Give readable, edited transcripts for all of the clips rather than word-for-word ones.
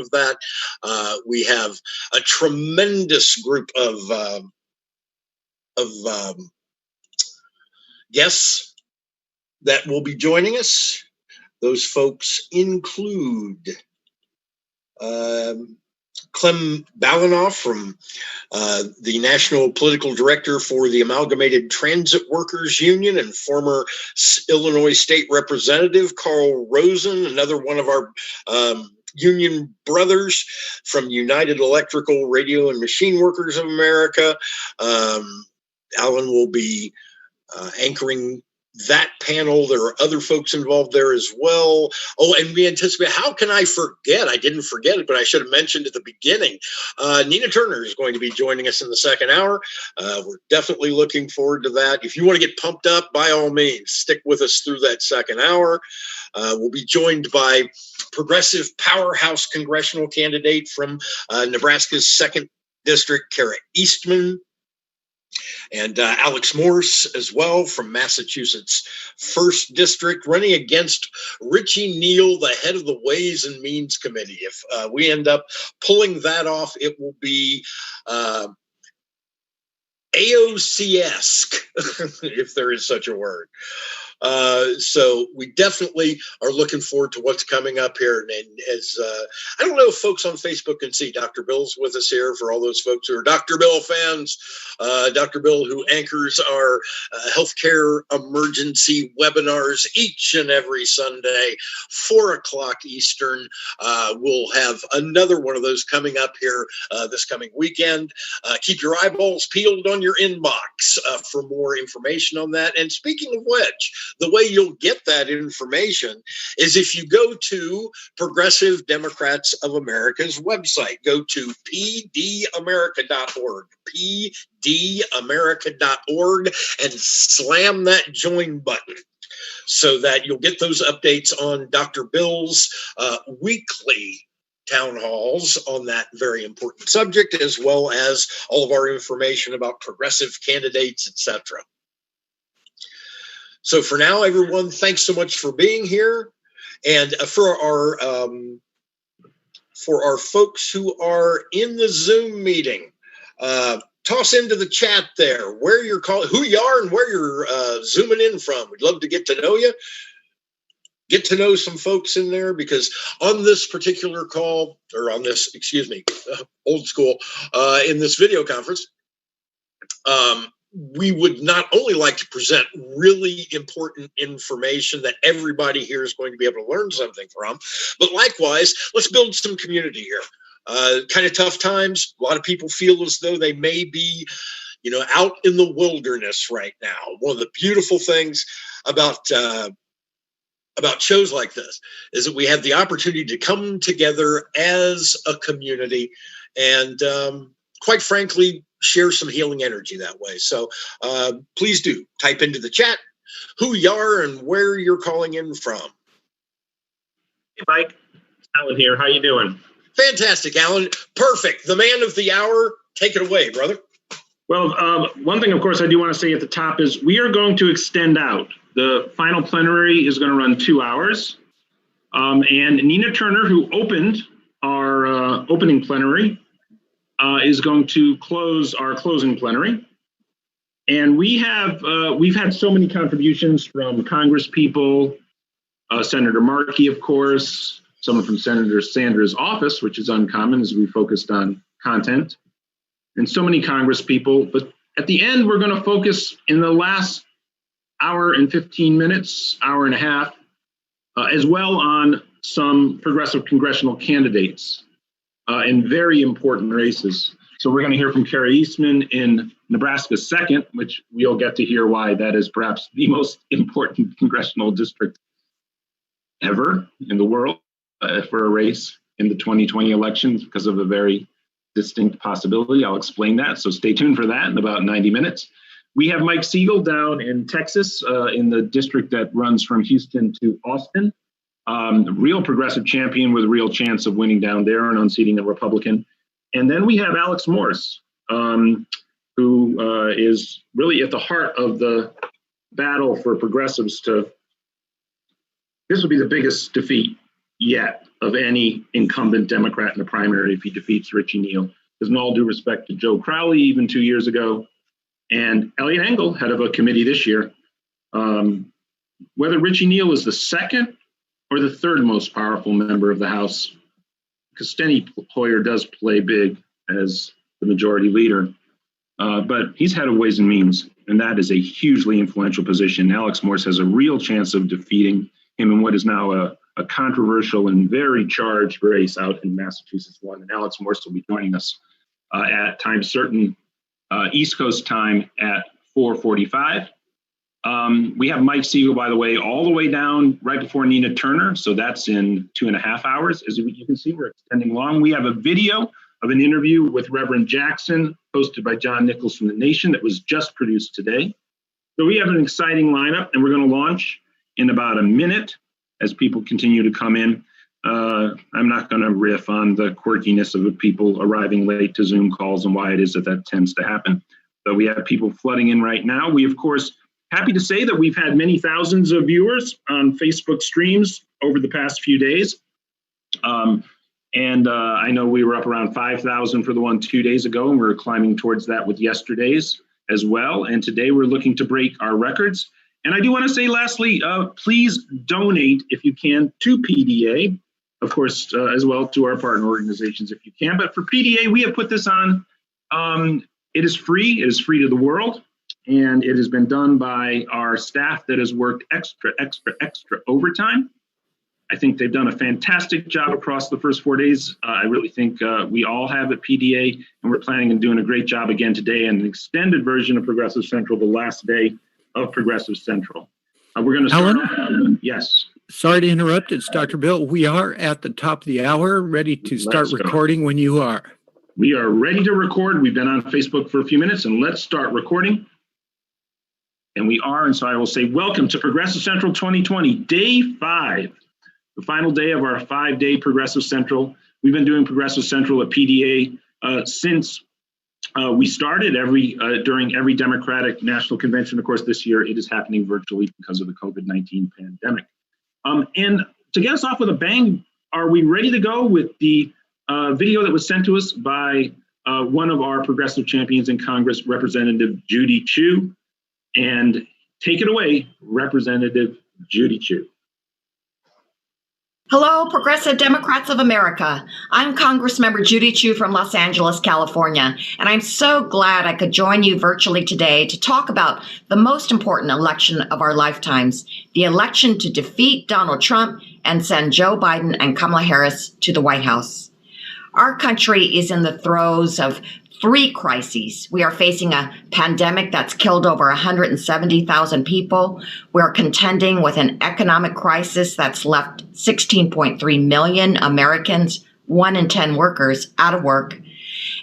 of that. We have a tremendous group of guests that will be joining us. Those folks include Clem Balanoff from the National Political Director for the Amalgamated Transit Workers Union and former Illinois State Representative Carl Rosen, another one of our union brothers from United Electrical Radio and Machine Workers of America. Alan will be anchoring that panel. There are other folks involved there as well. Oh, and we anticipate, how can I forget? I didn't forget it, but I should have mentioned at the beginning. Nina Turner is going to be joining us in the second hour. We're definitely looking forward to that. If you want to get pumped up, by all means, stick with us through that second hour. We'll be joined by progressive powerhouse congressional candidate from Nebraska's 2nd District, Kara Eastman, and Alex Morse as well from Massachusetts 1st District, running against Richie Neal, the head of the Ways and Means Committee. If we end up pulling that off, it will be AOC-esque, if there is such a word. So we definitely are looking forward to what's coming up here. And as I don't know if folks on Facebook can see, Dr. Bill's with us here. For all those folks who are Dr. Bill fans, Dr. Bill, who anchors our healthcare emergency webinars each and every Sunday, 4 o'clock Eastern. We'll have another one of those coming up here this coming weekend. Keep your eyeballs peeled on your inbox for more information on that. And speaking of which, the way you'll get that information is if you go to Progressive Democrats of America's website. Go to pdamerica.org, pdamerica.org, and slam that join button so that you'll get those updates on Dr. Bill's weekly town halls on that very important subject, as well as all of our information about progressive candidates, etc. So for now, everyone, thanks so much for being here. And for our folks who are in the Zoom meeting, toss into the chat there where you're calling, who you are, and where you're zooming in from. We'd love to get to know you. Get to know some folks in there, because on this particular call, or on this, old school, in this video conference, we would not only like to present really important information that everybody here is going to be able to learn something from, but likewise, let's build some community here. Kind of tough times. A lot of people feel as though they may be, out in the wilderness right now. One of the beautiful things about shows like this is that we have the opportunity to come together as a community and, quite frankly, share some healing energy that way. So please do type into the chat who you are and where you're calling in from. Hey, Mike. Alan here. How you doing? Fantastic, Alan. Perfect. The man of the hour. Take it away, brother. Well, one thing, of course, I do want to say at the top is we are going to extend out. The final plenary is going to run 2 hours. And Nina Turner, who opened our opening plenary, is going to close our closing plenary. And we've had so many contributions from Congress people, Senator Markey, of course, someone from Senator Sanders' office, which is uncommon as we focused on content, and so many Congress people. But at the end, we're going to focus in the last hour and 15 minutes, hour and a half, as well on some progressive congressional candidates in very important races. So we're going to hear from Kara Eastman in Nebraska's 2nd, which we'll get to hear why that is perhaps the most important congressional district ever in the world for a race in the 2020 elections, because of a very distinct possibility. I'll explain that, so stay tuned for that in about 90 minutes. We have Mike Siegel down in Texas, in the district that runs from Houston to Austin. Real progressive champion with a real chance of winning down there and unseating a Republican. And then we have Alex Morse, who is really at the heart of the battle for progressives to, this will be the biggest defeat yet of any incumbent Democrat in the primary if he defeats Richie Neal. Because in all due respect to Joe Crowley, even 2 years ago, and Elliot Engel, head of a committee this year, whether Richie Neal is the second or the third most powerful member of the House, because Steny Hoyer does play big as the majority leader, but he's head of Ways and Means, and that is a hugely influential position. Alex Morse has a real chance of defeating him in what is now a controversial and very charged race out in Massachusetts 1. And Alex Morse will be joining us at time certain, East Coast time at 4:45. We have Mike Siegel, by the way, all the way down right before Nina Turner. So that's in 2.5 hours. As you can see, we're extending long. We have a video of an interview with Reverend Jackson, hosted by John Nichols from The Nation, that was just produced today. So we have an exciting lineup, and we're going to launch in about a minute as people continue to come in. I'm not going to riff on the quirkiness of the people arriving late to Zoom calls and why it is that tends to happen. But we have people flooding in right now. We, of course, happy to say that we've had many thousands of viewers on Facebook streams over the past few days. I know we were up around 5,000 for the one 2 days ago, and we're climbing towards that with yesterday's as well. And today we're looking to break our records. And I do want to say, lastly, please donate if you can to PDA, of course, as well to our partner organizations if you can. But for PDA, we have put this on. It is free. It is free to the world. And it has been done by our staff that has worked extra overtime. I think they've done a fantastic job across the first 4 days. I really think we all have at PDA, and we're planning on doing a great job again today, and an extended version of Progressive Central, the last day of Progressive Central. We're going to start. Alan? Yes. Sorry to interrupt. It's Dr. Bill. We are at the top of the hour, ready to start recording when you are. We are ready to record. We've been on Facebook for a few minutes, and let's start recording. And we are, and so I will say welcome to Progressive Central 2020, Day 5, the final day of our 5-day Progressive Central. We've been doing Progressive Central at PDA since we started during every Democratic National Convention. Of course, this year it is happening virtually because of the COVID-19 pandemic. And to get us off with a bang, are we ready to go with the video that was sent to us by one of our progressive champions in Congress, Representative Judy Chu? And take it away, Representative Judy Chu. Hello, Progressive Democrats of America. I'm Congressmember Judy Chu from Los Angeles, California, and I'm so glad I could join you virtually today to talk about the most important election of our lifetimes, the election to defeat Donald Trump and send Joe Biden and Kamala Harris to the White House. Our country is in the throes of 3 crises. We are facing a pandemic that's killed over 170,000 people. We're contending with an economic crisis that's left 16.3 million Americans, 1 in 10 workers, out of work.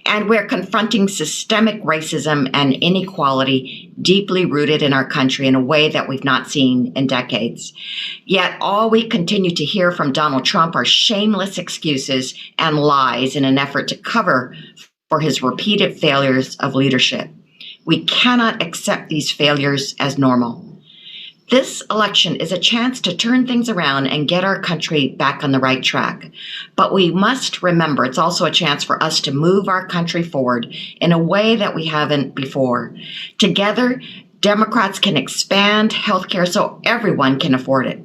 And we're confronting systemic racism and inequality deeply rooted in our country in a way that we've not seen in decades. Yet all we continue to hear from Donald Trump are shameless excuses and lies in an effort to cover for his repeated failures of leadership. We cannot accept these failures as normal. This election is a chance to turn things around and get our country back on the right track. But we must remember it's also a chance for us to move our country forward in a way that we haven't before. Together, Democrats can expand healthcare so everyone can afford it.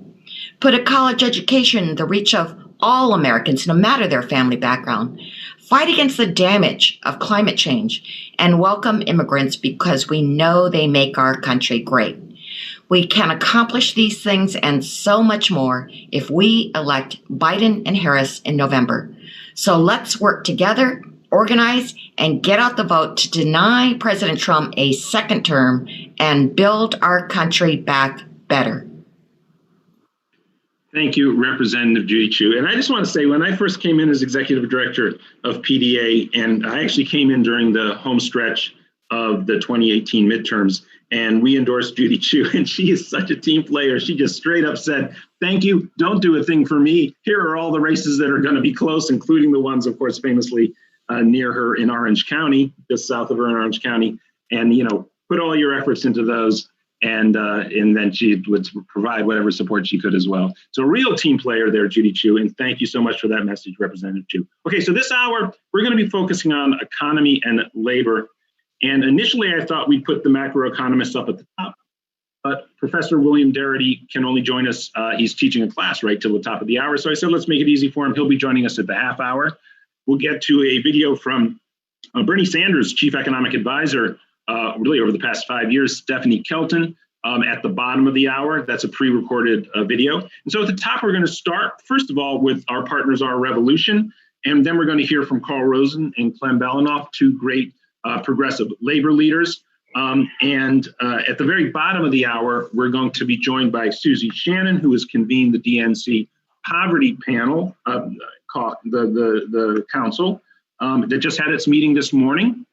Put a college education in the reach of all Americans, no matter their family background. Fight against the damage of climate change and welcome immigrants because we know they make our country great. We can accomplish these things and so much more if we elect Biden and Harris in November. So let's work together, organize, and get out the vote to deny President Trump a second term and build our country back better. Thank you, Representative Judy Chu. And I just want to say, when I first came in as executive director of PDA, and I actually came in during the home stretch of the 2018 midterms, and we endorsed Judy Chu, and she is such a team player. She just straight up said, thank you, don't do a thing for me. Here are all the races that are going to be close, including the ones, of course, famously near her in Orange County, just south of her in Orange County. And, put all your efforts into those. and then she would provide whatever support she could as well. So a real team player there, Judy Chu, and thank you so much for that message, Representative Chu. Okay, so this hour, we're going to be focusing on economy and labor. And initially, I thought we'd put the macroeconomists up at the top, but Professor William Darity can only join us. He's teaching a class right till the top of the hour. So I said, let's make it easy for him. He'll be joining us at the half hour. We'll get to a video from Bernie Sanders, Chief Economic Advisor, really over the past 5 years, Stephanie Kelton, at the bottom of the hour. That's a pre-recorded video. And so at the top, we're going to start, first of all, with Our Partners, Our Revolution. And then we're going to hear from Carl Rosen and Clem Balanoff, two great progressive labor leaders. And at the very bottom of the hour, we're going to be joined by Susie Shannon, who has convened the DNC Poverty Panel, the council, that just had its meeting this morning.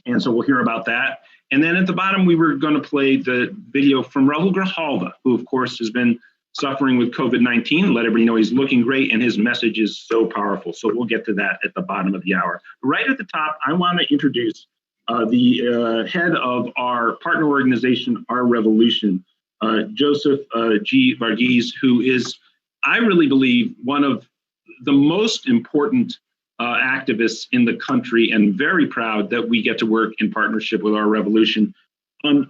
And so we'll hear about that. And then at the bottom, we were going to play the video from Rahul Grijalva, who, of course, has been suffering with COVID-19. Let everybody know he's looking great, and his message is so powerful. So we'll get to that at the bottom of the hour. Right at the top, I want to introduce the head of our partner organization, Our Revolution, Joseph Geevarghese, who is, I really believe, one of the most important activists in the country, and very proud that we get to work in partnership with Our Revolution. And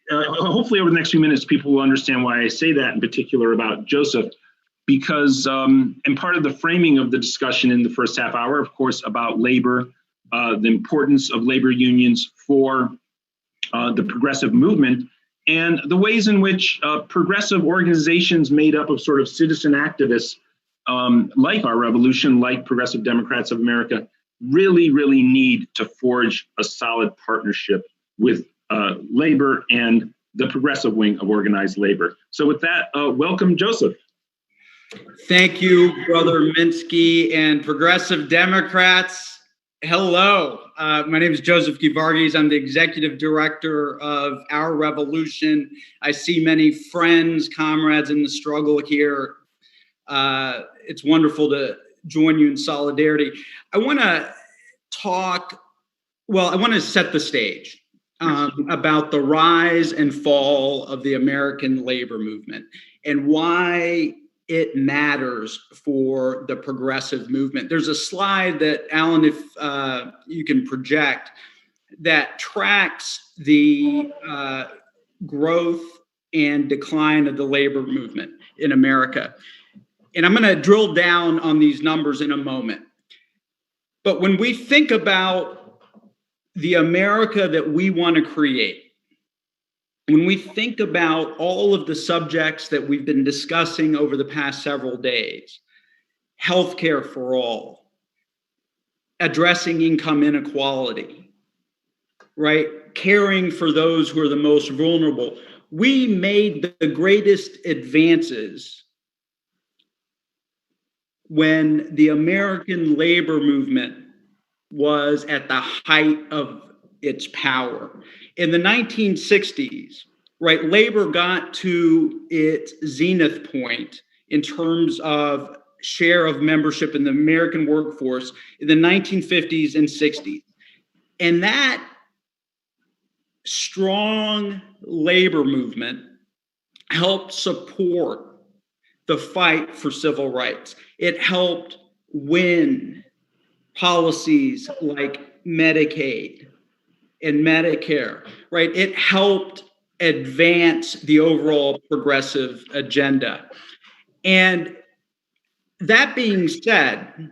hopefully over the next few minutes, people will understand why I say that in particular about Joseph, because, and part of the framing of the discussion in the first half hour, of course, about labor, the importance of labor unions for the progressive movement, and the ways in which progressive organizations made up of sort of citizen activists like Our Revolution, like Progressive Democrats of America, really, really need to forge a solid partnership with labor and the progressive wing of organized labor. So with that, welcome, Joseph. Thank you, Brother Minsky and Progressive Democrats. Hello, my name is Joseph Geevarghese. I'm the Executive Director of Our Revolution. I see many friends, comrades in the struggle here. It's wonderful to join you in solidarity. I want to set the stage about the rise and fall of the American labor movement and why it matters for the progressive movement. There's a slide that, Alan, if you can project, that tracks the growth and decline of the labor movement in America. And I'm going to drill down on these numbers in a moment. But when we think about the America that we want to create, when we think about all of the subjects that we've been discussing over the past several days, healthcare for all, addressing income inequality, right? Caring for those who are the most vulnerable. We made the greatest advances when the American labor movement was at the height of its power. In the 1960s, right, labor got to its zenith point in terms of share of membership in the American workforce in the 1950s and 60s. And that strong labor movement helped support the fight for civil rights. It helped win policies like Medicaid and Medicare, right? It helped advance the overall progressive agenda. And that being said,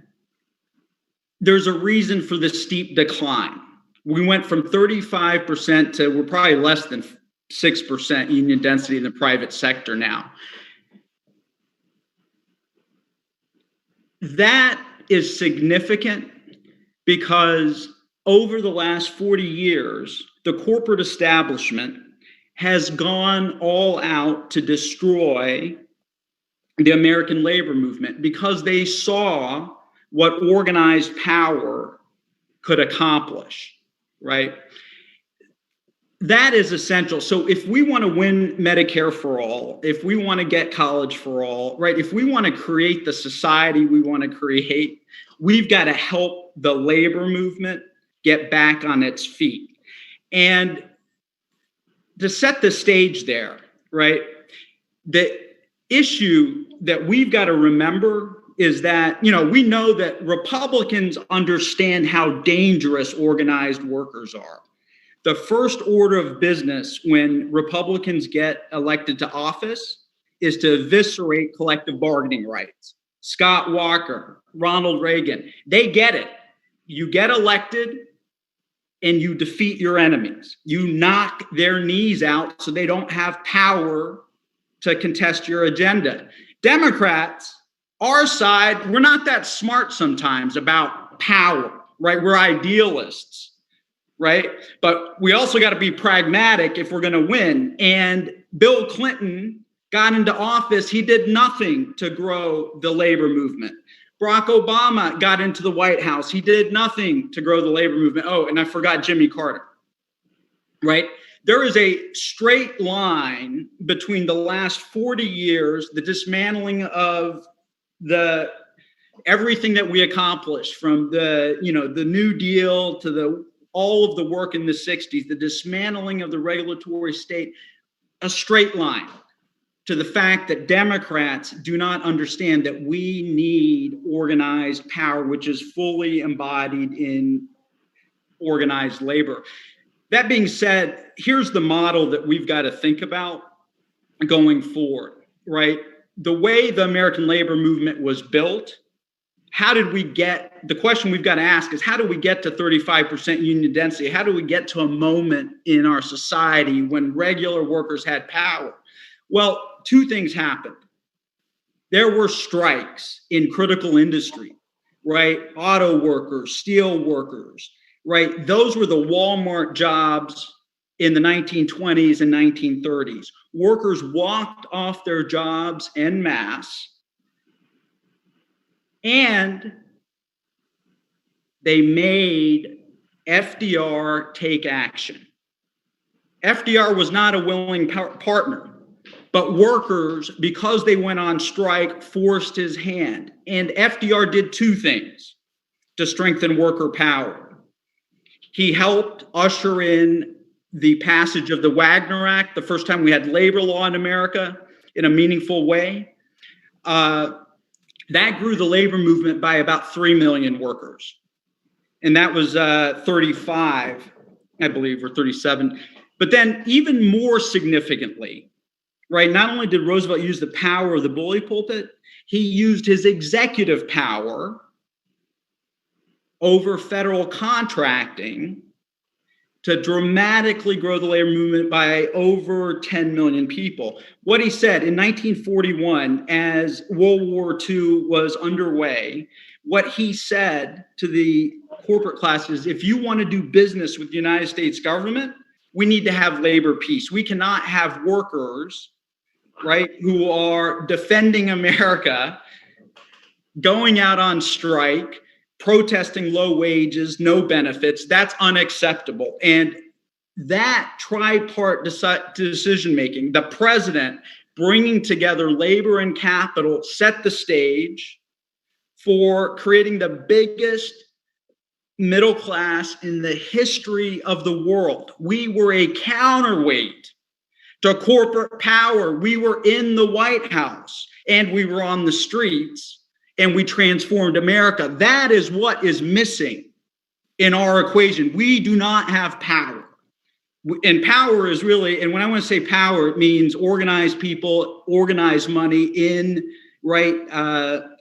there's a reason for the steep decline. We went from 35% to we're probably less than 6% union density in the private sector now. That is significant because over the last 40 years, the corporate establishment has gone all out to destroy the American labor movement because they saw what organized power could accomplish, right? That is essential. So if we want to win Medicare for all, if we want to get college for all, right? If we want to create the society we want to create, we've got to help the labor movement get back on its feet. And to set the stage there, right? The issue that we've got to remember is that, we know that Republicans understand how dangerous organized workers are. The first order of business when Republicans get elected to office is to eviscerate collective bargaining rights. Scott Walker, Ronald Reagan, they get it. You get elected and you defeat your enemies. You knock their knees out so they don't have power to contest your agenda. Democrats, our side, we're not that smart sometimes about power, right? We're idealists, right? But we also got to be pragmatic if we're going to win. And Bill Clinton got into office, he did nothing to grow the labor movement. Barack Obama got into the White House, he did nothing to grow the labor movement. Oh, and I forgot Jimmy Carter, right? There is a straight line between the last 40 years, the dismantling of everything that we accomplished, from the New Deal to all of the work in the 60s, the dismantling of the regulatory state, a straight line to the fact that Democrats do not understand that we need organized power, which is fully embodied in organized labor. That being said, here's the model that we've got to think about going forward, right? The way the American labor movement was built, the question we've got to ask is, how do we get to 35% union density? How do we get to a moment in our society when regular workers had power? Well, two things happened. There were strikes in critical industry, right? Auto workers, steel workers, right? Those were the Walmart jobs in the 1920s and 1930s. Workers walked off their jobs en masse, and they made FDR take action. FDR was not a willing partner, but workers, because they went on strike, forced his hand. And FDR did two things to strengthen worker power. He helped usher in the passage of the Wagner Act, the first time we had labor law in America in a meaningful way. That grew the labor movement by about 3 million workers. And that was 35, I believe, or 37. But then even more significantly, right, not only did Roosevelt use the power of the bully pulpit, he used his executive power over federal contracting to dramatically grow the labor movement by over 10 million people. What he said in 1941, as World War II was underway, what he said to the corporate class is, if you want to do business with the United States government, we need to have labor peace. We cannot have workers, right, who are defending America, going out on strike, protesting low wages, no benefits. That's unacceptable. And that tripart decision-making, the president bringing together labor and capital, set the stage for creating the biggest middle class in the history of the world. We were a counterweight to corporate power. We were in the White House and we were on the streets, and we transformed America. That is what is missing in our equation. We do not have power. And power is really, and when I want to say power, it means organized people, organized money in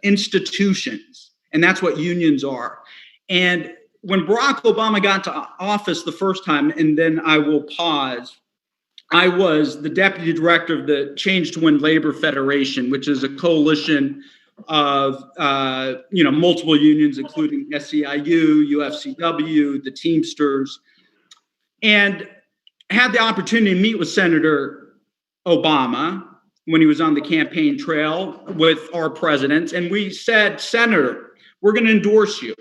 institutions. And that's what unions are. And when Barack Obama got to office the first time, and then I will pause, I was the deputy director of the Change to Win Labor Federation, which is a coalition of multiple unions, including SEIU, UFCW, the Teamsters, and had the opportunity to meet with Senator Obama when he was on the campaign trail with our presidents. And we said, Senator, we're going to endorse you,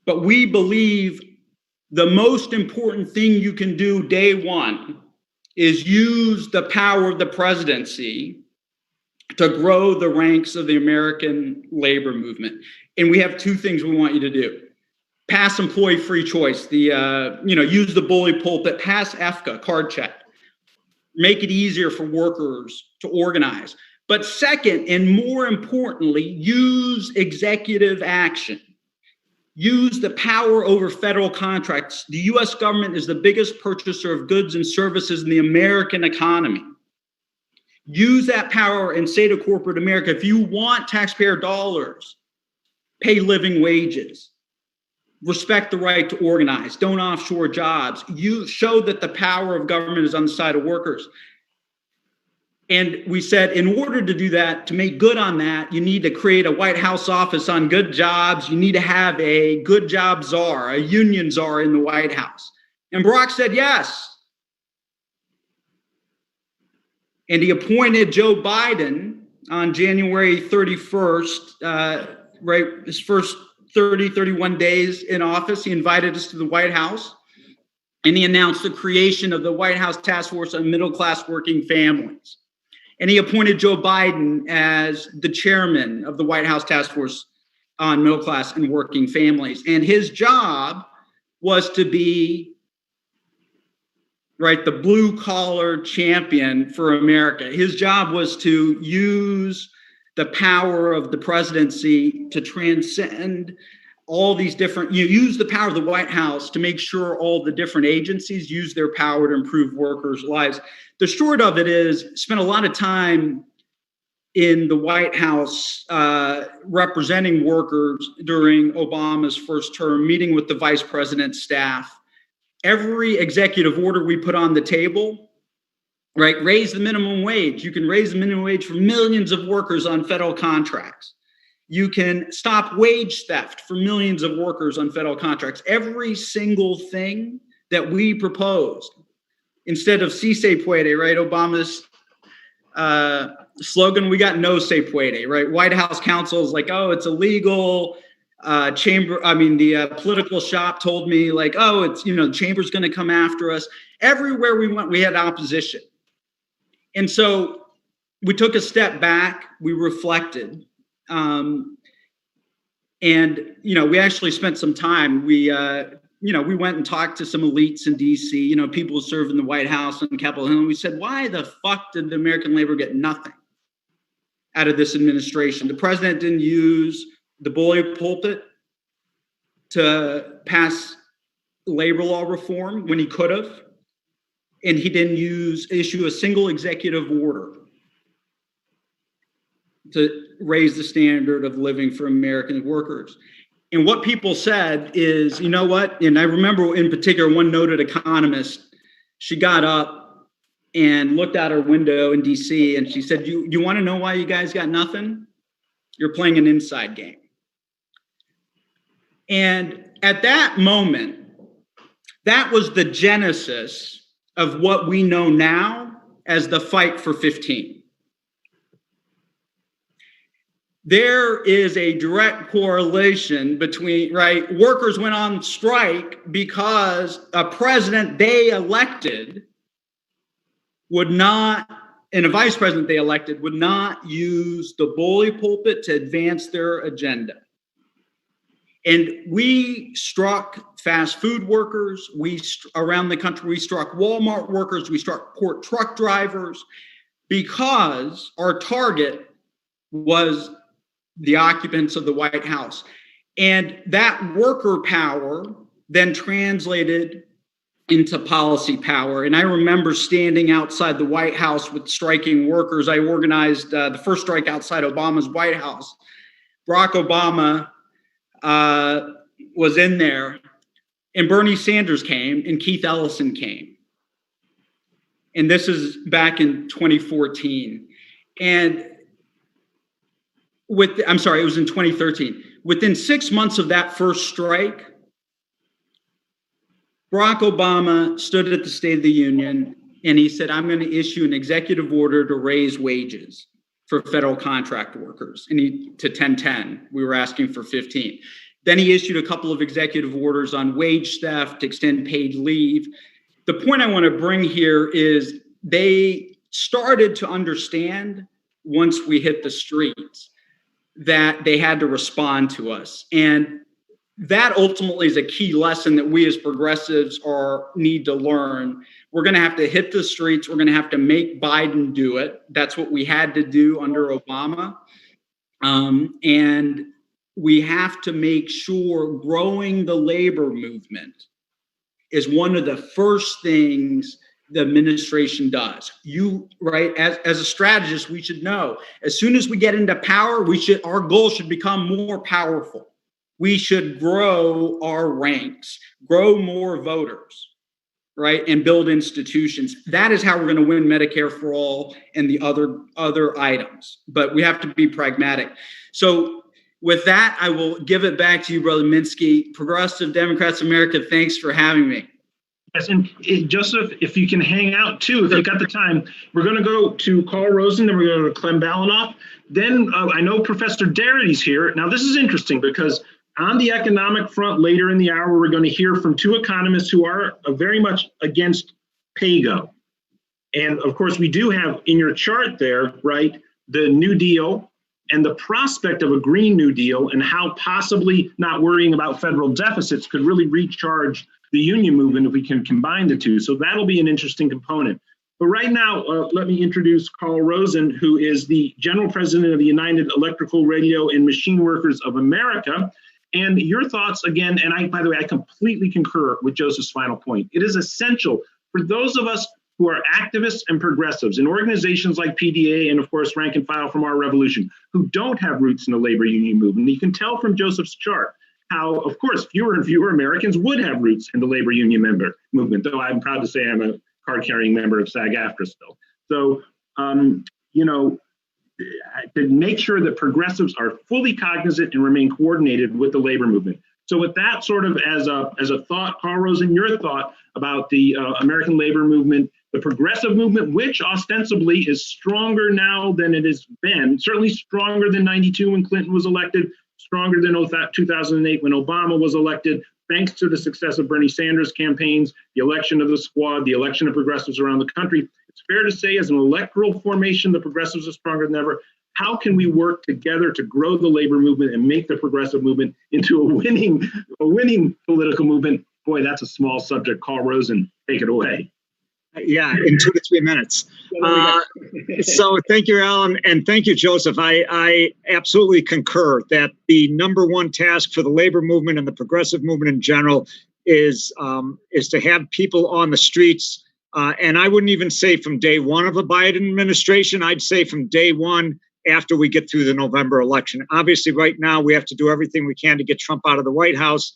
but we believe the most important thing you can do day one is use the power of the presidency to grow the ranks of the American labor movement. And we have two things we want you to do. pass employee free choice, use the bully pulpit, pass EFCA, card check, make it easier for workers to organize. But second, and more importantly, use executive action. Use the power over federal contracts. The U.S. government is the biggest purchaser of goods and services in the American economy. Use that power and say to corporate America, if you want taxpayer dollars, pay living wages, respect the right to organize, don't offshore jobs. You show that the power of government is on the side of workers. And we said, in order to do that, to make good on that, you need to create a White House office on good jobs. You need to have a good job czar, a union czar in the White House. And Barack said yes. And he appointed Joe Biden on January 31st, his first 31 days in office. He invited us to the White House, and he announced the creation of the White House Task Force on Middle-Class Working Families. And he appointed Joe Biden as the chairman of the White House Task Force on Middle-Class and Working Families. And his job was to be, the blue-collar champion for America. His job was to use the power of the presidency to transcend all these different, use the power of the White House to make sure all the different agencies use their power to improve workers' lives. The short of it is, spent a lot of time in the White House representing workers during Obama's first term, meeting with the vice president's staff. Every executive order we put on the table, raise the minimum wage. You can raise the minimum wage for millions of workers on federal contracts. You can stop wage theft for millions of workers on federal contracts. Every single thing that we proposed, instead of si se puede, Obama's slogan, we got no se puede, White House counsel is like, oh, it's illegal. The political shop told me it's, the chamber's going to come after us. Everywhere we went, we had opposition. And so we took a step back, we reflected. We actually spent some time. We went and talked to some elites in DC, people who serve in the White House and Capitol Hill. And we said, why the fuck did the American labor get nothing out of this administration? The president didn't use the bully pulpit to pass labor law reform when he could have. And he didn't issue a single executive order to raise the standard of living for American workers. And what people said is, you know what? And I remember in particular, one noted economist, she got up and looked out her window in DC and she said, you want to know why you guys got nothing? You're playing an inside game. And at that moment, that was the genesis of what we know now as the fight for 15. There is a direct correlation between, workers went on strike because a president they elected would not, and a vice president they elected would not use the bully pulpit to advance their agenda. And we struck fast food workers, around the country, we struck Walmart workers, we struck port truck drivers, because our target was the occupants of the White House. And that worker power then translated into policy power. And I remember standing outside the White House with striking workers. I organized the first strike outside Obama's White House. Barack Obama was in there, and Bernie Sanders came, and Keith Ellison came. And this is back in 2014. And it was in 2013. Within 6 months of that first strike, Barack Obama stood at the State of the Union and he said, I'm going to issue an executive order to raise wages for federal contract workers. And to 1010, we were asking for 15. Then he issued a couple of executive orders on wage theft, to extend paid leave. The point I want to bring here is they started to understand once we hit the streets that they had to respond to us. And that ultimately is a key lesson that we as progressives need to learn. We're going to have to hit the streets. We're going to have to make Biden do it. That's what we had to do under Obama. And we have to make sure growing the labor movement is one of the first things the administration does. Right, as a strategist, we should know as soon as we get into power, our goal should become more powerful. We should grow our ranks, grow more voters, right, and build institutions. That is how we're going to win Medicare for all and the other items. But we have to be pragmatic. So with that, I will give it back to you, Brother Minsky. Progressive Democrats of America, thanks for having me. Yes, and Joseph, if you can hang out too, if you got the time, we're going to go to Carl Rosen, then we're going to go to Clem Balanoff. Then I know Professor Darity's here. Now, this is interesting because on the economic front later in the hour, we're going to hear from two economists who are very much against PAYGO. And of course, we do have in your chart there, right, the New Deal and the prospect of a Green New Deal and how possibly not worrying about federal deficits could really recharge the union movement if we can combine the two. So that'll be an interesting component. But right now, let me introduce Carl Rosen, who is the General President of the United Electrical, Radio, and Machine Workers of America. And your thoughts again, and by the way, I completely concur with Joseph's final point. It is essential for those of us who are activists and progressives in organizations like PDA and of course, rank and file from our revolution, who don't have roots in the labor union movement. You can tell from Joseph's chart how, of course, fewer and fewer Americans would have roots in the labor union movement, though I'm proud to say I'm a card-carrying member of SAG-AFTRA still. So, to make sure that progressives are fully cognizant and remain coordinated with the labor movement. So with that sort of as a thought, Carl Rosen, your thought about the American labor movement, the progressive movement, which ostensibly is stronger now than it has been, certainly stronger than 92 when Clinton was elected, stronger than 2008 when Obama was elected, thanks to the success of Bernie Sanders' campaigns, the election of the Squad, the election of progressives around the country. It's fair to say as an electoral formation, the progressives are stronger than ever. How can we work together to grow the labor movement and make the progressive movement into a winning political movement? Boy, that's a small subject. Carl Rosen, take it away. Yeah, in 2 to 3 minutes. So thank you, Alan, and thank you, Joseph. I absolutely concur that the number one task for the labor movement and the progressive movement in general is to have people on the streets. And I wouldn't even say from day one of the Biden administration. I'd say from day one after we get through the November election. Obviously, right now we have to do everything we can to get Trump out of the White House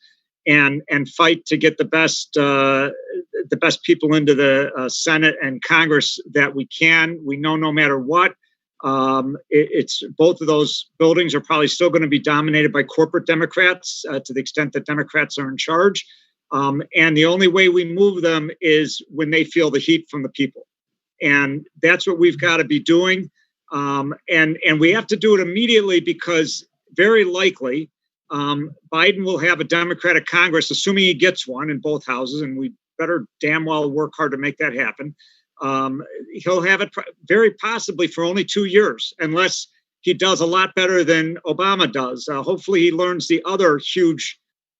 and fight to get the best people into the Senate and Congress that we can. We know no matter what, it's both of those buildings are probably still going to be dominated by corporate Democrats to the extent that Democrats are in charge. And the only way we move them is when they feel the heat from the people. And that's what we've got to be doing. And we have to do it immediately because very likely Biden will have a Democratic Congress, assuming he gets one in both houses, and we better damn well work hard to make that happen. He'll have it very possibly for only 2 years, unless he does a lot better than Obama does. Hopefully he learns the other huge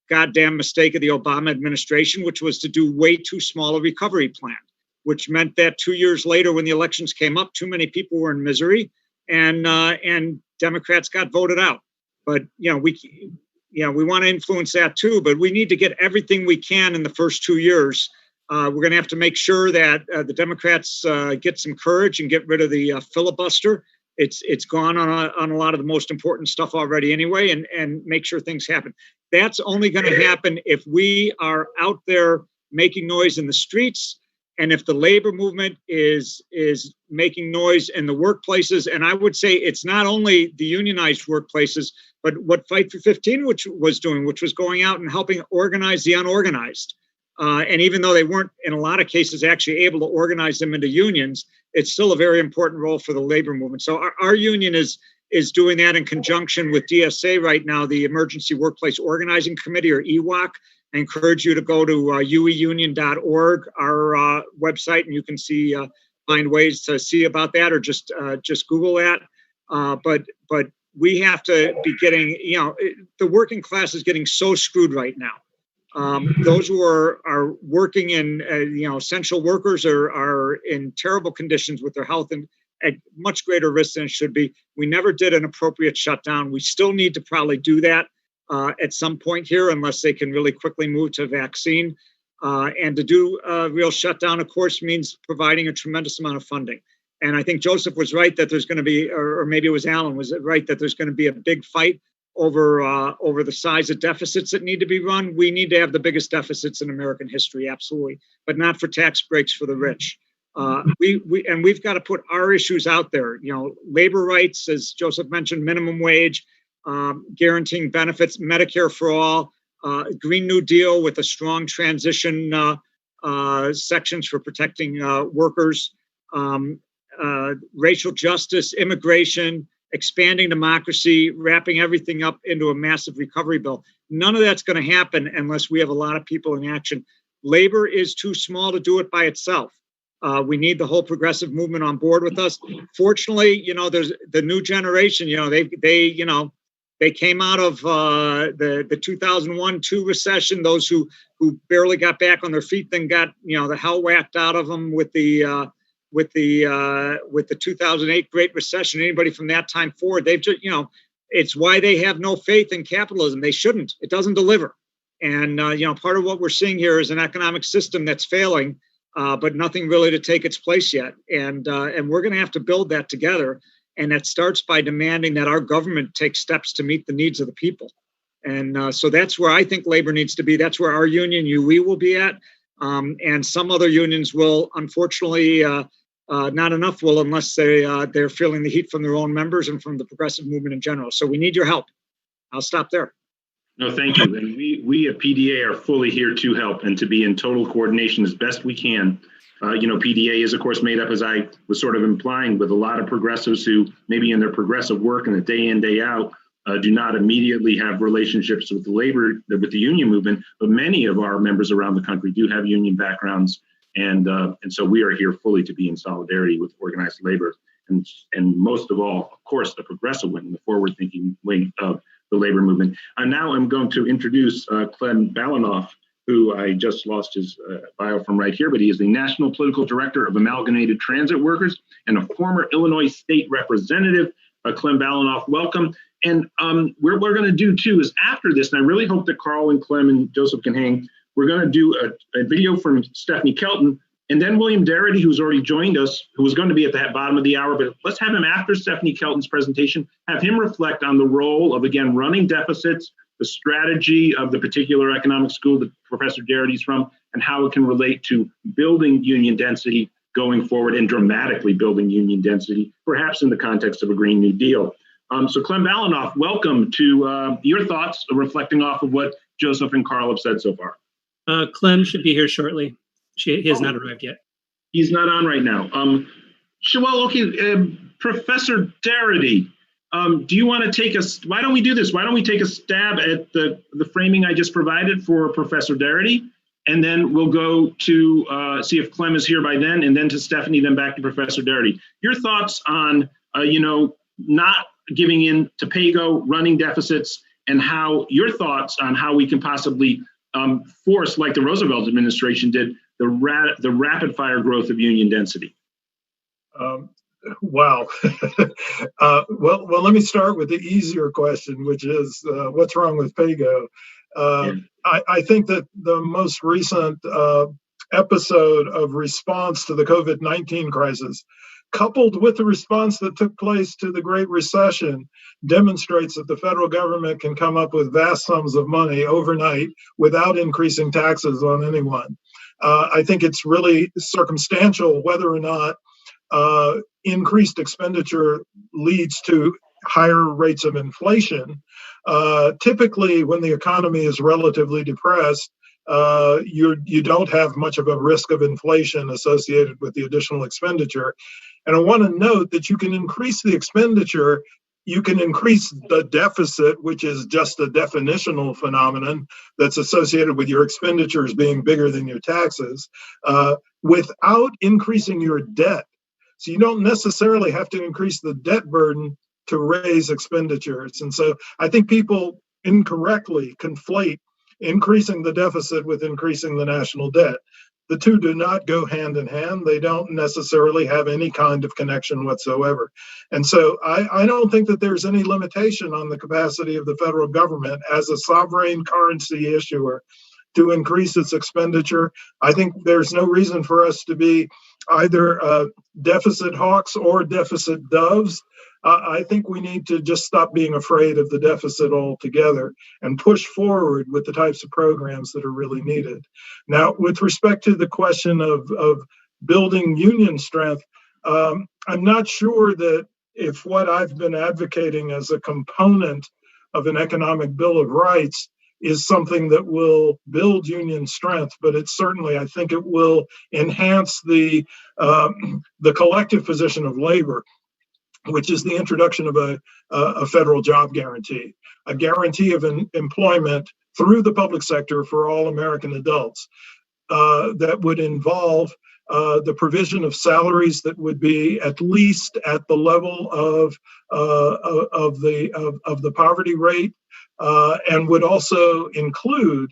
goddamn mistake of the Obama administration, which was to do way too small a recovery plan, which meant that 2 years later, when the elections came up, too many people were in misery and Democrats got voted out. But, we want to influence that too, but we need to get everything we can in the first 2 years. We're going to have to make sure that the Democrats get some courage and get rid of the filibuster. It's gone on a lot of the most important stuff already anyway, and make sure things happen. That's only going to happen if we are out there making noise in the streets, and if the labor movement is making noise in the workplaces. And I would say it's not only the unionized workplaces, but what Fight for 15 was doing, which was going out and helping organize the unorganized. And even though they weren't, in a lot of cases, actually able to organize them into unions, it's still a very important role for the labor movement. So our union is doing that in conjunction with DSA right now, the Emergency Workplace Organizing Committee, or EWOC. I encourage you to go to ueunion.org, our website, and you can find ways to see about that, or just Google that. But we have to be getting, the working class is getting so screwed right now. Those who are working in, essential workers are in terrible conditions with their health and at much greater risk than it should be. We never did an appropriate shutdown. We still need to probably do that at some point here, unless they can really quickly move to a vaccine. And to do a real shutdown, of course, means providing a tremendous amount of funding. And I think Joseph was right that there's going to be, or maybe it was Alan, was it right that there's going to be a big fight over the size of deficits that need to be run. We need to have the biggest deficits in American history, absolutely, but not for tax breaks for the rich. We've got to put our issues out there. Labor rights, as Joseph mentioned, minimum wage, guaranteeing benefits, Medicare for all, Green New Deal with a strong transition sections for protecting workers, racial justice, immigration, expanding democracy, wrapping everything up into a massive recovery bill. None of that's going to happen unless we have a lot of people in action. Labor is too small to do it by itself. We need the whole progressive movement on board with us. Fortunately, there's the new generation. They came out of the 2001-2 recession. Those who barely got back on their feet, then got the hell whacked out of them with the 2008 Great Recession. Anybody from that time forward, they've just it's why they have no faith in capitalism. They shouldn't. It doesn't deliver. And part of what we're seeing here is an economic system that's failing, but nothing really to take its place yet. And we're going to have to build that together. And that starts by demanding that our government take steps to meet the needs of the people. And so that's where I think labor needs to be. That's where our union, UE, will be at. And some other unions will, unfortunately, not enough will, unless they're feeling the heat from their own members and from the progressive movement in general. So we need your help. I'll stop there. No, thank you. And we at PDA are fully here to help and to be in total coordination as best we can. PDA is, of course, made up, as I was sort of implying, with a lot of progressives who maybe in their progressive work and the day in, day out, do not immediately have relationships with the union movement, but many of our members around the country do have union backgrounds. And so we are here fully to be in solidarity with organized labor. And most of all, of course, the progressive wing, the forward-thinking wing of the labor movement. And now I'm going to introduce Clem Balanoff, who I just lost his bio from right here, but he is the National Political Director of Amalgamated Transit Workers and a former Illinois State Representative. Clem Balanoff, welcome. And what we're going to do, too, is after this, and I really hope that Carl and Clem and Joseph can hang, we're going to do a video from Stephanie Kelton, and then William Darity, who's already joined us, who was going to be at the bottom of the hour, but let's have him after Stephanie Kelton's presentation, have him reflect on the role of, again, running deficits, the strategy of the particular economic school that Professor Darity's from, and how it can relate to building union density going forward and dramatically building union density, perhaps in the context of a Green New Deal. So Clem Balanoff, welcome to your thoughts reflecting off of what Joseph and Carl have said so far. Clem should be here shortly. He has not arrived yet. He's not on right now. Professor Darity, do you want to take why don't we do this? Why don't we take a stab at the framing I just provided for Professor Darity, and then we'll go to see if Clem is here by then, and then to Stephanie, then back to Professor Darity. Your thoughts on, not giving in to PAYGO, running deficits, and how your thoughts on how we can possibly force, like the Roosevelt administration did, the rapid fire growth of union density. Wow. Well, let me start with the easier question, which is what's wrong with PAYGO? I think that the most recent episode of response to the COVID-19 crisis, coupled with the response that took place to the Great Recession, demonstrates that the federal government can come up with vast sums of money overnight without increasing taxes on anyone. I think it's really circumstantial whether or not increased expenditure leads to higher rates of inflation. Typically, when the economy is relatively depressed, you don't have much of a risk of inflation associated with the additional expenditure. And I want to note that you can increase the expenditure, you can increase the deficit, which is just a definitional phenomenon that's associated with your expenditures being bigger than your taxes, without increasing your debt. So you don't necessarily have to increase the debt burden to raise expenditures. And so I think people incorrectly conflate increasing the deficit with increasing the national debt. The two do not go hand in hand. They don't necessarily have any kind of connection whatsoever. And so I don't think that there's any limitation on the capacity of the federal government as a sovereign currency issuer to increase its expenditure. I think there's no reason for us to be either deficit hawks or deficit doves. I think we need to just stop being afraid of the deficit altogether and push forward with the types of programs that are really needed. Now, with respect to the question of building union strength, I'm not sure that if what I've been advocating as a component of an economic Bill of Rights is something that will build union strength, but it certainly, I think it will enhance the collective position of labor, which is the introduction of a federal job guarantee, a guarantee of employment through the public sector for all American adults that would involve the provision of salaries that would be at least at the level of the poverty rate, and would also include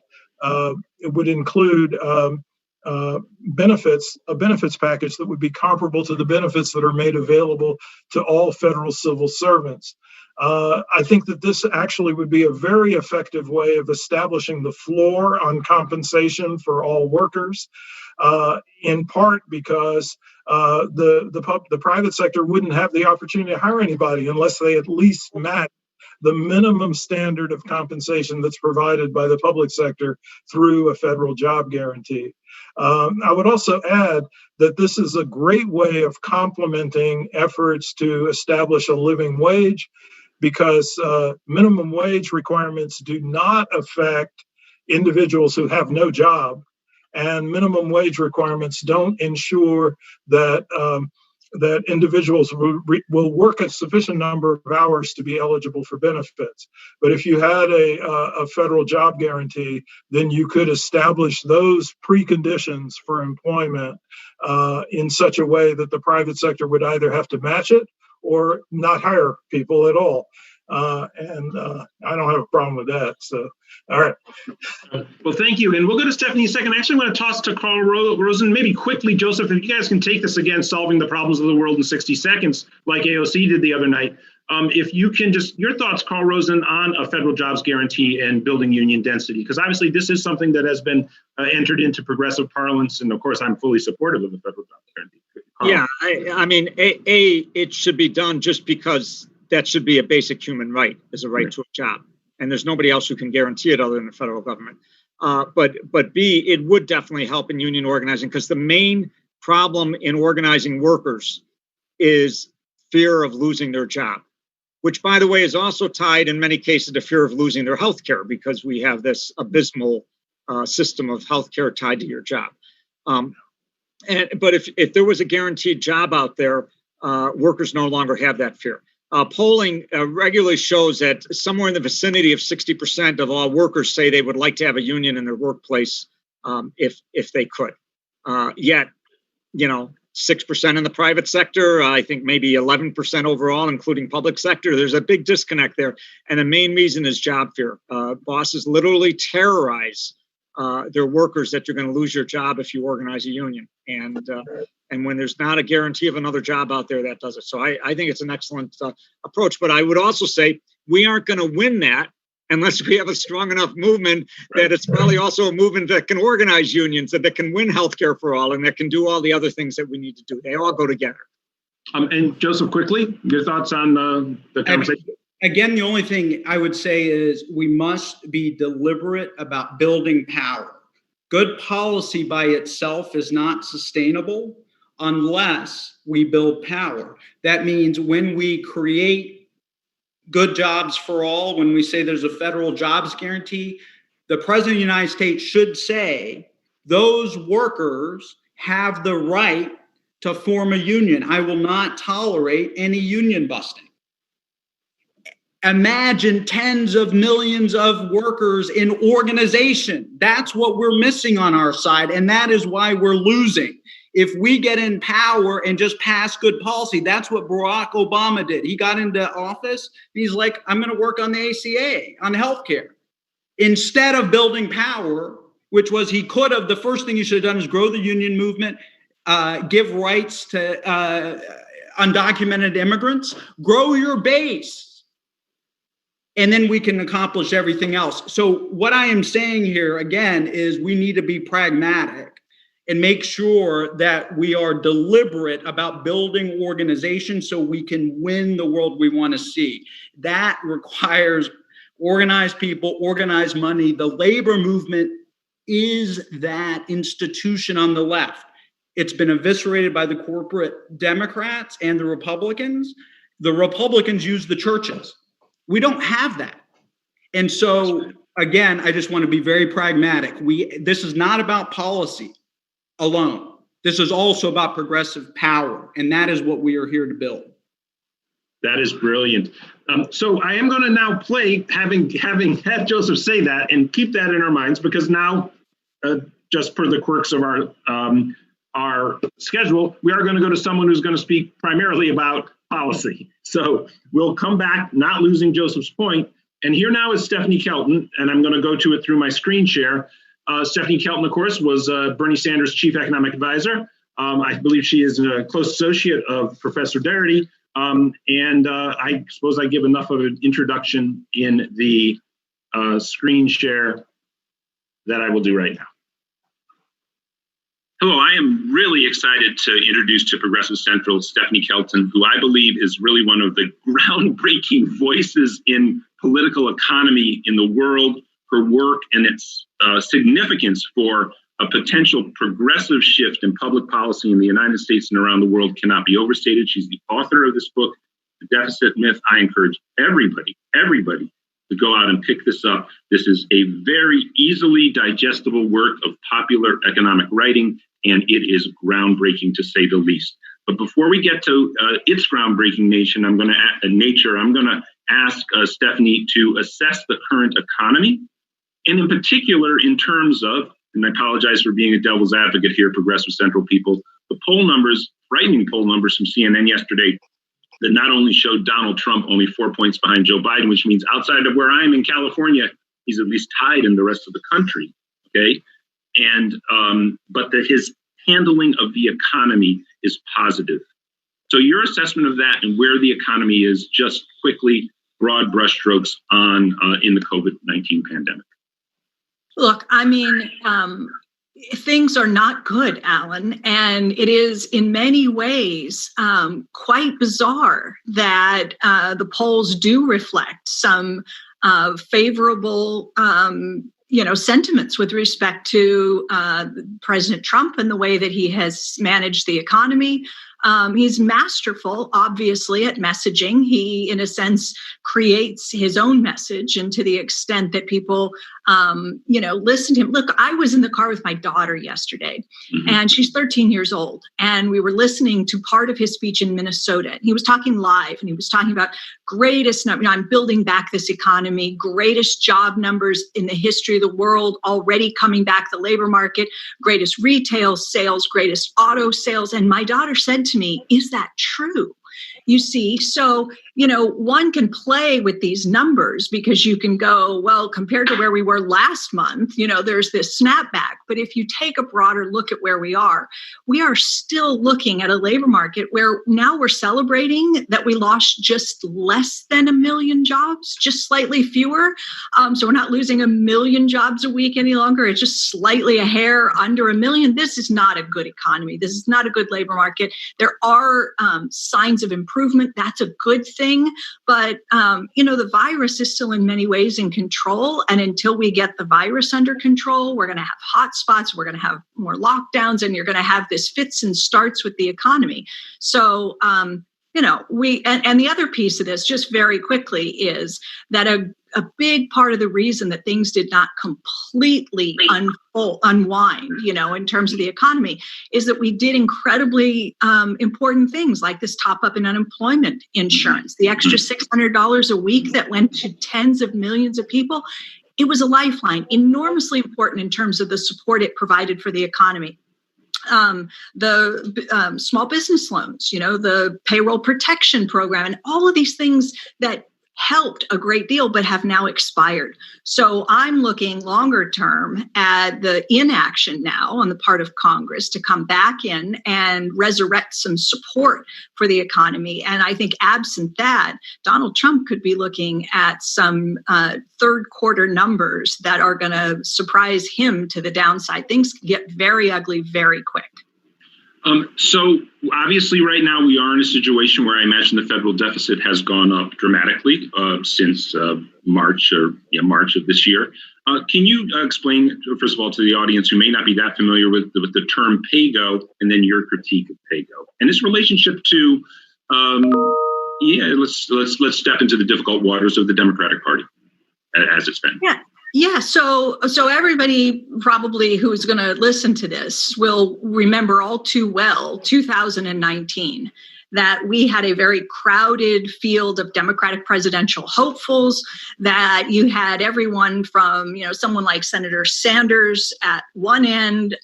benefits, a benefits package that would be comparable to the benefits that are made available to all federal civil servants. I think that this actually would be a very effective way of establishing the floor on compensation for all workers, in part because the private sector wouldn't have the opportunity to hire anybody unless they at least match the minimum standard of compensation that's provided by the public sector through a federal job guarantee. I would also add that this is a great way of complementing efforts to establish a living wage, because minimum wage requirements do not affect individuals who have no job, and minimum wage requirements don't ensure that that individuals will work a sufficient number of hours to be eligible for benefits. But if you had a federal job guarantee, then you could establish those preconditions for employment in such a way that the private sector would either have to match it or not hire people at all. And I don't have a problem with that. So, all right. Well, thank you. And we'll go to Stephanie in a second. Actually, I'm going to toss to Carl Rosen. Maybe quickly, Joseph, if you guys can take this again, solving the problems of the world in 60 seconds, like AOC did the other night. If you can just, your thoughts, Carl Rosen, on a federal jobs guarantee and building union density, because obviously this is something that has been entered into progressive parlance. And of course, I'm fully supportive of the federal jobs guarantee. Carl. Yeah, I mean, it should be done just because that should be a basic human right, as a right to a job. And there's nobody else who can guarantee it other than the federal government. But B, it would definitely help in union organizing, because the main problem in organizing workers is fear of losing their job, which, by the way, is also tied in many cases to fear of losing their health care, because we have this abysmal system of health care tied to your job. But if there was a guaranteed job out there, workers no longer have that fear. Polling regularly shows that somewhere in the vicinity of 60% of all workers say they would like to have a union in their workplace if they could. Yet, 6% in the private sector, I think maybe 11% overall, including public sector. There's a big disconnect there. And the main reason is job fear. Bosses literally terrorize their workers that you're going to lose your job if you organize a union. And when there's not a guarantee of another job out there, that does it. So I think it's an excellent approach. But I would also say we aren't going to win that unless we have a strong enough movement that it's probably also a movement that can organize unions, that can win healthcare for all, and that can do all the other things that we need to do. They all go together. And Joseph, quickly, your thoughts on the conversation? Again, the only thing I would say is we must be deliberate about building power. Good policy by itself is not sustainable unless we build power. That means when we create good jobs for all, when we say there's a federal jobs guarantee, the President of the United States should say those workers have the right to form a union. I will not tolerate any union busting. Imagine tens of millions of workers in organization. That's what we're missing on our side, and that is why we're losing. If we get in power and just pass good policy, that's what Barack Obama did. He got into office, and he's like, I'm going to work on the ACA, on healthcare. Instead of building power, which was he could have, the first thing he should have done is grow the union movement, give rights to undocumented immigrants, grow your base, and then we can accomplish everything else. So what I am saying here, again, is we need to be pragmatic and make sure that we are deliberate about building organizations so we can win the world we want to see. That requires organized people, organized money. The labor movement is that institution on the left. It's been eviscerated by the corporate Democrats and the Republicans. The Republicans use the churches. We don't have that. And so, again, I just want to be very pragmatic. This is not about policy alone. This is also about progressive power, and that is what we are here to build. That is brilliant. So I am going to now play, having had Joseph say that, and keep that in our minds, because now, just per the quirks of our schedule, we are going to go to someone who's going to speak primarily about policy. So we'll come back, not losing Joseph's point. And here now is Stephanie Kelton, and I'm going to go to it through my screen share. Stephanie Kelton, of course, was Bernie Sanders' chief economic advisor. I believe she is a close associate of Professor Darity. And I suppose I give enough of an introduction in the screen share that I will do right now. Hello, I am really excited to introduce to Progressive Central Stephanie Kelton, who I believe is really one of the groundbreaking voices in political economy in the world. Her work and its significance for a potential progressive shift in public policy in the United States and around the world cannot be overstated. She's the author of this book, The Deficit Myth. I encourage everybody to go out and pick this up. This is a very easily digestible work of popular economic writing, and it is groundbreaking to say the least. But before we get to its groundbreaking nature, I'm going to ask Stephanie to assess the current economy, and in particular, in terms of, and I apologize for being a devil's advocate here, Progressive Central people, the poll numbers, frightening poll numbers from CNN yesterday that not only showed Donald Trump only 4 points behind Joe Biden, which means outside of where I am in California, he's at least tied in the rest of the country, okay? And, but that his handling of the economy is positive. So your assessment of that and where the economy is, just quickly, broad brushstrokes on in the COVID-19 pandemic. Look, I mean, things are not good, Alan, and it is in many ways quite bizarre that the polls do reflect some favorable, sentiments with respect to President Trump and the way that he has managed the economy. He's masterful, obviously, at messaging. He, in a sense, creates his own message, and to the extent that people, listen to him. Look, I was in the car with my daughter yesterday, and she's 13 years old, and we were listening to part of his speech in Minnesota. He was talking live, and he was talking about I'm building back this economy, greatest job numbers in the history of the world, already coming back the labor market, greatest retail sales, greatest auto sales. And my daughter said to me, "Is that true?" You see, so, one can play with these numbers because you can go, well, compared to where we were last month, there's this snapback. But if you take a broader look at where we are still looking at a labor market where now we're celebrating that we lost just less than 1 million jobs, just slightly fewer. So we're not losing 1 million jobs a week any longer. It's just slightly a hair under 1 million. This is not a good economy. This is not a good labor market. There are signs of improvement. That's a good thing. But, the virus is still in many ways in control. And until we get the virus under control, we're going to have hot spots. We're going to have more lockdowns, and you're going to have this fits and starts with the economy. So, and the other piece of this, just very quickly, is that a big part of the reason that things did not completely unwind, in terms of the economy, is that we did incredibly important things like this top up in unemployment insurance, the extra $600 a week that went to tens of millions of people. It was a lifeline, enormously important in terms of the support it provided for the economy. the small business loans, the payroll protection program, and all of these things that helped a great deal, but have now expired. So I'm looking longer term at the inaction now on the part of Congress to come back in and resurrect some support for the economy. And I think absent that, Donald Trump could be looking at some third quarter numbers that are going to surprise him to the downside. Things get very ugly very quick. So obviously right now we are in a situation where I imagine the federal deficit has gone up dramatically since March of this year. Can you explain, first of all, to the audience who may not be that familiar with the term PAYGO, and then your critique of PAYGO and its relationship to, let's step into the difficult waters of the Democratic Party as it's been. Yeah. So everybody probably who's going to listen to this will remember all too well 2019, that we had a very crowded field of Democratic presidential hopefuls, that you had everyone from, someone like Senator Sanders at one end,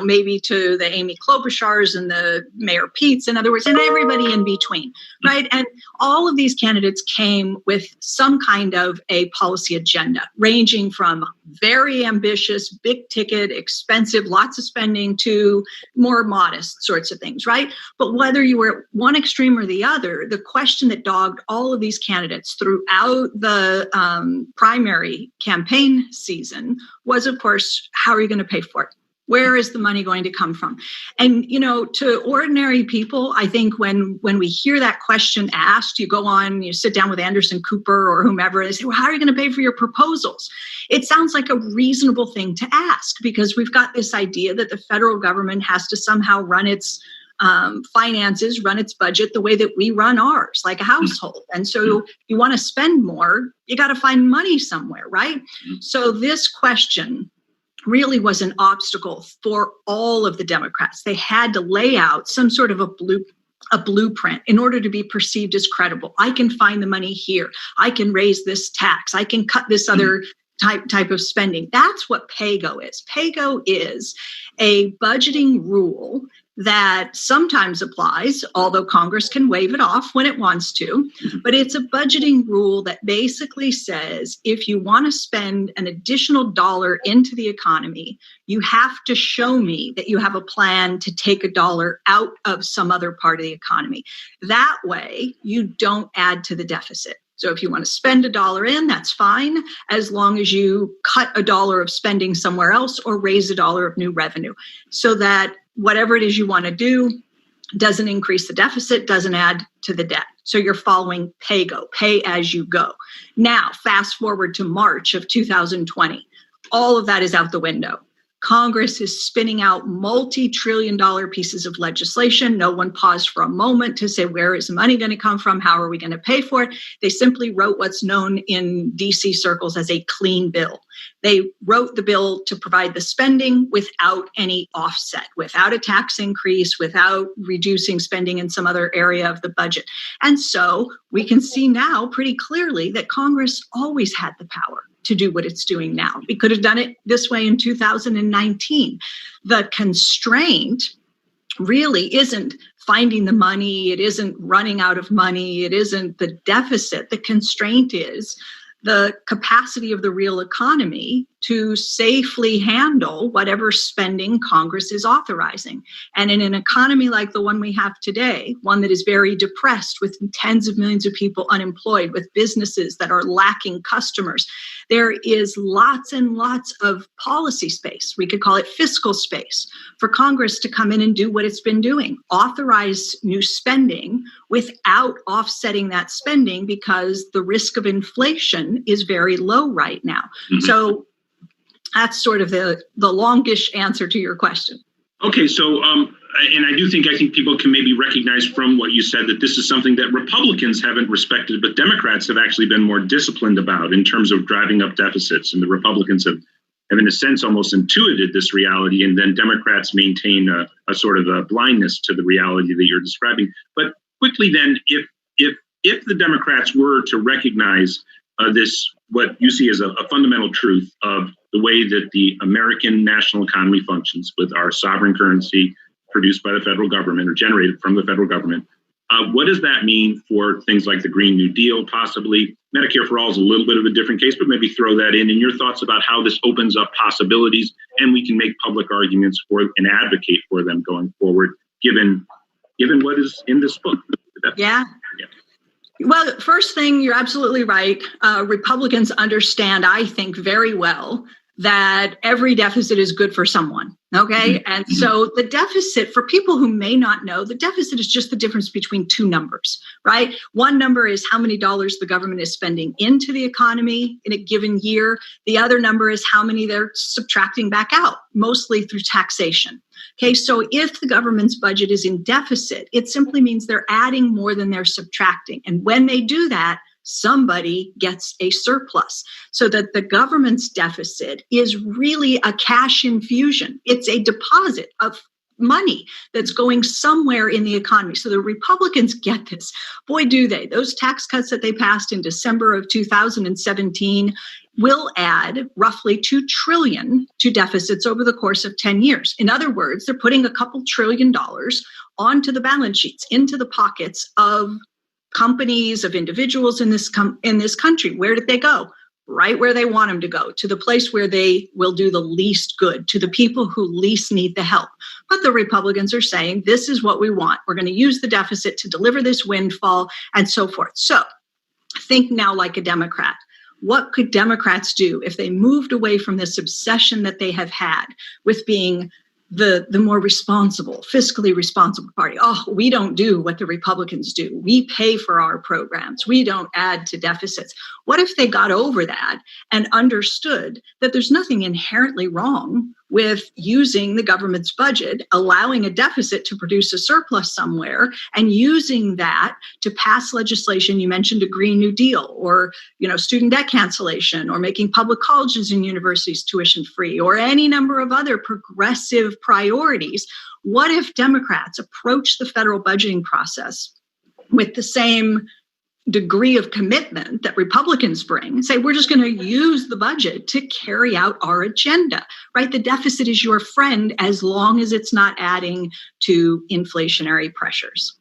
maybe to the Amy Klobuchars and the Mayor Petes, in other words, and everybody in between, right? And all of these candidates came with some kind of a policy agenda, ranging from very ambitious, big ticket, expensive, lots of spending, to more modest sorts of things, right? But whether you were one extreme or the other, the question that dogged all of these candidates throughout the primary campaign season was, of course, how are you going to pay for it? Where is the money going to come from? And, to ordinary people, I think when we hear that question asked, you go on, you sit down with Anderson Cooper or whomever, and they say, well, how are you going to pay for your proposals? It sounds like a reasonable thing to ask, because we've got this idea that the federal government has to somehow run its finances, run its budget the way that we run ours, like a household. And so you want to spend more, you got to find money somewhere, right? So this question really was an obstacle for all of the Democrats. They had to lay out some sort of a blueprint in order to be perceived as credible. I can find the money here. I can raise this tax. I can cut this other type of spending. That's what PAYGO is. PAYGO is a budgeting rule that sometimes applies, although Congress can waive it off when it wants to. But it's a budgeting rule that basically says if you want to spend an additional dollar into the economy, you have to show me that you have a plan to take a dollar out of some other part of the economy. That way, you don't add to the deficit. So if you want to spend a dollar in, that's fine, as long as you cut a dollar of spending somewhere else or raise a dollar of new revenue, so that whatever it is you want to do doesn't increase the deficit, doesn't add to the debt. So you're following PAYGO, pay as you go. Now, fast forward to March of 2020. All of that is out the window. Congress is spinning out multi-trillion-dollar pieces of legislation. No one paused for a moment to say, where is the money going to come from? How are we going to pay for it? They simply wrote what's known in DC circles as a clean bill. They wrote the bill to provide the spending without any offset, without a tax increase, without reducing spending in some other area of the budget. And so we can see now pretty clearly that Congress always had the power to do what it's doing now. We could have done it this way in 2019. The constraint really isn't finding the money. It isn't running out of money. It isn't the deficit. The constraint is the capacity of the real economy to safely handle whatever spending Congress is authorizing. And in an economy like the one we have today, one that is very depressed with tens of millions of people unemployed, with businesses that are lacking customers, there is lots and lots of policy space. We could call it fiscal space for Congress to come in and do what it's been doing, authorize new spending without offsetting that spending, because the risk of inflation is very low right now. Mm-hmm. So that's sort of the longish answer to your question. Okay, so and I think people can maybe recognize from what you said that this is something that Republicans haven't respected, but Democrats have actually been more disciplined about in terms of driving up deficits. And the Republicans have in a sense almost intuited this reality, and then Democrats maintain a sort of a blindness to the reality that you're describing. But quickly then, if the Democrats were to recognize this what you see as a fundamental truth of the way that the American national economy functions with our sovereign currency produced by the federal government or generated from the federal government. What does that mean for things like the Green New Deal, possibly? Medicare for All is a little bit of a different case, but maybe throw that in. And your thoughts about how this opens up possibilities and we can make public arguments for and advocate for them going forward, given what is in this book. Yeah. Well, first thing, you're absolutely right. Republicans understand, I think, very well that every deficit is good for someone. Okay. And so the deficit, for people who may not know, the deficit is just the difference between two numbers, right? One number is how many dollars the government is spending into the economy in a given year. The other number is how many they're subtracting back out, mostly through taxation. Okay. So if the government's budget is in deficit, it simply means they're adding more than they're subtracting. And when they do that, somebody gets a surplus, so that the government's deficit is really a cash infusion. It's a deposit of money that's going somewhere in the economy. So the Republicans get this. Boy, do they. Those tax cuts that they passed in December of 2017 will add roughly $2 trillion to deficits over the course of 10 years. In other words, they're putting a couple $1 trillion onto the balance sheets, into the pockets of companies, of individuals in this country. Where did they go? Right where they want them to go, to the place where they will do the least good, to the people who least need the help. But the Republicans are saying, this is what we want. We're going to use the deficit to deliver this windfall and so forth. So think now like a Democrat. What could Democrats do if they moved away from this obsession that they have had with being the more responsible, fiscally responsible party? Oh, we don't do what the Republicans do. We pay for our programs. We don't add to deficits. What if they got over that and understood that there's nothing inherently wrong with using the government's budget, allowing a deficit to produce a surplus somewhere, and using that to pass legislation? You mentioned a Green New Deal, or student debt cancellation, or making public colleges and universities tuition free, or any number of other progressive priorities. What if Democrats approach the federal budgeting process with the same degree of commitment that Republicans bring and say, we're just going to use the budget to carry out our agenda, right? The deficit is your friend as long as it's not adding to inflationary pressures.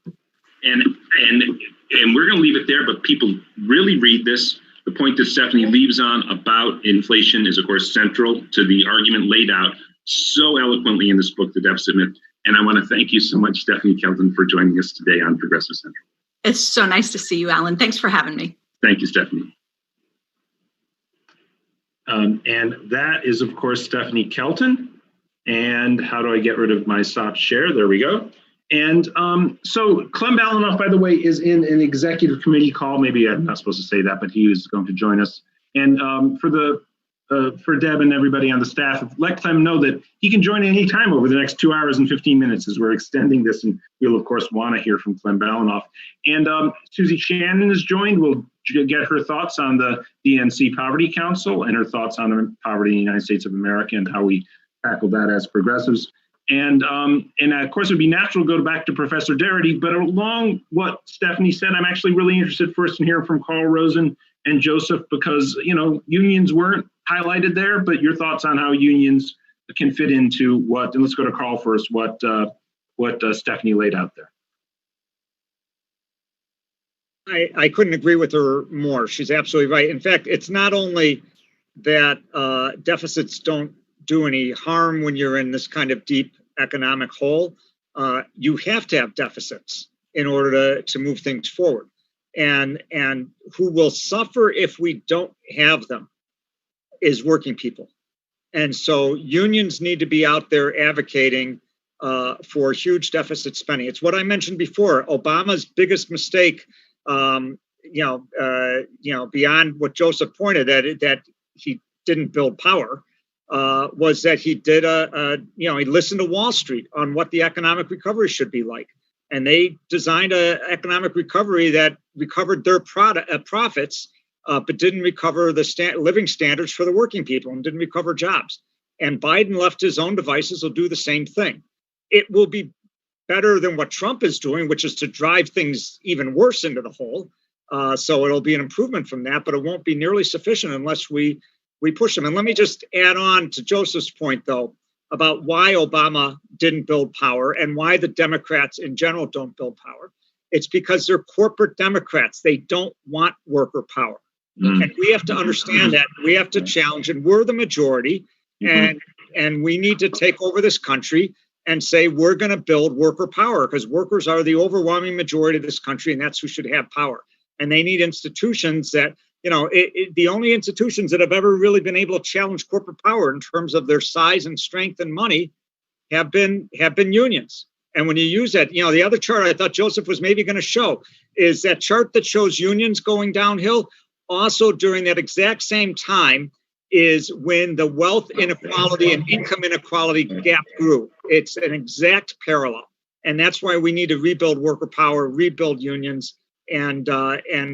And we're going to leave it there, but people really read this. The point that Stephanie leaves on about inflation is, of course, central to the argument laid out so eloquently in this book, The Deficit Myth. And I want to thank you so much, Stephanie Kelton, for joining us today on Progressive Central. It's so nice to see you, Alan. Thanks for having me. Thank you, Stephanie. And that is, of course, Stephanie Kelton. And how do I get rid of my stop share? There we go. And so Clem Balanoff, by the way, is in an executive committee call. Maybe I'm not supposed to say that, but he is going to join us. And for Deb and everybody on the staff, let Clem know that he can join any time over the next 2 hours and 15 minutes as we're extending this. And we'll, of course, want to hear from Clem Balanoff. And Susie Shannon has joined. We'll get her thoughts on the DNC Poverty Council and her thoughts on poverty in the United States of America and how we tackle that as progressives. And of course, it would be natural to go back to Professor Darity. But along what Stephanie said, I'm actually really interested first in hearing from Carl Rosen and Joseph, because, unions weren't highlighted there, but your thoughts on how unions can fit into what, and let's go to Carl first, what Stephanie laid out there. I couldn't agree with her more. She's absolutely right. In fact, it's not only that deficits don't do any harm when you're in this kind of deep economic hole. You have to have deficits in order to move things forward. And who will suffer if we don't have them is working people. And so unions need to be out there advocating for huge deficit spending. It's what I mentioned before. Obama's biggest mistake, beyond what Joseph pointed at, that he didn't build power, was that he did he listened to Wall Street on what the economic recovery should be like. And they designed an economic recovery that recovered their profits, but didn't recover the living standards for the working people and didn't recover jobs. And Biden left his own devices will do the same thing. It will be better than what Trump is doing, which is to drive things even worse into the hole. So it'll be an improvement from that, but it won't be nearly sufficient unless we push them. And let me just add on to Joseph's point, though, about why Obama didn't build power and why the Democrats in general don't build power. It's because they're corporate Democrats. They don't want worker power. And we have to understand that. We have to challenge, and we're the majority, and we need to take over this country and say we're going to build worker power, because workers are the overwhelming majority of this country, and that's who should have power. And they need institutions that, the only institutions that have ever really been able to challenge corporate power in terms of their size and strength and money have been unions. And when you use that, the other chart I thought Joseph was maybe going to show is that chart that shows unions going downhill. Also, during that exact same time is when the wealth inequality and income inequality gap grew. It's an exact parallel. And that's why we need to rebuild worker power, rebuild unions. And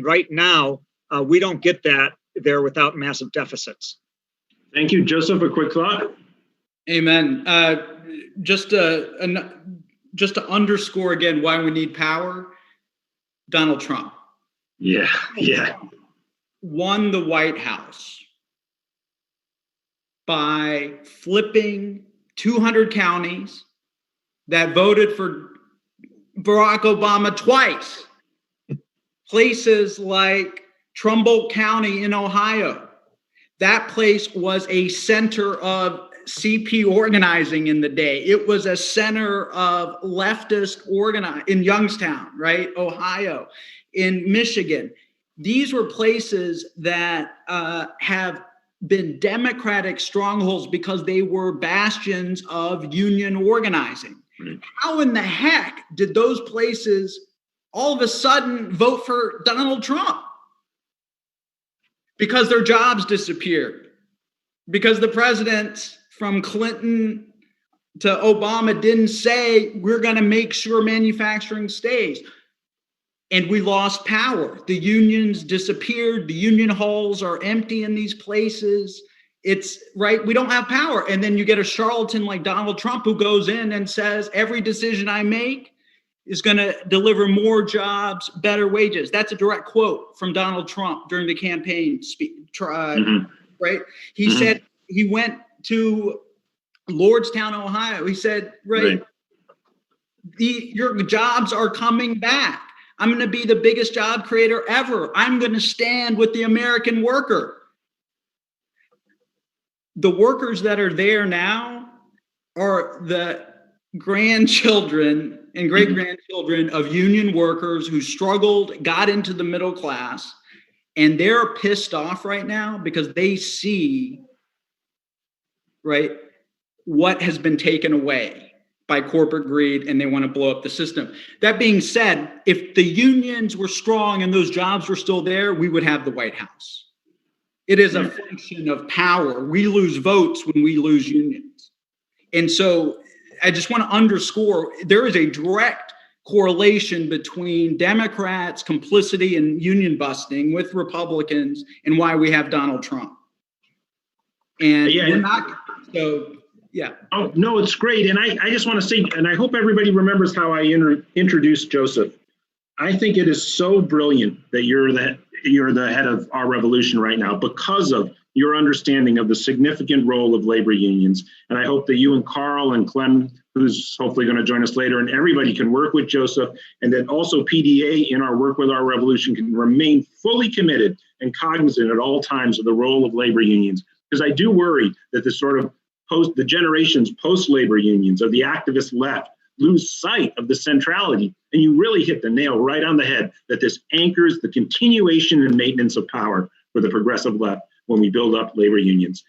right now, we don't get that there without massive deficits. Thank you. Joseph, a quick thought? Amen. Just to underscore again why we need power, Donald Trump. Yeah. Won the White House by flipping 200 counties that voted for Barack Obama twice. Places like Trumbull County in Ohio. That place was a center of CP organizing in the day. It was a center of leftist organizing in Youngstown, right? Ohio, in Michigan. These were places that have been Democratic strongholds because they were bastions of union organizing. Right. How in the heck did those places all of a sudden vote for Donald Trump? Because their jobs disappeared. Because the presidents from Clinton to Obama didn't say, we're going to make sure manufacturing stays. And we lost power. The unions disappeared. The union halls are empty in these places. It's right. We don't have power. And then you get a charlatan like Donald Trump who goes in and says, every decision I make is going to deliver more jobs, better wages. That's a direct quote from Donald Trump during the campaign speech, right? He said he went to Lordstown, Ohio. He said, your jobs are coming back. I'm going to be the biggest job creator ever. I'm going to stand with the American worker. The workers that are there now are the grandchildren and great-grandchildren of union workers who struggled, got into the middle class, and they're pissed off right now because they see, what has been taken away by corporate greed, and they want to blow up the system. That being said, if the unions were strong and those jobs were still there, we would have the White House. It is a function of power. We lose votes when we lose unions. And so I just want to underscore, there is a direct correlation between Democrats' complicity in union busting with Republicans and why we have Donald Trump. And we're not, so yeah. Oh, no, it's great. And I just want to say, and I hope everybody remembers how I introduced Joseph. I think it is so brilliant that you're the head of our revolution right now because of your understanding of the significant role of labor unions. And I hope that you and Carl and Clem, who's hopefully going to join us later, and everybody can work with Joseph, and that also PDA in our work with our revolution can remain fully committed and cognizant at all times of the role of labor unions. Because I do worry that the sort of the generations post-labor unions of the activist left lose sight of the centrality. And you really hit the nail right on the head that this anchors the continuation and maintenance of power for the progressive left when we build up labor unions.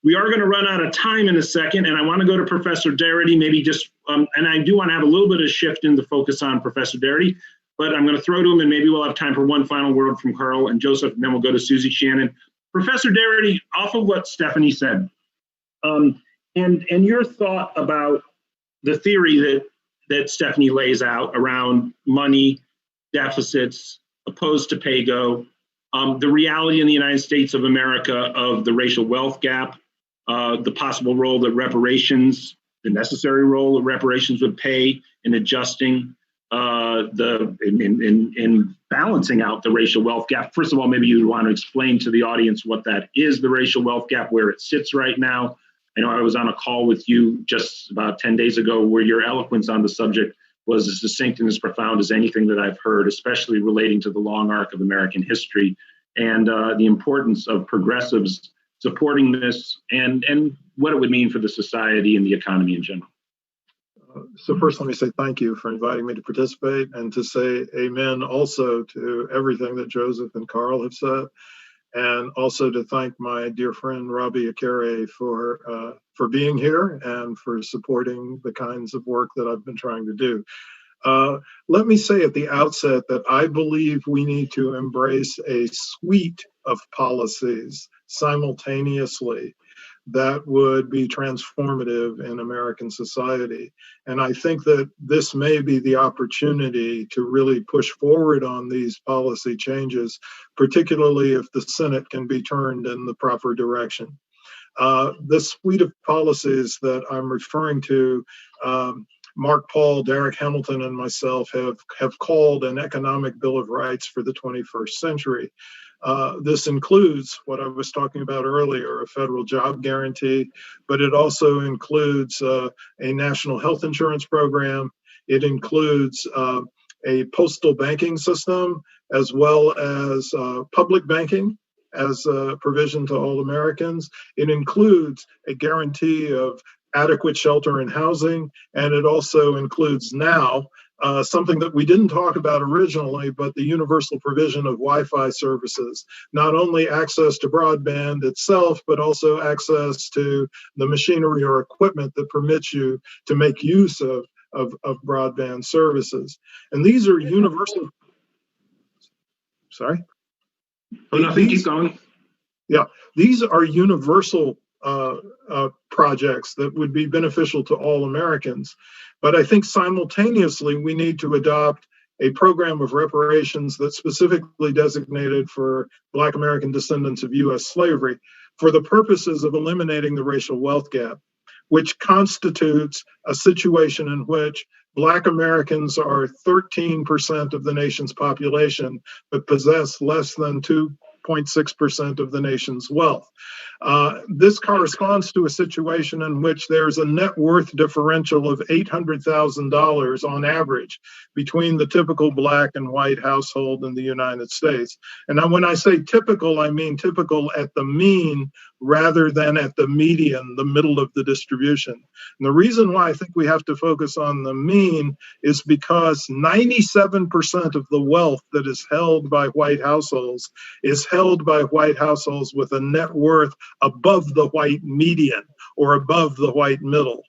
We are going to run out of time in a second, and I want to go to Professor Darity, maybe just, and I do want to have a little bit of shift in the focus on Professor Darity, but I'm going to throw to him, and maybe we'll have time for one final word from Carl and Joseph, and then we'll go to Susie, Shannon. Professor Darity, off of what Stephanie said, and your thought about the theory that Stephanie lays out around money, deficits, opposed to pay-go, the reality in the United States of America of the racial wealth gap, the possible role that reparations, the necessary role that reparations would play in adjusting in balancing out the racial wealth gap. First of all, maybe you'd want to explain to the audience what that is, the racial wealth gap, where it sits right now. I know I was on a call with you just about 10 days ago where your eloquence on the subject was as succinct and as profound as anything that I've heard, especially relating to the long arc of American history and the importance of progressives supporting this and what it would mean for the society and the economy in general. So first, let me say thank you for inviting me to participate and to say amen also to everything that Joseph and Carl have said, and also to thank my dear friend Robbie Akere for being here and for supporting the kinds of work that I've been trying to do. Let me say at the outset that I believe we need to embrace a suite of policies simultaneously that would be transformative in American society. And I think that this may be the opportunity to really push forward on these policy changes, particularly if the Senate can be turned in the proper direction. This suite of policies that I'm referring to, Mark Paul, Derek Hamilton, and myself have called an economic bill of rights for the 21st century. This includes what I was talking about earlier, a federal job guarantee, but it also includes a national health insurance program. It includes a postal banking system, as well as public banking as a provision to all Americans. It includes a guarantee of adequate shelter and housing, and it also includes now something that we didn't talk about originally, but the universal provision of Wi-Fi services, not only access to broadband itself, but also access to the machinery or equipment that permits you to make use of broadband services. And these are universal. Sorry? Oh, nothing, keep going. Yeah, these are universal projects that would be beneficial to all Americans. But I think simultaneously we need to adopt a program of reparations that's specifically designated for Black American descendants of U.S. slavery for the purposes of eliminating the racial wealth gap, which constitutes a situation in which Black Americans are 13% of the nation's population, but possess less than 2.6% of the nation's wealth. This corresponds to a situation in which there's a net worth differential of $800,000 on average between the typical Black and white household in the United States. And now when I say typical, I mean typical at the mean rather than at the median, the middle of the distribution. And the reason why I think we have to focus on the mean is because 97% of the wealth that is held by white households is held by white households with a net worth above the white median or above the white middle.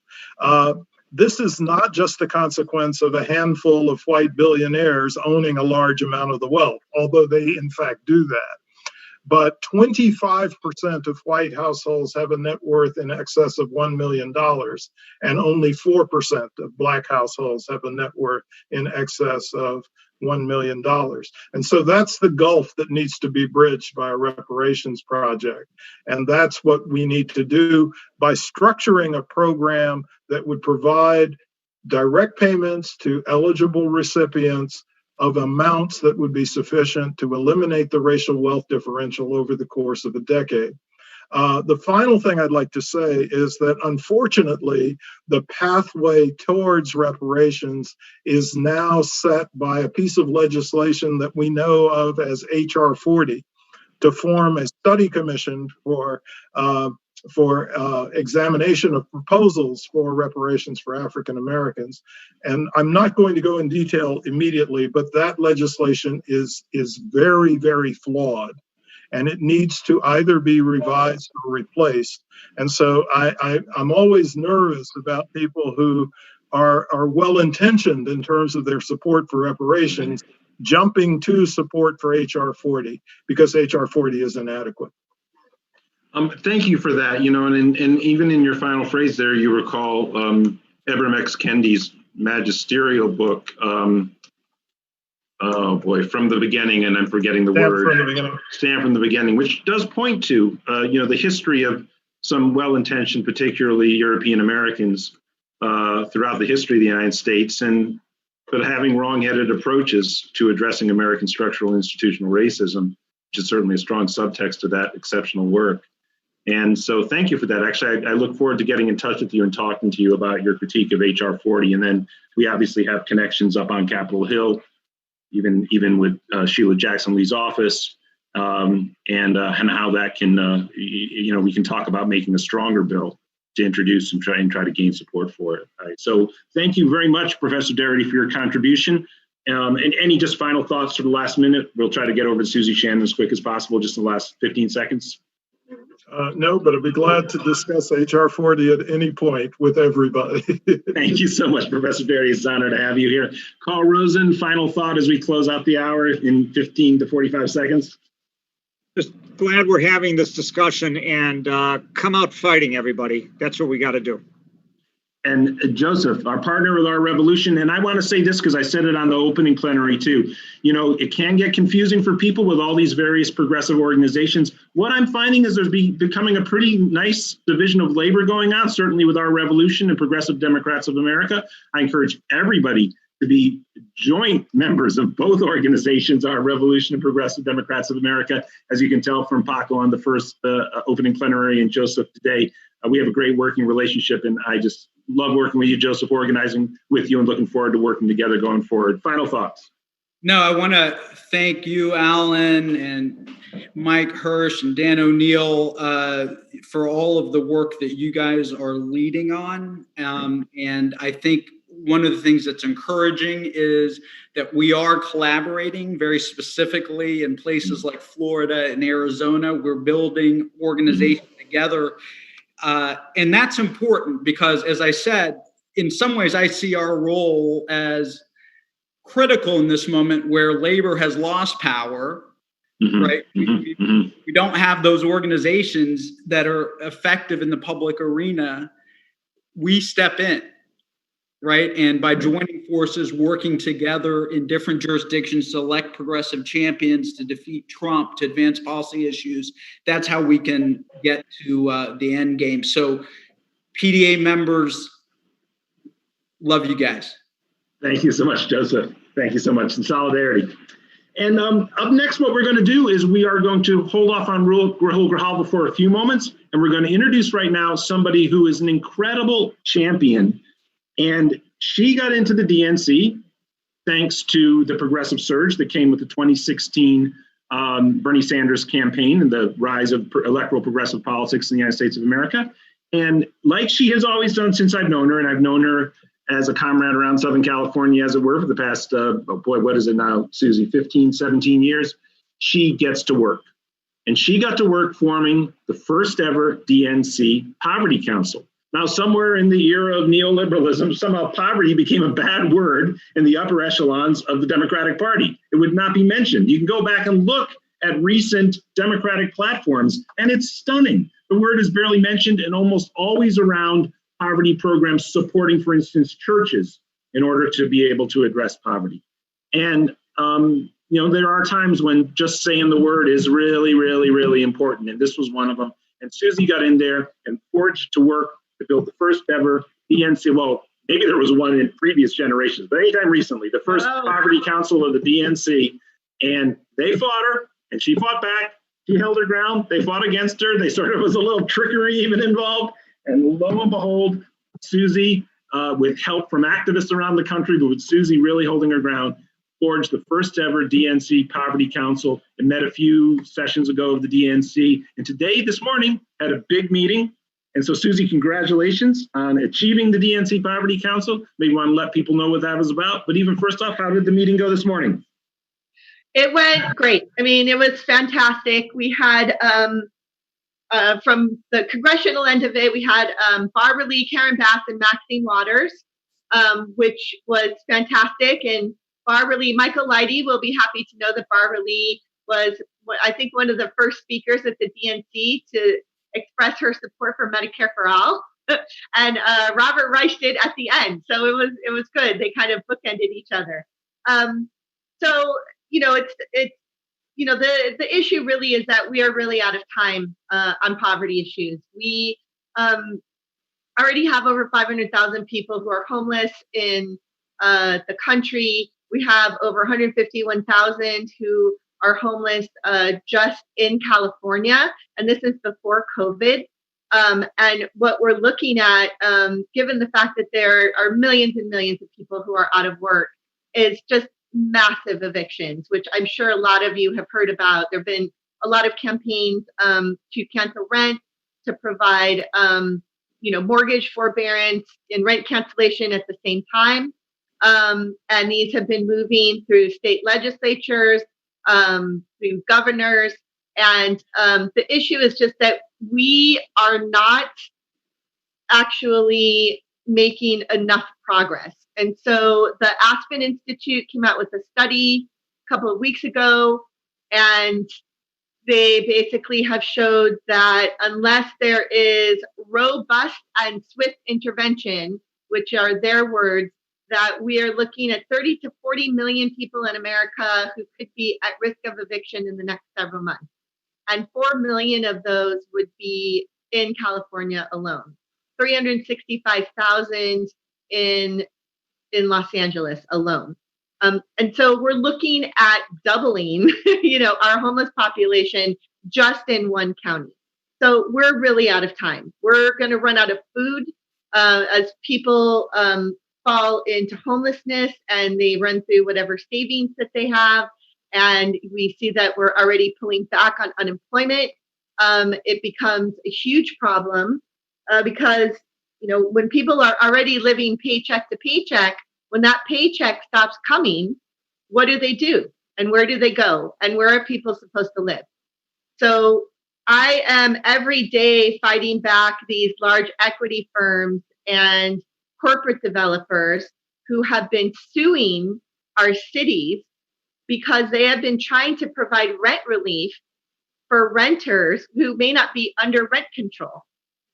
This is not just a consequence of a handful of white billionaires owning a large amount of the wealth, although they in fact do that. But 25% of white households have a net worth in excess of $1 million, and only 4% of Black households have a net worth in excess of $1 million. And so that's the gulf that needs to be bridged by a reparations project. And that's what we need to do by structuring a program that would provide direct payments to eligible recipients of amounts that would be sufficient to eliminate the racial wealth differential over the course of a decade. The final thing I'd like to say is that unfortunately, the pathway towards reparations is now set by a piece of legislation that we know of as H.R. 40 to form a study commission for examination of proposals for reparations for African Americans. And I'm not going to go in detail immediately, but that legislation is very, very flawed. And it needs to either be revised or replaced. And so I'm always nervous about people who are well-intentioned in terms of their support for reparations, jumping to support for H.R. 40, because H.R. 40 is inadequate. Thank you for that. And even in your final phrase there, you recall Ibram X. Kendi's magisterial book, From the Beginning, and I'm forgetting the word. Stand from the Beginning, which does point to, the history of some well-intentioned, particularly European Americans throughout the history of the United States. And but having wrong-headed approaches to addressing American structural institutional racism, which is certainly a strong subtext to that exceptional work. And so thank you for that. Actually, I look forward to getting in touch with you and talking to you about your critique of HR 40. And then we obviously have connections up on Capitol Hill, even with Sheila Jackson Lee's office, and how that can, we can talk about making a stronger bill to introduce and try to gain support for it. All right. So thank you very much, Professor Darity, for your contribution. And any just final thoughts for the last minute? We'll try to get over to Susie Shannon as quick as possible, just in the last 15 seconds. No, but I'd be glad to discuss HR 40 at any point with everybody. Thank you so much, Professor Darity. It's an honor to have you here. Carl Rosen, final thought as we close out the hour in 15 to 45 seconds. Just glad we're having this discussion, and come out fighting, everybody. That's what we got to do. And Joseph, our partner with our revolution, and I want to say this because I said it on the opening plenary too, it can get confusing for people with all these various progressive organizations. What I'm finding is there's becoming a pretty nice division of labor going on, certainly with our revolution and Progressive Democrats of America. I encourage everybody to be joint members of both organizations, our Revolution and Progressive Democrats of America. As you can tell from Paco on the first opening plenary and Joseph today, we have a great working relationship, and I just love working with you, Joseph, organizing with you, and looking forward to working together going forward. Final thoughts? No, I want to thank you, Alan, and Mike Hirsch and Dan O'Neill for all of the work that you guys are leading on. And I think one of the things that's encouraging is that we are collaborating very specifically in places like Florida and Arizona. We're building organizations together. And that's important because, as I said, in some ways, I see our role as critical in this moment where labor has lost power, right? We don't have those organizations that are effective in the public arena. We step in, right? And by joining forces, working together in different jurisdictions to elect progressive champions, to defeat Trump, to advance policy issues, that's how we can get to the end game. So PDA members, love you guys. Thank you so much, Joseph. Thank you so much. In solidarity. And up next, what we're going to do is we are going to hold off on Grijalva for a few moments, and we're going to introduce right now somebody who is an incredible champion. And she got into the DNC thanks to the progressive surge that came with the 2016 Bernie Sanders campaign and the rise of electoral progressissive politics in the United States of America. And like she has always done since I've known her, and I've known her as a comrade around Southern California, as it were, for the past, what is it now, Susie, 15, 17 years, she gets to work. And she got to work forming the first ever DNC Poverty Council. Now, somewhere in the era of neoliberalism, somehow poverty became a bad word in the upper echelons of the Democratic Party. It would not be mentioned. You can go back and look at recent Democratic platforms, and it's stunning. The word is barely mentioned, and almost always around poverty programs supporting, for instance, churches in order to be able to address poverty. And, there are times when just saying the word is really, really, really important. And this was one of them. And Susie got in there and forged to work to build the first ever DNC. Well, maybe there was one in previous generations, but anytime recently, the first Poverty Council of the DNC. And they fought her, and she fought back. She held her ground. They fought against her. They sort of was a little trickery even involved. And lo and behold, Susie, with help from activists around the country, but with Susie really holding her ground, forged the first ever DNC Poverty Council, and met a few sessions ago of the DNC. And today, this morning, had a big meeting. And so, Susie, congratulations on achieving the DNC Poverty Council. Maybe you want to let people know what that was about. But even first off, how did the meeting go this morning? It went great. I mean, it was fantastic. We had, from the congressional end of it, we had Barbara Lee, Karen Bass, and Maxine Waters, which was fantastic. And Barbara Lee, Michael Lighty will be happy to know that Barbara Lee was, I think, one of the first speakers at the DNC to express her support for Medicare for All. And Robert Reich did at the end. So it was good. They kind of bookended each other. So, it's the issue really is that we are really out of time on poverty issues. We already have over 500,000 people who are homeless in the country. We have over 151,000 who are homeless just in California, and this is before COVID. And what we're looking at, given the fact that there are millions and millions of people who are out of work, is just massive evictions, which I'm sure a lot of you have heard about. There have been a lot of campaigns to cancel rent, to provide, mortgage forbearance and rent cancellation at the same time. And these have been moving through state legislatures, through governors. And the issue is just that we are not actually making enough progress. And so the Aspen Institute came out with a study a couple of weeks ago, and they basically have showed that unless there is robust and swift intervention, which are their words, that we are looking at 30 to 40 million people in America who could be at risk of eviction in the next several months. And 4 million of those would be in California alone. 365,000 in Los Angeles alone. And so we're looking at doubling, our homeless population just in one county. So we're really out of time. We're going to run out of food as people fall into homelessness and they run through whatever savings that they have. And we see that we're already pulling back on unemployment. It becomes a huge problem because, when people are already living paycheck to paycheck, when that paycheck stops coming, what do? And where do they go? And where are people supposed to live? So I am every day fighting back these large equity firms and corporate developers who have been suing our cities because they have been trying to provide rent relief for renters who may not be under rent control.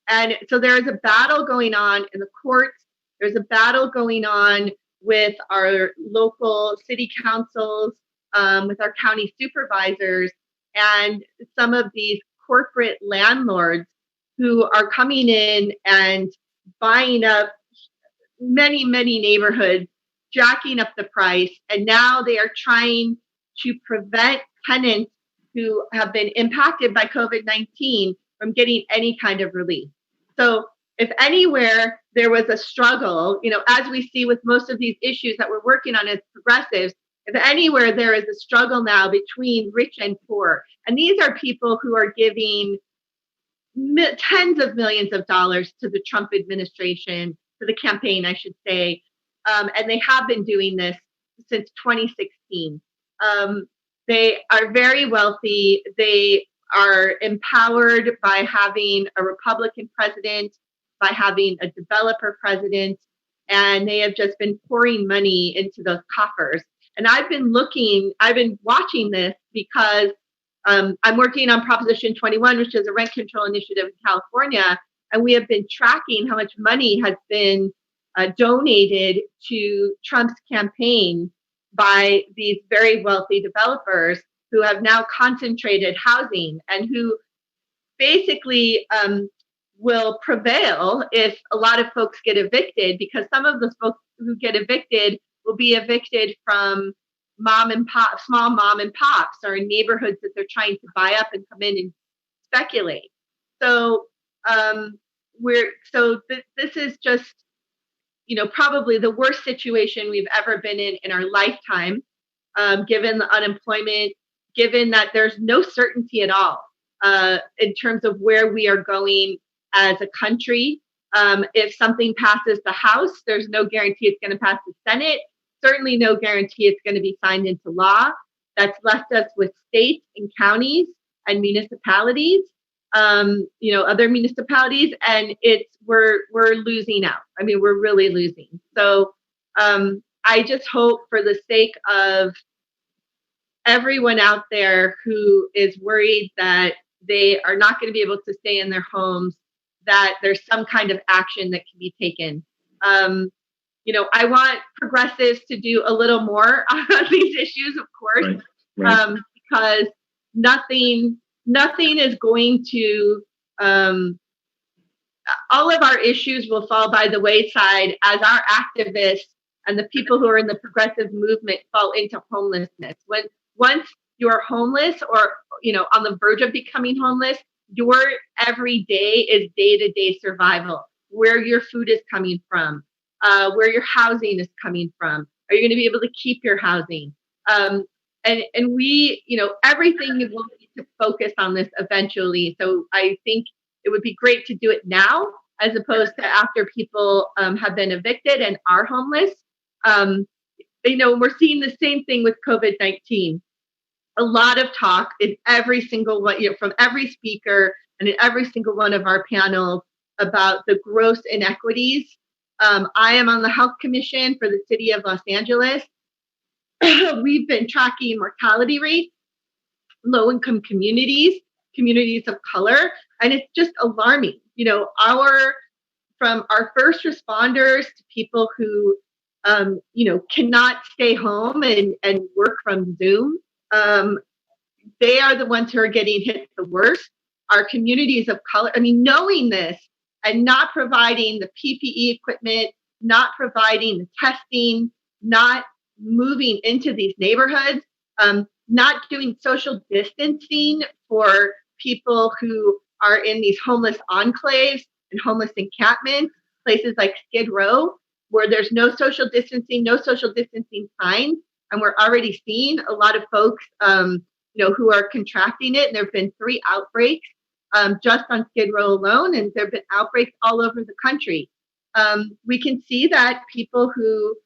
And so there is a battle going on in the courts. There's a battle going on with our local city councils, with our county supervisors, and some of these corporate landlords who are coming in and buying up many, many neighborhoods, jacking up the price. And now they are trying to prevent tenants who have been impacted by COVID-19 from getting any kind of relief. So if anywhere there was a struggle, as we see with most of these issues that we're working on as progressives, if anywhere there is a struggle now between rich and poor, and these are people who are giving tens of millions of dollars to the Trump administration, to the campaign, I should say, and they have been doing this since 2016. They are very wealthy. They are empowered by having a Republican president, by having a developer president, and they have just been pouring money into those coffers. And I've been watching this because I'm working on Proposition 21, which is a rent control initiative in California, and we have been tracking how much money has been donated to Trump's campaign by these very wealthy developers who have now concentrated housing and who basically will prevail if a lot of folks get evicted, because some of those folks who get evicted will be evicted from small mom and pops, or in neighborhoods that they're trying to buy up and come in and speculate. So this is just, probably the worst situation we've ever been in our lifetime, given the unemployment, given that there's no certainty at all in terms of where we are going as a country. If something passes the House, there's no guarantee it's going to pass the Senate. Certainly no guarantee it's going to be signed into law. That's left us with states and counties and municipalities, other municipalities, and we're losing out. I mean, we're really losing. So I just hope, for the sake of everyone out there who is worried that they are not going to be able to stay in their homes, that there's some kind of action that can be taken. I want progressives to do a little more on these issues, of course, right. Because nothing is going to, all of our issues will fall by the wayside as our activists and the people who are in the progressive movement fall into homelessness. Once you're homeless or, on the verge of becoming homeless, your every day is day-to-day survival, where your food is coming from, where your housing is coming from. Are you going to be able to keep your housing? And we, everything will need to focus on this eventually. So I think it would be great to do it now, as opposed to after people have been evicted and are homeless. We're seeing the same thing with COVID-19. A lot of talk in every single one, from every speaker and in every single one of our panels about the gross inequities. I am on the Health Commission for the City of Los Angeles. We've been tracking mortality rates, low-income communities of color, and it's just alarming. From our first responders to people who, cannot stay home and work from Zoom. They are the ones who are getting hit the worst. Our communities of color, knowing this and not providing the PPE equipment, not providing the testing, not moving into these neighborhoods, not doing social distancing for people who are in these homeless enclaves and homeless encampments, places like Skid Row, where there's no social distancing signs. And we're already seeing a lot of folks, who are contracting it. And there have been 3 outbreaks just on Skid Row alone, and there have been outbreaks all over the country. We can see that people who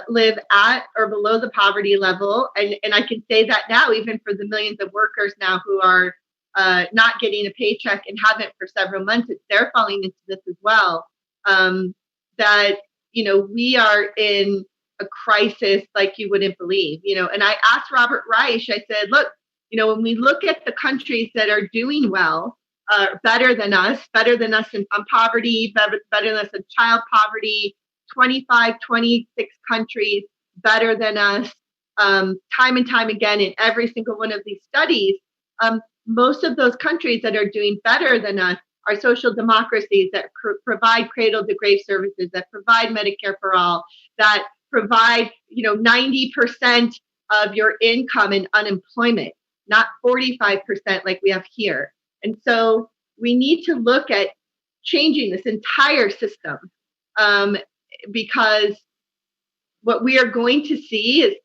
live at or below the poverty level, and I can say that now, even for the millions of workers now who are not getting a paycheck and haven't for several months, they're falling into this as well. That, we are in a crisis like you wouldn't believe, and I asked Robert Reich, I said, look, when we look at the countries that are doing well, better than us on poverty, better than us in child poverty, 25, 26 countries better than us, time and time again in every single one of these studies. Most of those countries that are doing better than us are social democracies that provide cradle-to-grave services, that provide Medicare for all, that provide 90% of your income in unemployment, not 45% like we have here. And so we need to look at changing this entire system, because what we are going to see is,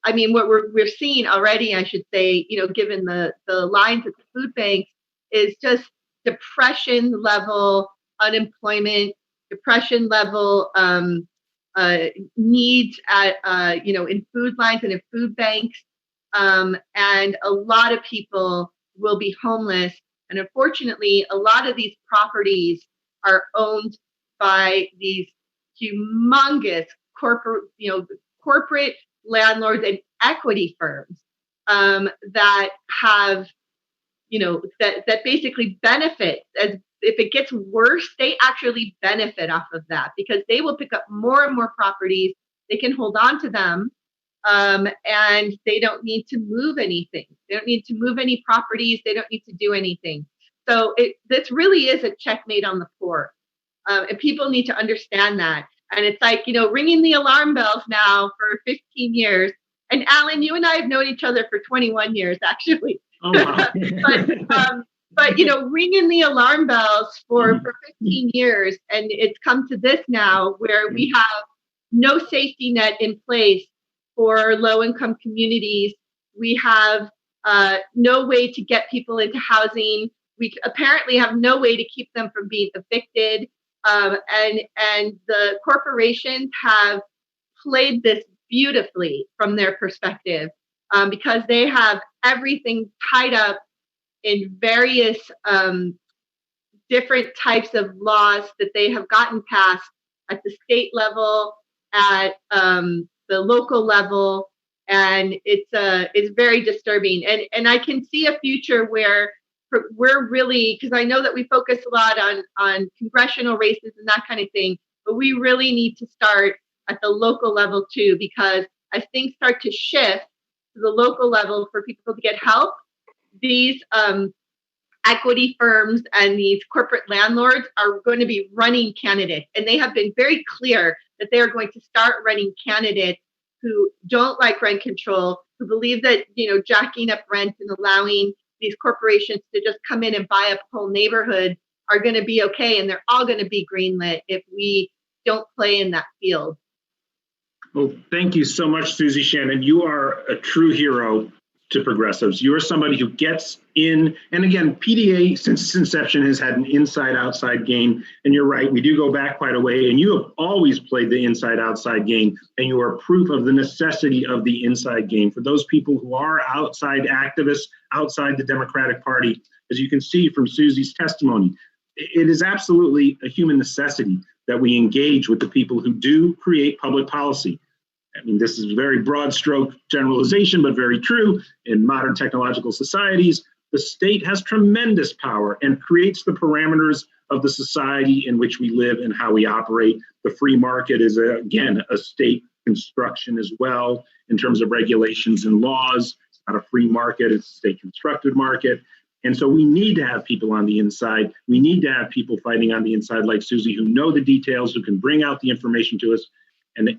what we're seeing already, I should say, given the lines at the food banks, is just depression level unemployment, depression level needs at in food lines and in food banks, and a lot of people will be homeless. And unfortunately, a lot of these properties are owned by these humongous corporate landlords and equity firms that have, that basically benefit. As if it gets worse, they actually benefit off of that, because they will pick up more and more properties. They can hold on to them, and they don't need to move anything. They don't need to move any properties. They don't need to do anything. So this really is a checkmate on the poor. And people need to understand that. And it's like, ringing the alarm bells now for 15 years. And Alan, you and I have known each other for 21 years, actually. Oh, wow. but ringing the alarm bells for 15 years. And it's come to this now where we have no safety net in place for low-income communities. We have no way to get people into housing. We apparently have no way to keep them from being evicted. And the corporations have played this beautifully from their perspective, because they have everything tied up in various different types of laws that they have gotten passed at the state level, at the local level, and it's very disturbing. And I can see a future where we're really, because I know that we focus a lot on congressional races and that kind of thing, but we really need to start at the local level too, because as things start to shift to the local level for people to get help, these equity firms and these corporate landlords are going to be running candidates. And they have been very clear that they are going to start running candidates who don't like rent control, who believe that, jacking up rent and allowing these corporations to just come in and buy up whole neighborhoods are going to be okay. And they're all going to be greenlit if we don't play in that field. Well, thank you so much, Susie Shannon. You are a true hero to progressives. You are somebody who gets in, and again, PDA since its inception has had an inside-outside game, and you're right, we do go back quite a way, and you have always played the inside-outside game, and you are proof of the necessity of the inside game. For those people who are outside activists, outside the Democratic Party, as you can see from Susie's testimony, it is absolutely a human necessity that we engage with the people who do create public policy. I mean, this is a very broad stroke generalization, but very true. In modern technological societies, the state has tremendous power and creates the parameters of the society in which we live and how we operate. The free market is, again, a state construction as well in terms of regulations and laws. It's not a free market, it's a state constructed market. And so we need to have people on the inside. We need to have people fighting on the inside like Susie, who know the details, who can bring out the information to us. And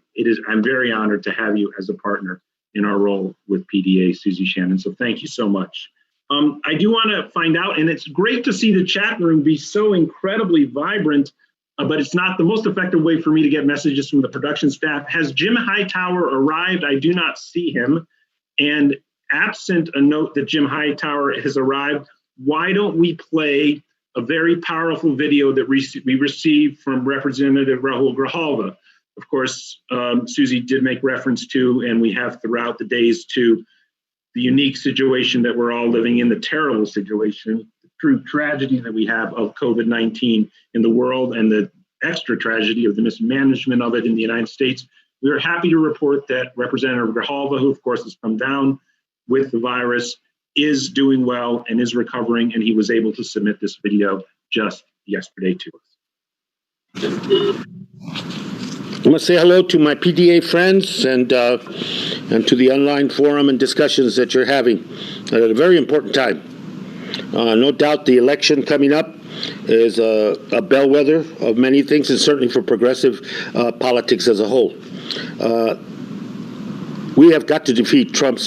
I'm very honored to have you as a partner in our role with PDA, Susie Shannon. So thank you so much. I do want to find out, and it's great to see the chat room be so incredibly vibrant, but it's not the most effective way for me to get messages from the production staff. Has Jim Hightower arrived? I do not see him. And absent a note that Jim Hightower has arrived, why don't we play a very powerful video that we received from Representative Rahul Grijalva? Of course, Susie did make reference to, and we have throughout the days, to the unique situation that we're all living in, the terrible situation, the true tragedy that we have of COVID-19 in the world, and the extra tragedy of the mismanagement of it in the United States. We are happy to report that Representative Grijalva, who of course has come down with the virus, is doing well and is recovering, and he was able to submit this video just yesterday to us. I want to say hello to my PDA friends and to the online forum and discussions that you're having at a very important time. No doubt the election coming up is a bellwether of many things, and certainly for progressive politics as a whole. We have got to defeat Trump.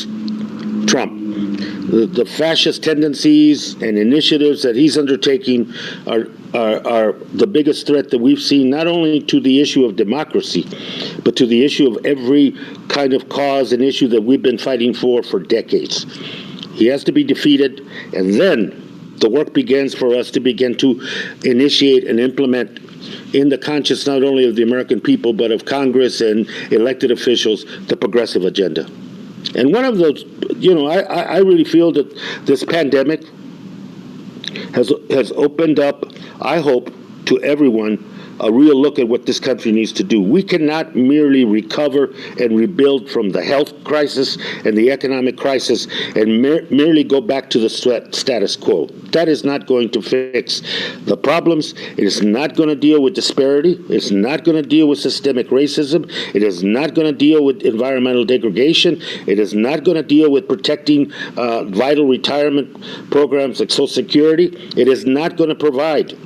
The fascist tendencies and initiatives that he's undertaking are the biggest threat that we've seen, not only to the issue of democracy, but to the issue of every kind of cause and issue that we've been fighting for decades. He has to be defeated, and then the work begins for us to begin to initiate and implement in the conscience not only of the American people, but of Congress and elected officials, the progressive agenda. And one of those, I really feel that this pandemic has opened up, I hope, to everyone a real look at what this country needs to do. We cannot merely recover and rebuild from the health crisis and the economic crisis and merely go back to the status quo. That is not going to fix the problems. It is not going to deal with disparity. It's not going to deal with systemic racism. It is not going to deal with environmental degradation. It is not going to deal with protecting vital retirement programs like Social Security. It is not going to provide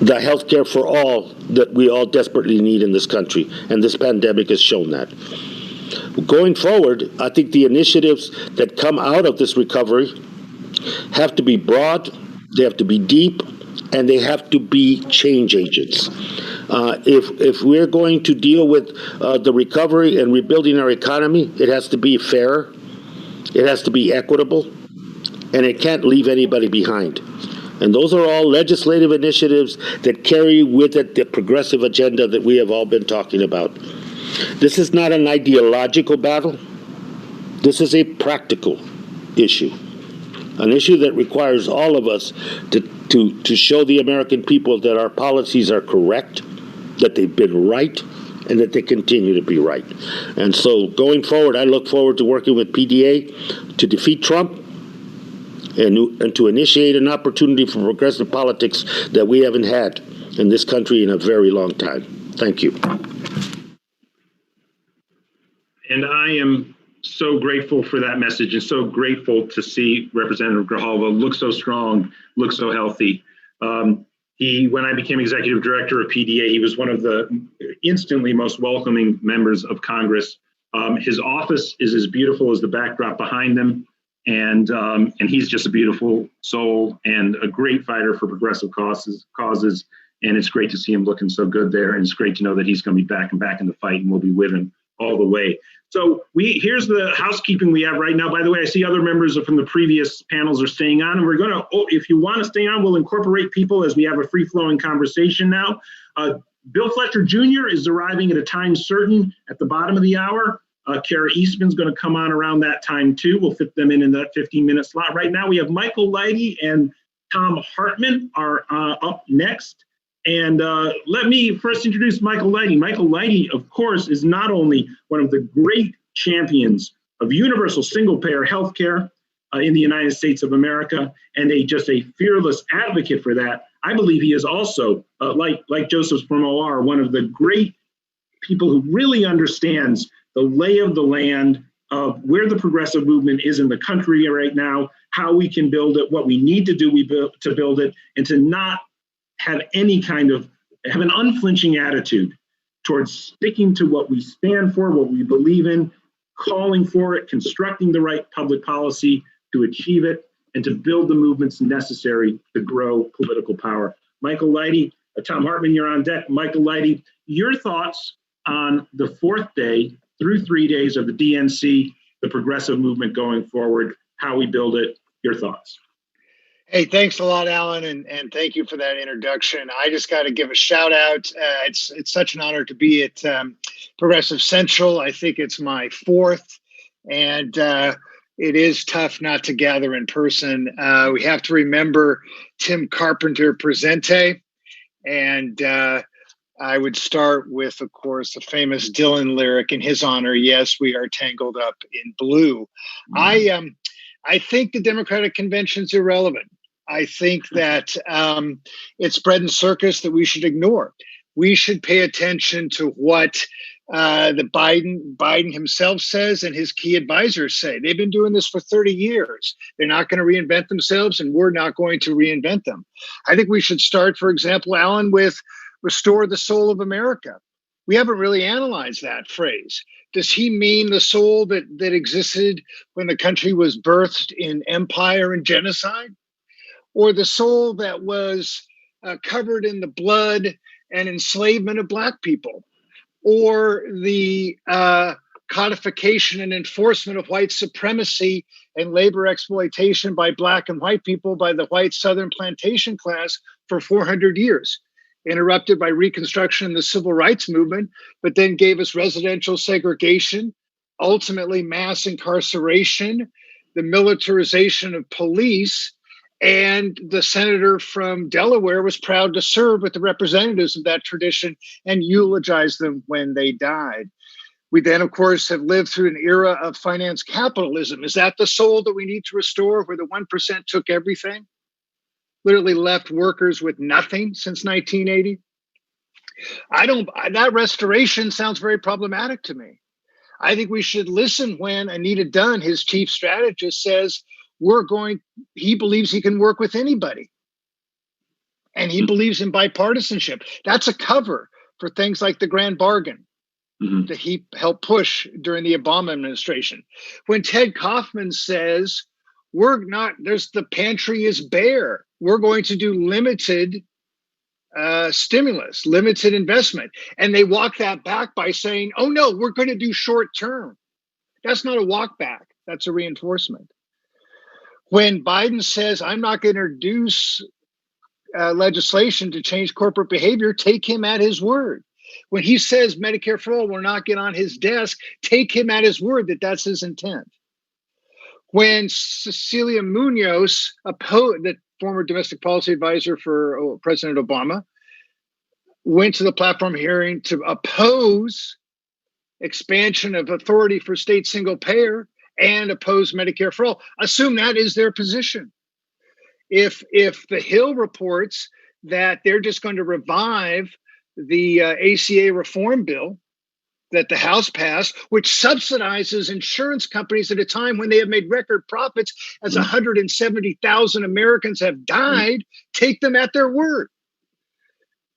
the health care for all that we all desperately need in this country, and this pandemic has shown that. Going forward, I think the initiatives that come out of this recovery have to be broad, they have to be deep, and they have to be change agents. If we're going to deal with the recovery and rebuilding our economy, it has to be fair, it has to be equitable, and it can't leave anybody behind. And those are all legislative initiatives that carry with it the progressive agenda that we have all been talking about. This is not an ideological battle. This is a practical issue, an issue that requires all of us to show the American people that our policies are correct, that they've been right, and that they continue to be right. And so going forward, I look forward to working with PDA to defeat Trump, and to initiate an opportunity for progressive politics that we haven't had in this country in a very long time. Thank you. And I am so grateful for that message and so grateful to see Representative Grijalva look so strong, look so healthy. When I became executive director of PDA, he was one of the instantly most welcoming members of Congress. His office is as beautiful as the backdrop behind him. And he's just a beautiful soul and a great fighter for progressive causes. And it's great to see him looking so good there. And it's great to know that he's going to be back in the fight, and we'll be with him all the way. So here's the housekeeping we have right now. By the way, I see other members from the previous panels are staying on, and we're going to, if you want to stay on, we'll incorporate people as we have a free-flowing conversation now. Bill Fletcher Jr. is arriving at a time certain at the bottom of the hour. Kara Eastman's going to come on around that time too. We'll fit them in that 15-minute slot. Right now we have Michael Lighty and Thom Hartmann are up next. And let me first introduce Michael Lighty. Michael Lighty, of course, is not only one of the great champions of universal single-payer healthcare in the United States of America, and just a fearless advocate for that. I believe he is also, like Joseph from OR, one of the great people who really understands the lay of the land of where the progressive movement is in the country right now, how we can build it, what we need to do to build it, and to not have have an unflinching attitude towards sticking to what we stand for, what we believe in, calling for it, constructing the right public policy to achieve it, and to build the movements necessary to grow political power. Michael Lighty, Thom Hartmann, you're on deck. Michael Lighty, your thoughts on the fourth day through 3 days of the DNC, the progressive movement going forward, how we build it, your thoughts. Hey, thanks a lot, Alan, and thank you for that introduction. I just got to give a shout out. It's such an honor to be at Progressive Central. I think it's my fourth, and it is tough not to gather in person. We have to remember Tim Carpenter Presente, and I would start with, of course, the famous Dylan lyric in his honor, "Yes, we are tangled up in blue." Mm-hmm. I think the Democratic Convention's irrelevant. I think that it's bread and circus that we should ignore. We should pay attention to what the Biden himself says and his key advisors say. They've been doing this for 30 years. They're not going to reinvent themselves, and we're not going to reinvent them. I think we should start, for example, Alan, with restore the soul of America. We haven't really analyzed that phrase. Does he mean the soul that existed when the country was birthed in empire and genocide? Or the soul that was covered in the blood and enslavement of Black people? Or the codification and enforcement of white supremacy and labor exploitation by Black and white people by the white Southern plantation class for 400 years? Interrupted by Reconstruction and the Civil Rights Movement, but then gave us residential segregation, ultimately mass incarceration, the militarization of police, and the senator from Delaware was proud to serve with the representatives of that tradition and eulogize them when they died. We then, of course, have lived through an era of finance capitalism. Is that the soul that we need to restore, where the 1% took everything? Literally left workers with nothing since 1980. That restoration sounds very problematic to me. I think we should listen when Anita Dunn, his chief strategist, says he believes he can work with anybody. And he believes in bipartisanship. That's a cover for things like the grand bargain that he helped push during the Obama administration. When Ted Kaufman says, the pantry is bare. We're going to do limited stimulus, limited investment. And they walk that back by saying, oh no, we're going to do short term. That's not a walk back. That's a reinforcement. When Biden says, I'm not going to introduce legislation to change corporate behavior, take him at his word. When he says Medicare for all will not get on his desk, take him at his word that that's his intent. When Cecilia Munoz, the former domestic policy advisor for President Obama, went to the platform hearing to oppose expansion of authority for state single payer and oppose Medicare for all, assume that is their position. If the Hill reports that they're just going to revive the ACA reform bill that the House passed, which subsidizes insurance companies at a time when they have made record profits, as 170,000 Americans have died, take them at their word.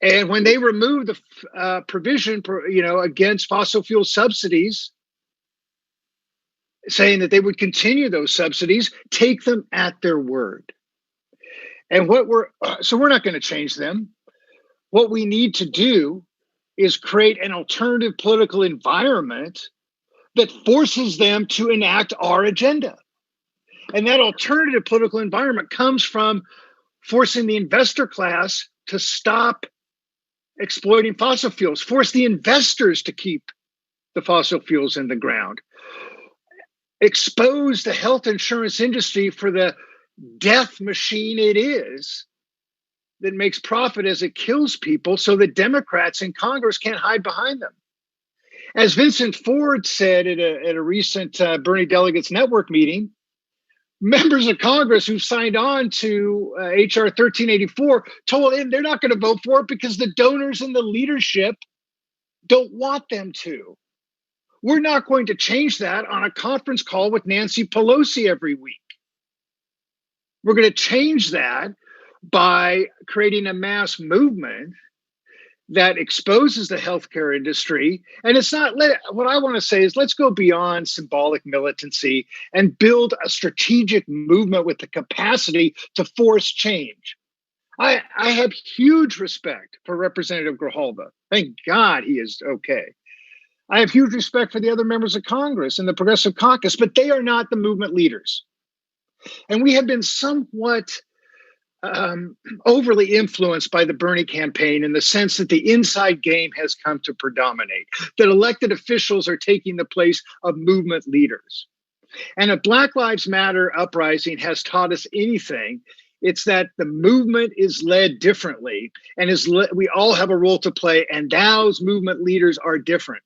And when they remove the provision, against fossil fuel subsidies, saying that they would continue those subsidies, take them at their word. And we're not going to change them. What we need to do is create an alternative political environment that forces them to enact our agenda. And that alternative political environment comes from forcing the investor class to stop exploiting fossil fuels, force the investors to keep the fossil fuels in the ground, expose the health insurance industry for the death machine it is that makes profit as it kills people, so the Democrats in Congress can't hide behind them. As Vincent Ford said at a recent Bernie Delegates Network meeting, members of Congress who signed on to H.R. 1384 told him they're not going to vote for it because the donors and the leadership don't want them to. We're not going to change that on a conference call with Nancy Pelosi every week. We're going to change that by creating a mass movement that exposes the healthcare industry. And it's not, what I want to say is, let's go beyond symbolic militancy and build a strategic movement with the capacity to force change. I have huge respect for Representative Grijalva. Thank God he is okay. I have huge respect for the other members of Congress and the Progressive Caucus, but they are not the movement leaders. And we have been somewhat overly influenced by the Bernie campaign, in the sense that the inside game has come to predominate, that elected officials are taking the place of movement leaders. And if Black Lives Matter uprising has taught us anything, it's that the movement is led differently, and we all have a role to play, and those movement leaders are different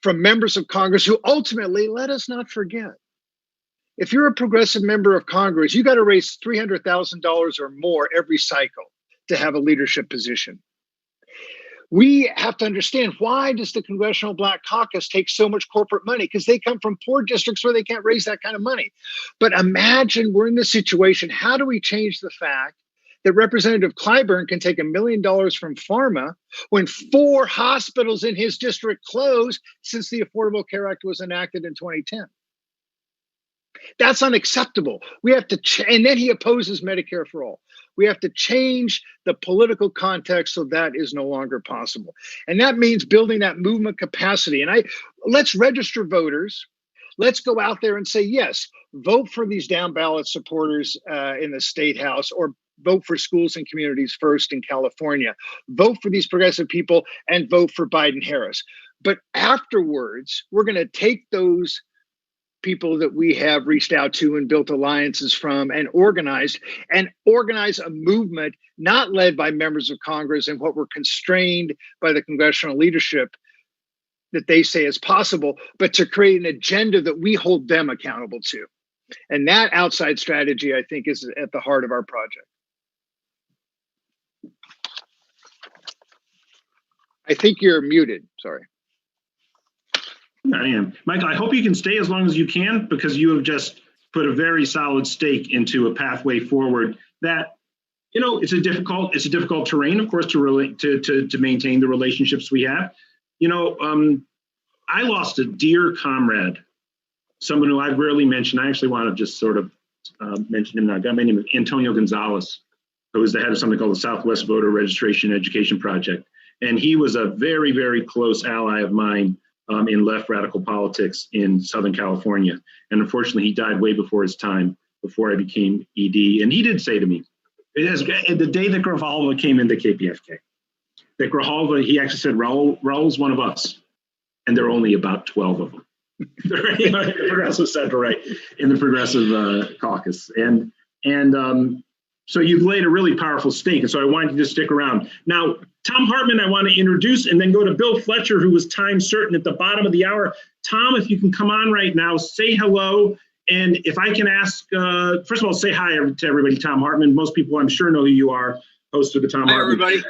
from members of Congress who ultimately, let us not forget, if you're a progressive member of Congress, you got to raise $300,000 or more every cycle to have a leadership position. We have to understand, why does the Congressional Black Caucus take so much corporate money? Because they come from poor districts where they can't raise that kind of money. But imagine we're in this situation. How do we change the fact that Representative Clyburn can take $1 million from pharma when 4 hospitals in his district closed since the Affordable Care Act was enacted in 2010? That's unacceptable. We have to, and then he opposes Medicare for all. We have to change the political context so that is no longer possible. And that means building that movement capacity. And let's register voters. Let's go out there and say, yes, vote for these down ballot supporters in the state house, or vote for schools and communities first in California. Vote for these progressive people and vote for Biden-Harris. But afterwards, we're going to take those people that we have reached out to and built alliances from and organize a movement not led by members of Congress and what we're constrained by the congressional leadership that they say is possible, but to create an agenda that we hold them accountable to. And that outside strategy, I think, is at the heart of our project. I think you're muted. Sorry. I am. Michael, I hope you can stay as long as you can, because you have just put a very solid stake into a pathway forward that, it's a difficult terrain, of course, to maintain the relationships we have. I lost a dear comrade, someone who I've rarely mentioned. I actually want to just sort of mention him now. A guy by the name of Antonio Gonzalez, who was the head of something called the Southwest Voter Registration Education Project. And he was a very, very close ally of mine in left radical politics in Southern California. And unfortunately, he died way before his time, before I became ED. And he did say to me, the day that Grijalva came into KPFK, that Grijalva, he actually said, Raul's one of us. And there are only about 12 of them. In the progressive center, right, in the progressive caucus. And so you've laid a really powerful stake. And so I wanted you to stick around. Now, Thom Hartmann, I want to introduce, and then go to Bill Fletcher, who was time certain at the bottom of the hour. Thom, if you can come on right now, say hello. And if I can ask, first of all, say hi to everybody, Thom Hartmann. Most people, I'm sure, know who you are, host of the Thom Hartmann. Hi, everybody.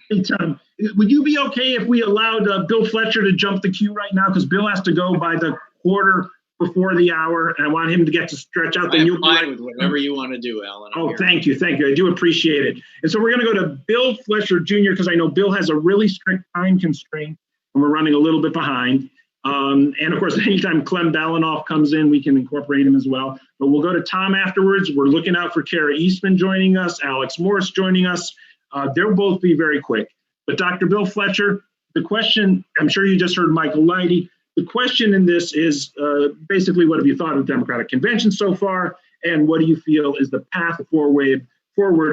Hey, Thom, would you be okay if we allowed Bill Fletcher to jump the queue right now? Because Bill has to go by the quarter before the hour, and I want him to get to stretch out. Then I'm fine with whatever you want to do, Alan. Oh, thank you. I do appreciate it. And so we're going to go to Bill Fletcher Jr. because I know Bill has a really strict time constraint, and we're running a little bit behind. And of course, anytime Clem Balanoff comes in, we can incorporate him as well. But we'll go to Thom afterwards. We're looking out for Kara Eastman joining us, Alex Morse joining us. They'll both be very quick. But Dr. Bill Fletcher, the question, I'm sure you just heard Michael Lighty. The question in this is basically, what have you thought of the Democratic Convention so far? And what do you feel is the path forward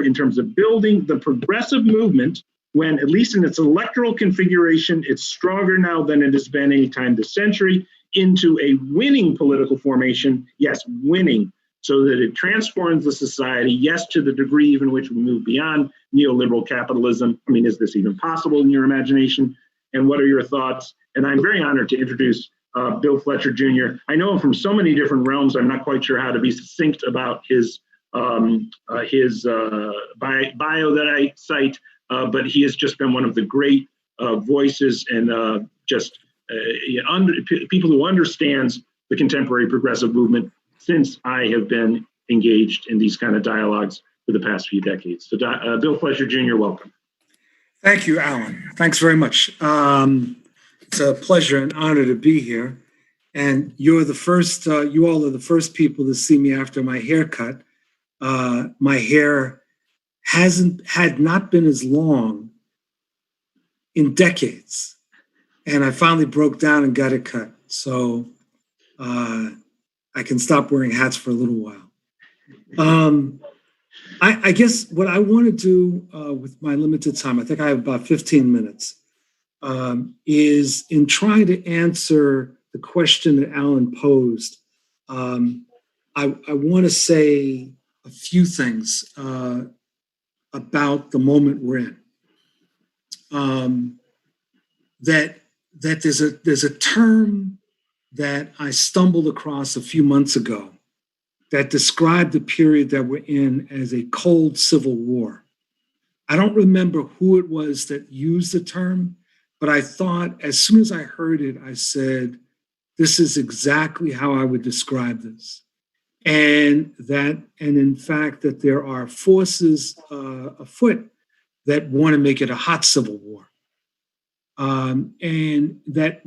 in terms of building the progressive movement when, at least in its electoral configuration, it's stronger now than it has been any time this century, into a winning political formation, yes, winning, so that it transforms the society, yes, to the degree even which we move beyond neoliberal capitalism. I mean, is this even possible in your imagination? And what are your thoughts? And I'm very honored to introduce Bill Fletcher Jr. I know him from so many different realms. I'm not quite sure how to be succinct about his bio that I cite, but he has just been one of the great voices and people who understands the contemporary progressive movement since I have been engaged in these kind of dialogues for the past few decades. So Bill Fletcher Jr., welcome. Thank you, Alan. Thanks very much. It's a pleasure and honor to be here. And you're the first, you all are the first people to see me after my haircut. My hair had not been as long in decades. And I finally broke down and got it cut. So I can stop wearing hats for a little while. I guess what I want to do with my limited time, I think I have about 15 minutes, is in trying to answer the question that Alan posed. I want to say a few things about the moment we're in. That there's a term that I stumbled across a few months ago that described the period that we're in as a cold civil war. I don't remember who it was that used the term, but I thought as soon as I heard it, I said, this is exactly how I would describe this. And in fact, that there are forces afoot that want to make it a hot civil war. And that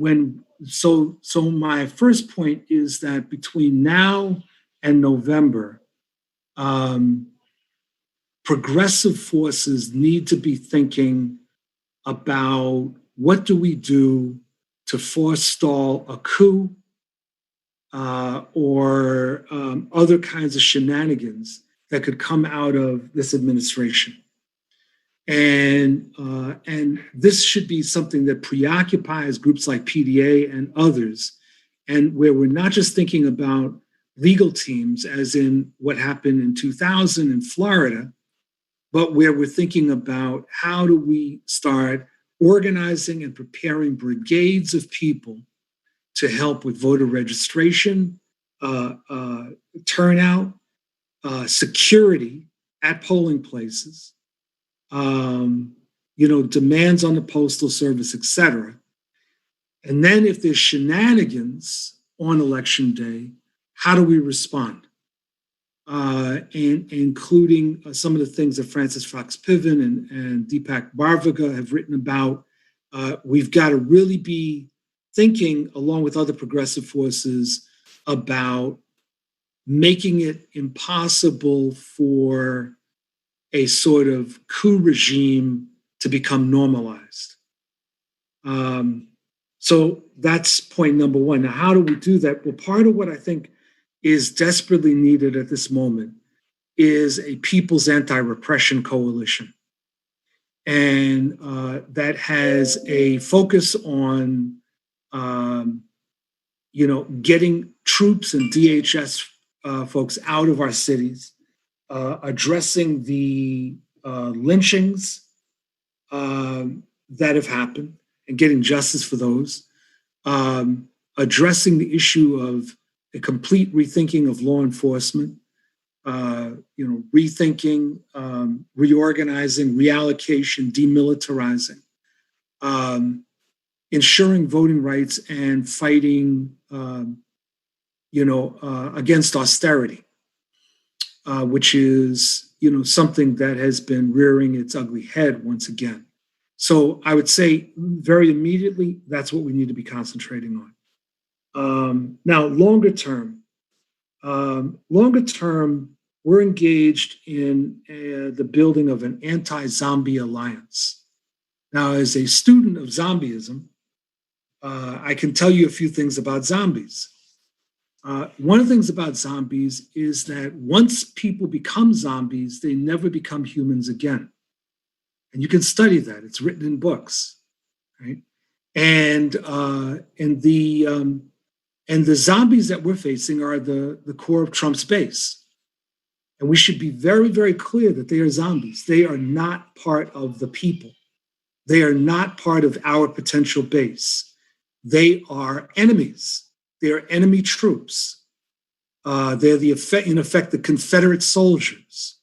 so my first point is that between now and November, progressive forces need to be thinking about what do we do to forestall a coup or other kinds of shenanigans that could come out of this administration. And this should be something that preoccupies groups like PDA and others, and where we're not just thinking about legal teams, as in what happened in 2000 in Florida, but where we're thinking about how do we start organizing and preparing brigades of people to help with voter registration, turnout, security at polling places, demands on the Postal Service, et cetera. And then if there's shenanigans on Election Day, how do we respond? And including some of the things that Francis Fox Piven and Deepak Barvaga have written about. We've got to really be thinking, along with other progressive forces, about making it impossible for a sort of coup regime to become normalized. So that's point number one. Now, how do we do that? Well, part of what I think is desperately needed at this moment is a people's anti-repression coalition. And that has a focus on, getting troops and DHS folks out of our cities, addressing the lynchings that have happened and getting justice for those, addressing the issue of a complete rethinking of law enforcement, rethinking, reorganizing, reallocation, demilitarizing, ensuring voting rights and fighting, against austerity, which is, something that has been rearing its ugly head once again. So I would say very immediately, that's what we need to be concentrating on. Now, longer term, we're engaged in the building of an anti-zombie alliance. Now, as a student of zombieism, I can tell you a few things about zombies. One of the things about zombies is that once people become zombies, they never become humans again. And you can study that. It's written in books, right? And the zombies that we're facing are the core of Trump's base. And we should be very, very clear that they are zombies. They are not part of the people. They are not part of our potential base. They are enemies. They are enemy troops. They're in effect, the Confederate soldiers.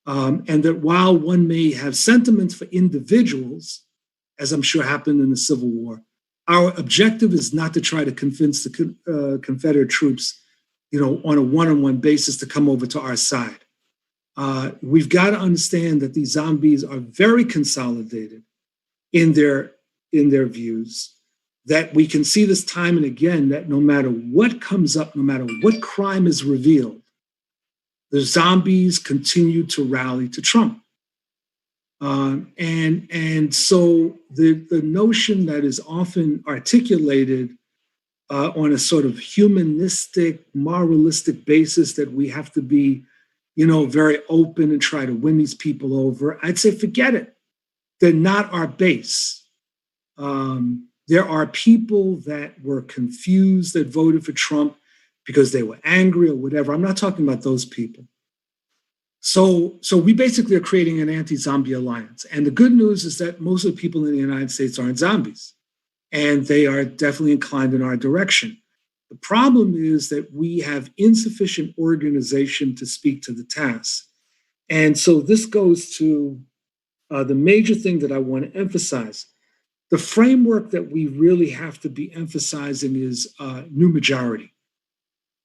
And that while one may have sentiments for individuals, as I'm sure happened in the Civil War, our objective is not to try to convince the Confederate troops, on a one-on-one basis to come over to our side. We've got to understand that these zombies are very consolidated in their views, that we can see this time and again, that no matter what comes up, no matter what crime is revealed, the zombies continue to rally to Trump. And so the notion that is often articulated on a sort of humanistic, moralistic basis that we have to be, very open and try to win these people over, I'd say forget it. They're not our base. There are people that were confused that voted for Trump because they were angry or whatever. I'm not talking about those people. So we basically are creating an anti-zombie alliance. And the good news is that most of the people in the United States aren't zombies. And they are definitely inclined in our direction. The problem is that we have insufficient organization to speak to the task. And so this goes to the major thing that I want to emphasize. The framework that we really have to be emphasizing is New Majority,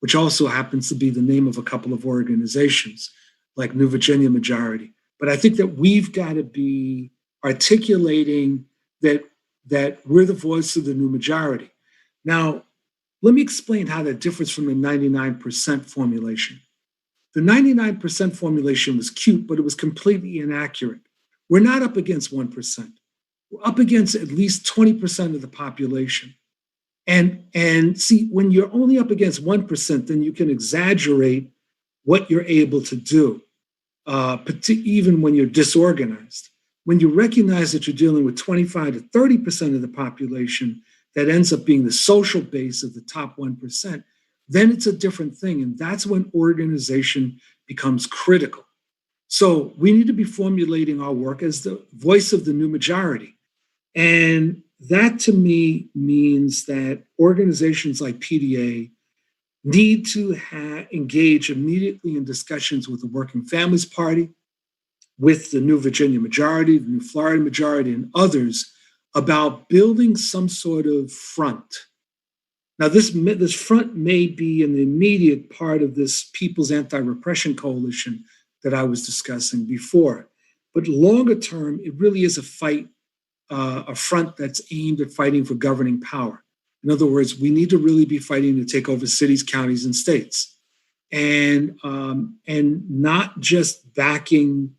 which also happens to be the name of a couple of organizations like New Virginia Majority. But I think that we've got to be articulating that we're the voice of the new majority. Now, let me explain how that differs from the 99% formulation. The 99% formulation was cute, but it was completely inaccurate. We're not up against 1%. We're up against at least 20% of the population. And see, when you're only up against 1%, then you can exaggerate what you're able to do, even when you're disorganized. When you recognize that you're dealing with 25 to 30% of the population that ends up being the social base of the top 1%, then it's a different thing. And that's when organization becomes critical. So we need to be formulating our work as the voice of the new majority. And that to me means that organizations like PDA need to engage immediately in discussions with the Working Families Party, with the New Virginia Majority, the New Florida Majority, and others about building some sort of front. Now, this front may be in the immediate part of this People's Anti-Repression Coalition that I was discussing before. But longer term, it really is a fight, a front that's aimed at fighting for governing power. In other words, we need to really be fighting to take over cities, counties, and states, and not just backing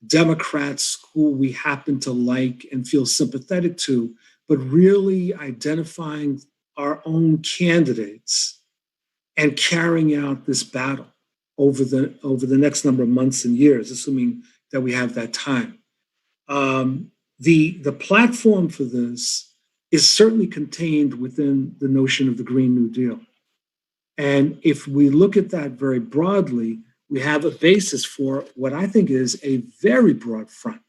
Democrats who we happen to like and feel sympathetic to, but really identifying our own candidates and carrying out this battle over the next number of months and years, assuming that we have that time. The platform for this is certainly contained within the notion of the Green New Deal. And if we look at that very broadly, we have a basis for what I think is a very broad front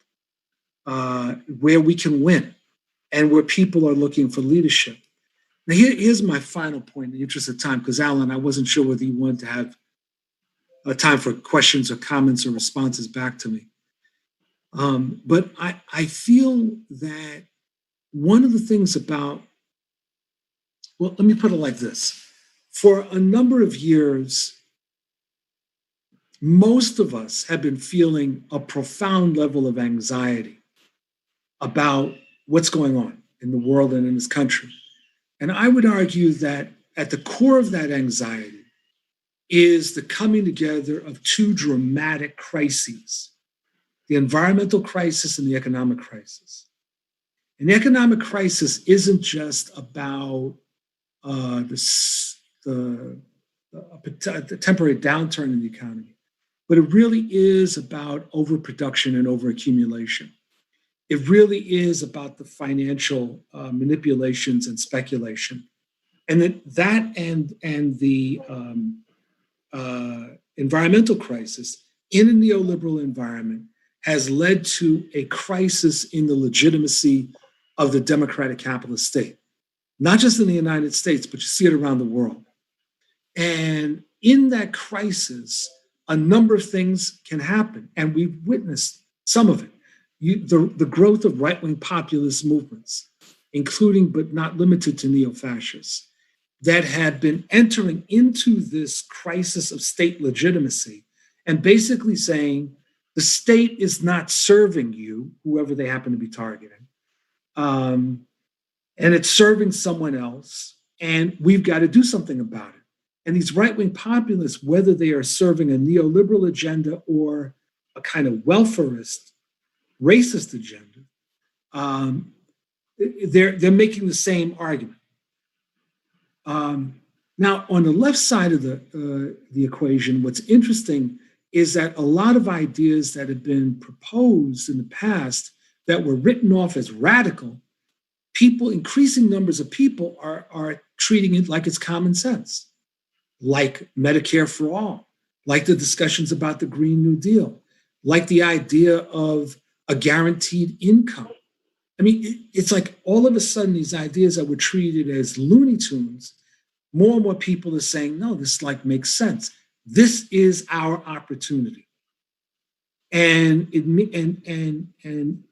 where we can win and where people are looking for leadership. Now, here's my final point in the interest of time, because Alan, I wasn't sure whether you wanted to have a time for questions or comments or responses back to me. But I feel that one of the things about, well, let me put it like this. For a number of years, most of us have been feeling a profound level of anxiety about what's going on in the world and in this country. And I would argue that at the core of that anxiety is the coming together of two dramatic crises, the environmental crisis and the economic crisis. And the economic crisis isn't just about the temporary downturn in the economy, but it really is about overproduction and overaccumulation. It really is about the financial manipulations and speculation. And that and the environmental crisis in a neoliberal environment has led to a crisis in the legitimacy of the democratic capitalist state, not just in the United States, but you see it around the world. And in that crisis, a number of things can happen, and we've witnessed some of it. The growth of right-wing populist movements, including but not limited to neo-fascists, that had been entering into this crisis of state legitimacy and basically saying the state is not serving you, whoever they happen to be targeting, and it's serving someone else, and we've got to do something about it. And these right-wing populists, whether they are serving a neoliberal agenda or a kind of welfarist, racist agenda, they're making the same argument. Now, on the left side of the equation, what's interesting is that a lot of ideas that have been proposed in the past that were written off as radical, increasing numbers of people are treating it like it's common sense, like Medicare for all, like the discussions about the Green New Deal, like the idea of a guaranteed income. I mean, it's like all of a sudden these ideas that were treated as Looney Tunes, more and more people are saying, no, this makes sense. This is our opportunity. And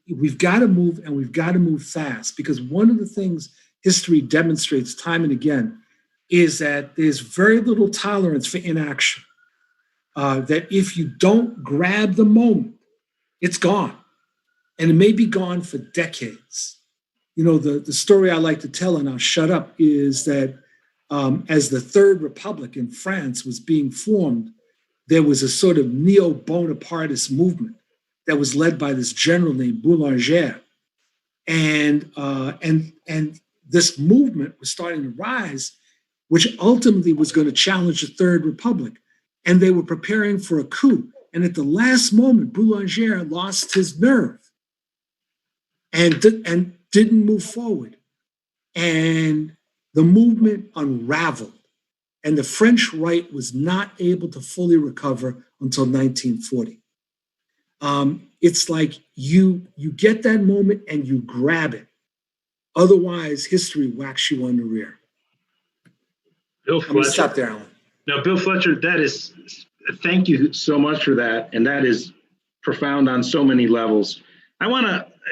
we've got to move, and we've got to move fast, because one of the things history demonstrates time and again is that there's very little tolerance for inaction. That if you don't grab the moment, it's gone. And it may be gone for decades. You know, the story I like to tell, and I'll shut up, is that as the Third Republic in France was being formed, there was a sort of neo-Bonapartist movement that was led by this general named Boulanger. And this movement was starting to rise, which ultimately was going to challenge the Third Republic. And they were preparing for a coup. And at the last moment, Boulanger lost his nerve and didn't move forward. And the movement unraveled. And the French right was not able to fully recover until 1940. It's like you get that moment and you grab it. Otherwise, history whacks you on the rear. Bill I'm gonna Fletcher. stop there, Alan. Now, Bill Fletcher, thank you so much for that. And that is profound on so many levels.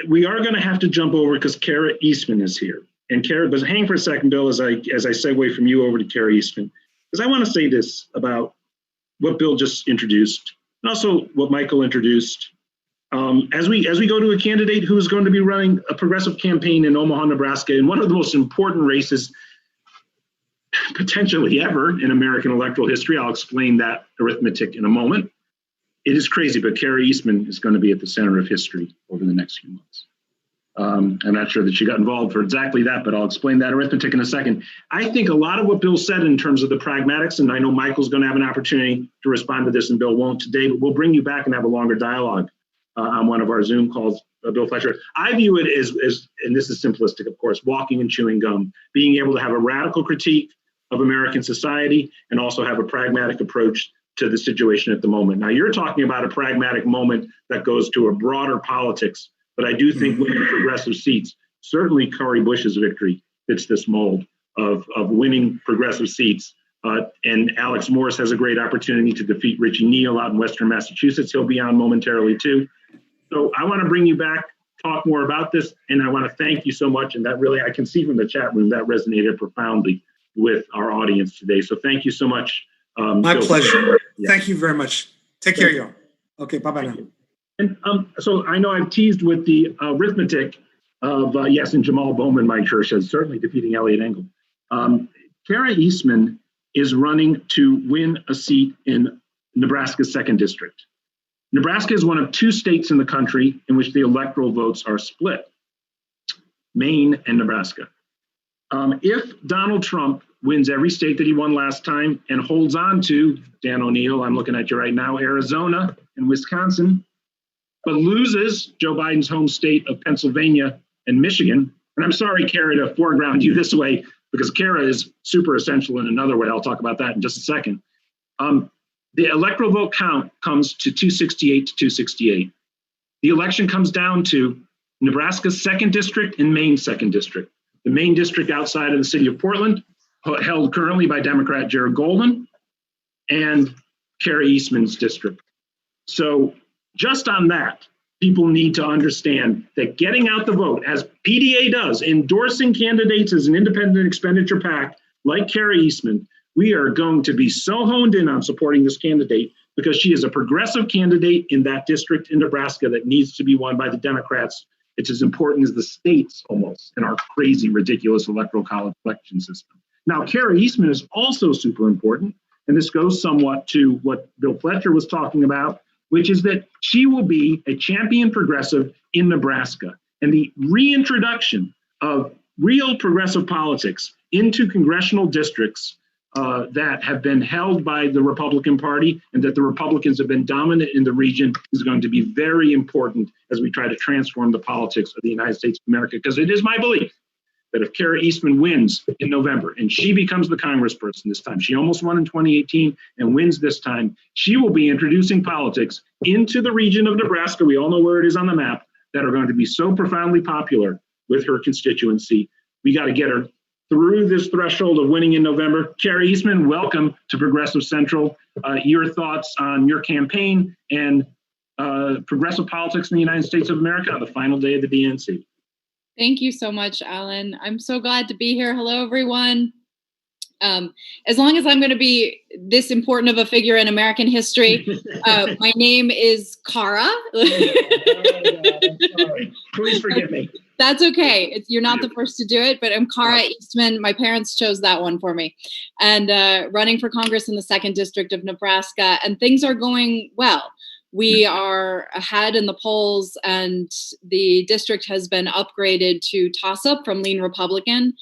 We are going to have to jump over because Kara Eastman is here. And Kara, but hang for a second, Bill, as I segue from you over to Kara Eastman, because I want to say this about what Bill just introduced, and also what Michael introduced. As we go to a candidate who's going to be running a progressive campaign in Omaha, Nebraska, in one of the most important races potentially ever in American electoral history. I'll explain that arithmetic in a moment. It is crazy, but Kara Eastman is going to be at the center of history over the next few months. I'm not sure that she got involved for exactly that, but I'll explain that arithmetic in a second. I think a lot of what Bill said in terms of the pragmatics, and I know Michael's going to have an opportunity to respond to this, and Bill won't today, but we'll bring you back and have a longer dialogue on one of our Zoom calls, Bill Fletcher. I view it as, and this is simplistic, of course, walking and chewing gum, being able to have a radical critique of American society and also have a pragmatic approach to the situation at the moment. Now, you're talking about a pragmatic moment that goes to a broader politics, but I do think winning progressive seats, certainly Cori Bush's victory fits this mold of winning progressive seats. And Alex Morse has a great opportunity to defeat Richie Neal out in Western Massachusetts. He'll be on momentarily too. So I want to bring you back talk more about this. And I want to thank you so much. And that really, I can see from the chat room that resonated profoundly with our audience today. So thank you so much. My Bill. pleasure. Yeah. Thank you very much. Take care, y'all. Okay, bye-bye now. And so I know I've teased with the arithmetic of, yes, and Jamal Bowman, Mike Hirsch, is certainly defeating Elliot Engel. Kara Eastman is running to win a seat in Nebraska's 2nd district. Nebraska is one of 2 states in the country in which the electoral votes are split, Maine and Nebraska. If Donald Trump wins every state that he won last time and holds on to, Dan O'Neill, I'm looking at you right now, Arizona and Wisconsin, but loses Joe Biden's home state of Pennsylvania and Michigan, and I'm sorry, Kara, to foreground you this way, because Kara is super essential in another way. I'll talk about that in just a second. The electoral vote count comes to 268 to 268. The election comes down to Nebraska's 2nd district and Maine's 2nd district. The Maine district outside of the city of Portland, held currently by Democrat Jared Golden, and Kara Eastman's district. So just on that, people need to understand that getting out the vote, as PDA does, endorsing candidates as an independent expenditure PAC like Kara Eastman, we are going to be so honed in on supporting this candidate because she is a progressive candidate in that district in Nebraska that needs to be won by the Democrats. It's as important as the states almost in our crazy, ridiculous electoral college election system. Now, Kara Eastman is also super important, and this goes somewhat to what Bill Fletcher was talking about, which is that she will be a champion progressive in Nebraska. And the reintroduction of real progressive politics into congressional districts that have been held by the Republican Party and that the Republicans have been dominant in the region is going to be very important as we try to transform the politics of the United States of America. Because it is my belief that if Kara Eastman wins in November and she becomes the congressperson this time, she almost won in 2018 and wins this time, she will be introducing politics into the region of Nebraska, we all know where it is on the map, that are going to be so profoundly popular with her constituency. We got to get her through this threshold of winning in November. Kara Eastman, welcome to Progressive Central. Your thoughts on your campaign and progressive politics in the United States of America on the final day of the DNC. Thank you so much, Alan. I'm so glad to be here. Hello, everyone. As long as I'm going to be this important of a figure in American history, my name is Kara. Please forgive me. That's okay. You're not the first to do it, but I'm Kara Eastman. My parents chose that one for me. And running for Congress in the 2nd District of Nebraska. And things are going well. We are ahead in the polls, and the district has been upgraded to toss-up from lean Republican,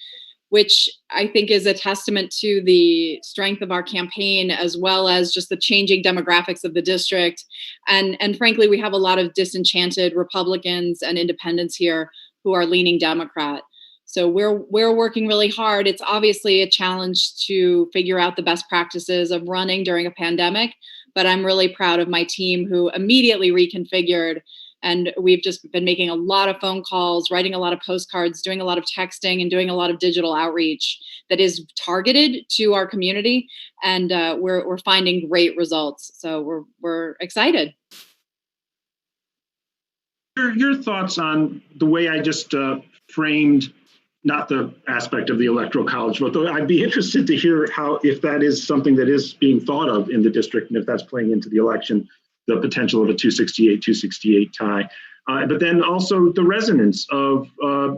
which I think is a testament to the strength of our campaign, as well as just the changing demographics of the district. And frankly, we have a lot of disenchanted Republicans and independents here who are leaning Democrat. So we're working really hard. It's obviously a challenge to figure out the best practices of running during a pandemic, but I'm really proud of my team who immediately reconfigured. And we've just been making a lot of phone calls, writing a lot of postcards, doing a lot of texting, and doing a lot of digital outreach that is targeted to our community. And we're finding great results. So we're excited. Your thoughts on the way I just framed, not the aspect of the Electoral College vote, though I'd be interested to hear if that is something that is being thought of in the district, and if that's playing into the election, the potential of a 268 tie. But then also the resonance of, a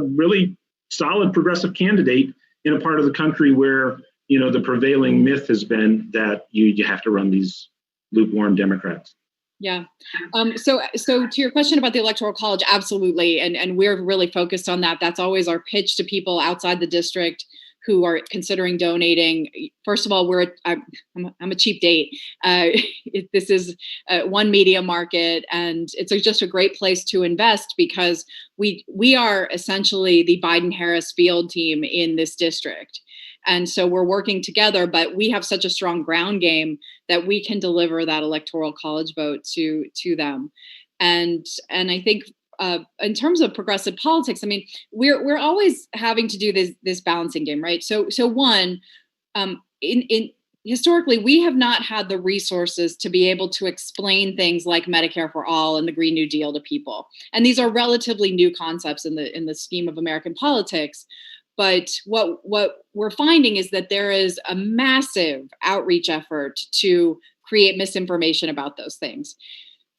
really solid progressive candidate in a part of the country where, the prevailing myth has been that you have to run these lukewarm Democrats. Yeah. So to your question about the Electoral College, absolutely. And we're really focused on that. That's always our pitch to people outside the district who are considering donating. First of all, I'm a cheap date. This is one media market, and it's just a great place to invest because we are essentially the Biden-Harris field team in this district. And so we're working together, but we have such a strong ground game that we can deliver that Electoral College vote to them. And I think in terms of progressive politics, I mean, we're always having to do this balancing game, right? So one, in historically, we have not had the resources to be able to explain things like Medicare for All and the Green New Deal to people. And these are relatively new concepts in the scheme of American politics. But what we're finding is that there is a massive outreach effort to create misinformation about those things.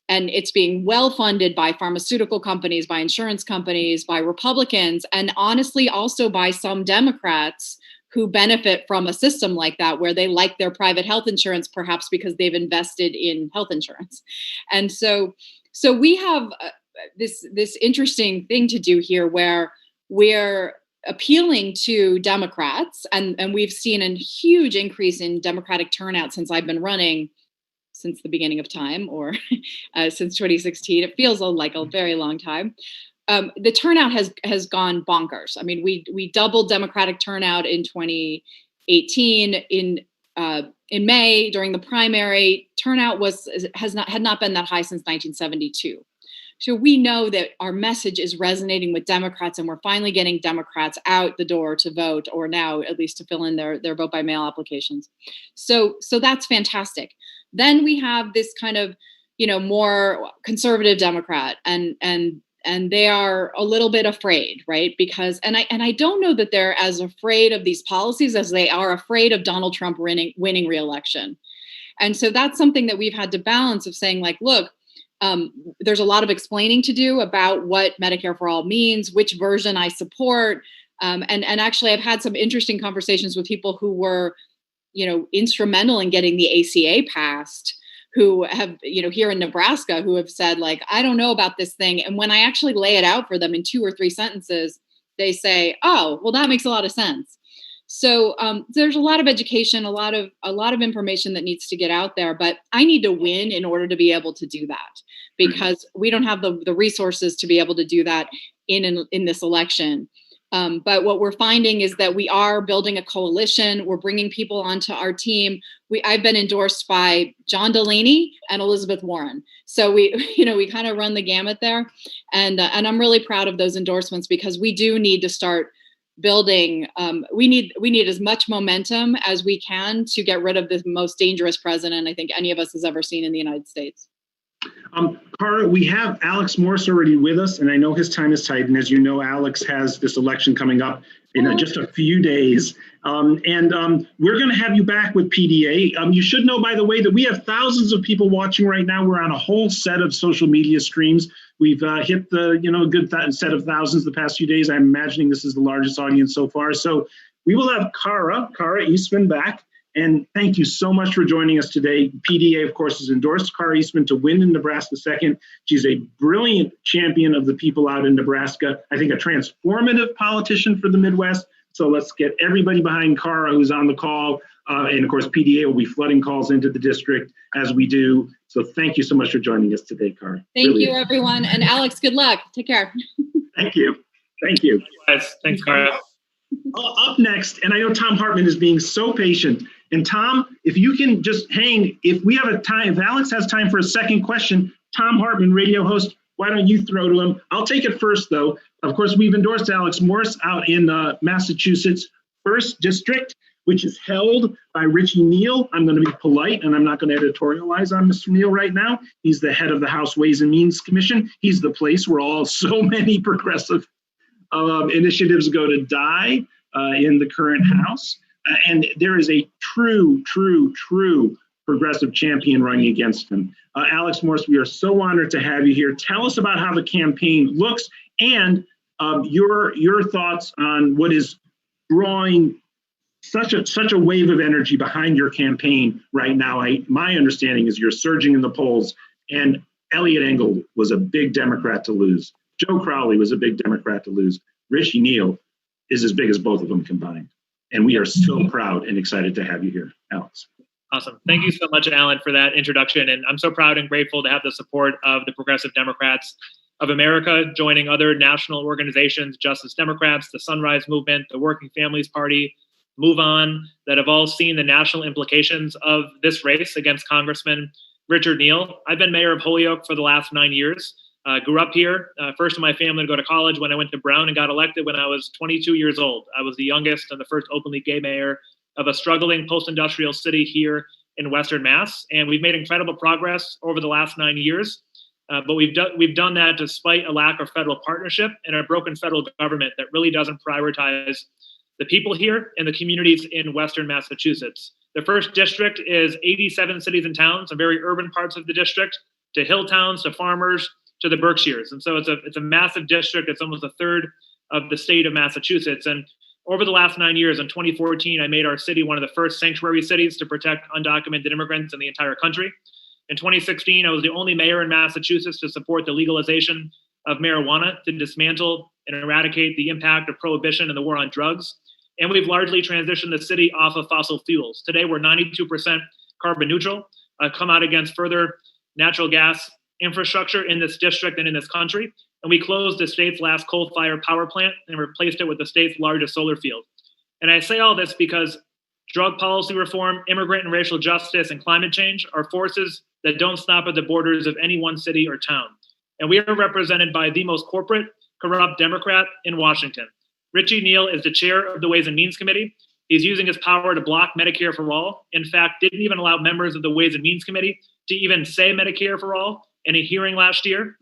And it's being well funded by pharmaceutical companies, by insurance companies, by Republicans, and honestly also by some Democrats who benefit from a system like that, where they like their private health insurance, perhaps because they've invested in health insurance. And so we have this interesting thing to do here, where we're appealing to Democrats, and we've seen a huge increase in Democratic turnout since I've been running, since the beginning of time, or since 2016. It feels like a very long time. The turnout has gone bonkers. I mean, we doubled Democratic turnout in 2018. In May, during the primary, turnout had not been that high since 1972. So we know that our message is resonating with Democrats, and we're finally getting Democrats out the door to vote, or now at least to fill in their vote by mail applications. So that's fantastic. Then we have this kind of, more conservative Democrat, and they are a little bit afraid, right? Because, and I don't know that they're as afraid of these policies as they are afraid of Donald Trump winning re-election. And so that's something that we've had to balance, of saying, like, look, there's a lot of explaining to do about what Medicare for All means, which version I support. And actually, I've had some interesting conversations with people who were, instrumental in getting the ACA passed, who have, here in Nebraska, who have said, like, I don't know about this thing. And when I actually lay it out for them in 2 or 3 sentences, they say, oh, well, that makes a lot of sense. So there's a lot of education, a lot of information that needs to get out there, but I need to win in order to be able to do that, because we don't have the resources to be able to do that in this election. But what we're finding is that we are building a coalition. We're bringing people onto our team. I've been endorsed by John Delaney and Elizabeth Warren. So we kind of run the gamut there, and I'm really proud of those endorsements, because we do need to start building. We need as much momentum as we can to get rid of the most dangerous president I think any of us has ever seen in the United States. Cara, we have Alex Morse already with us, and I know his time is tight. And as you know, Alex has this election coming up in just a few days. And we're going to have you back with PDA. You should know, by the way, that we have thousands of people watching right now. We're on a whole set of social media streams. We've hit the good set of thousands the past few days. I'm imagining this is the largest audience so far. So we will have Cara Eastman back. And thank you so much for joining us today. PDA, of course, has endorsed Cara Eastman to win in Nebraska 2nd. She's a brilliant champion of the people out in Nebraska. I think a transformative politician for the Midwest. So let's get everybody behind Cara, who's on the call. And of course, PDA will be flooding calls into the district as we do. So thank you so much for joining us today, Cara. Thank you, everyone. And Alex, good luck. Take care. Thank you. Thank you. Guys, thanks, Cara. Up next, and I know Thom Hartmann is being so patient. And Thom, if you can just hang, if we have a time, if Alex has time for a second question, Thom Hartmann, radio host, why don't you throw to him? I'll take it first, though. Of course, we've endorsed Alex Morse out in Massachusetts 1st District, which is held by Richie Neal. I'm going to be polite, and I'm not going to editorialize on Mr. Neal right now. He's the head of the House Ways and Means Commission. He's the place where so many progressive initiatives go to die in the current House. And there is a true progressive champion running against him. Alex Morse, we are so honored to have you here. Tell us about how the campaign looks, and your thoughts on what is drawing such a wave of energy behind your campaign right now. My understanding is you're surging in the polls, and Eliot Engel was a big Democrat to lose. Joe Crowley was a big Democrat to lose. Richie Neal is as big as both of them combined. And we are so proud and excited to have you here, Alex. Awesome. Thank you so much, Alan, for that introduction. And I'm so proud and grateful to have the support of the Progressive Democrats of America, joining other national organizations, Justice Democrats, the Sunrise Movement, the Working Families Party, Move On, that have all seen the national implications of this race against Congressman Richard Neal. I've been mayor of Holyoke for the last 9 years. Grew up here, first in my family to go to college when I went to Brown, and got elected when I was 22 years old. I was the youngest and the first openly gay mayor of a struggling post-industrial city here in Western Mass. And we've made incredible progress over the last 9 years. But we've done that despite a lack of federal partnership and a broken federal government that really doesn't prioritize the people here and the communities in Western Massachusetts. The first district is 87 cities and towns, some very urban parts of the district, to hill towns, to farmers, to the Berkshires. And so it's a massive district. It's almost a third of the state of Massachusetts. And over the last 9 years, in 2014, I made our city one of the first sanctuary cities to protect undocumented immigrants in the entire country. In 2016, I was the only mayor in Massachusetts to support the legalization of marijuana to dismantle and eradicate the impact of prohibition and the war on drugs. And we've largely transitioned the city off of fossil fuels. Today, we're 92% carbon neutral, come out against further natural gas infrastructure in this district and in this country. And we closed the state's last coal-fired power plant and replaced it with the state's largest solar field. And I say all this because drug policy reform, immigrant and racial justice, and climate change are forces that don't stop at the borders of any one city or town. And we are represented by the most corporate, corrupt Democrat in Washington. Richie Neal is the chair of the Ways and Means Committee. He's using his power to block Medicare for all. In fact, didn't even allow members of the Ways and Means Committee to even say Medicare for all in a hearing last year.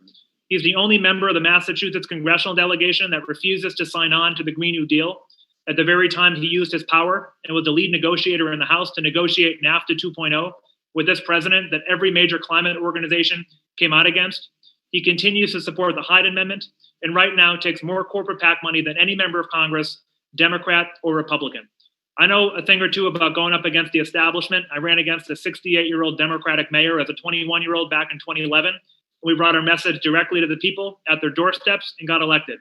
He's the only member of the Massachusetts congressional delegation that refuses to sign on to the Green New Deal at the very time he used his power and was the lead negotiator in the House to negotiate NAFTA 2.0 with this president that every major climate organization came out against. He continues to support the Hyde Amendment and right now takes more corporate PAC money than any member of Congress, Democrat or Republican. I know a thing or two about going up against the establishment. I ran against a 68-year-old Democratic mayor as a 21-year-old back in 2011. We brought our message directly to the people at their doorsteps and got elected.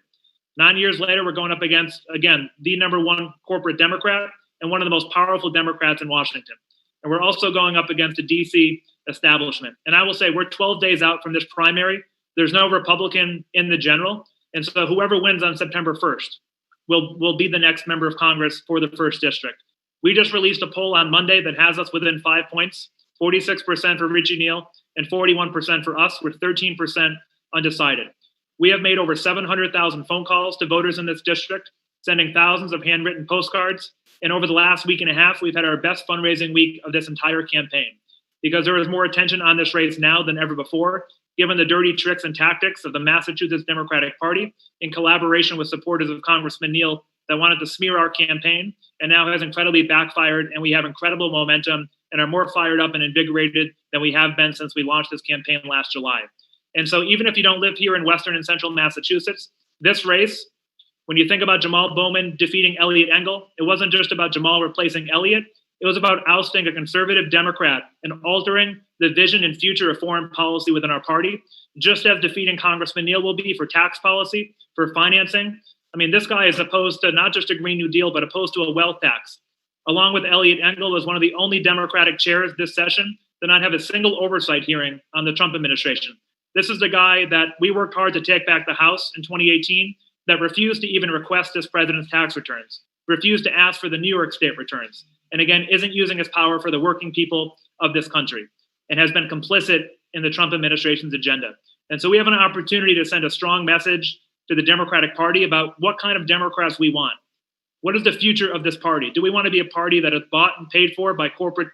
9 years later, we're going up against, again, the number one corporate Democrat and one of the most powerful Democrats in Washington. And we're also going up against the DC establishment. And I will say we're 12 days out from this primary. There's no Republican in the general. And so whoever wins on September 1st will be the next member of Congress for the first district. We just released a poll on Monday that has us within 5 points, 46% for Richie Neal and 41% for us, with 13% undecided. We have made over 700,000 phone calls to voters in this district, sending thousands of handwritten postcards. And over the last week and a half, we've had our best fundraising week of this entire campaign because there is more attention on this race now than ever before, given the dirty tricks and tactics of the Massachusetts Democratic Party in collaboration with supporters of Congressman Neal that wanted to smear our campaign and now has incredibly backfired. And we have incredible momentum and are more fired up and invigorated than we have been since we launched this campaign last July. And so even if you don't live here in Western and Central Massachusetts, this race, when you think about Jamal Bowman defeating Eliot Engel, it wasn't just about Jamal replacing Eliot. It was about ousting a conservative Democrat and altering the vision and future of foreign policy within our party, just as defeating Congressman Neal will be for tax policy, for financing. I mean, this guy is opposed to not just a Green New Deal, but opposed to a wealth tax. Along with Eliot Engel, was one of the only Democratic chairs this session to not have a single oversight hearing on the Trump administration. This is the guy that we worked hard to take back the House in 2018 that refused to even request this president's tax returns, refused to ask for the New York state returns, and again, isn't using his power for the working people of this country and has been complicit in the Trump administration's agenda. And so we have an opportunity to send a strong message to the Democratic Party about what kind of Democrats we want. What is the future of this party? Do we want to be a party that is bought and paid for by corporate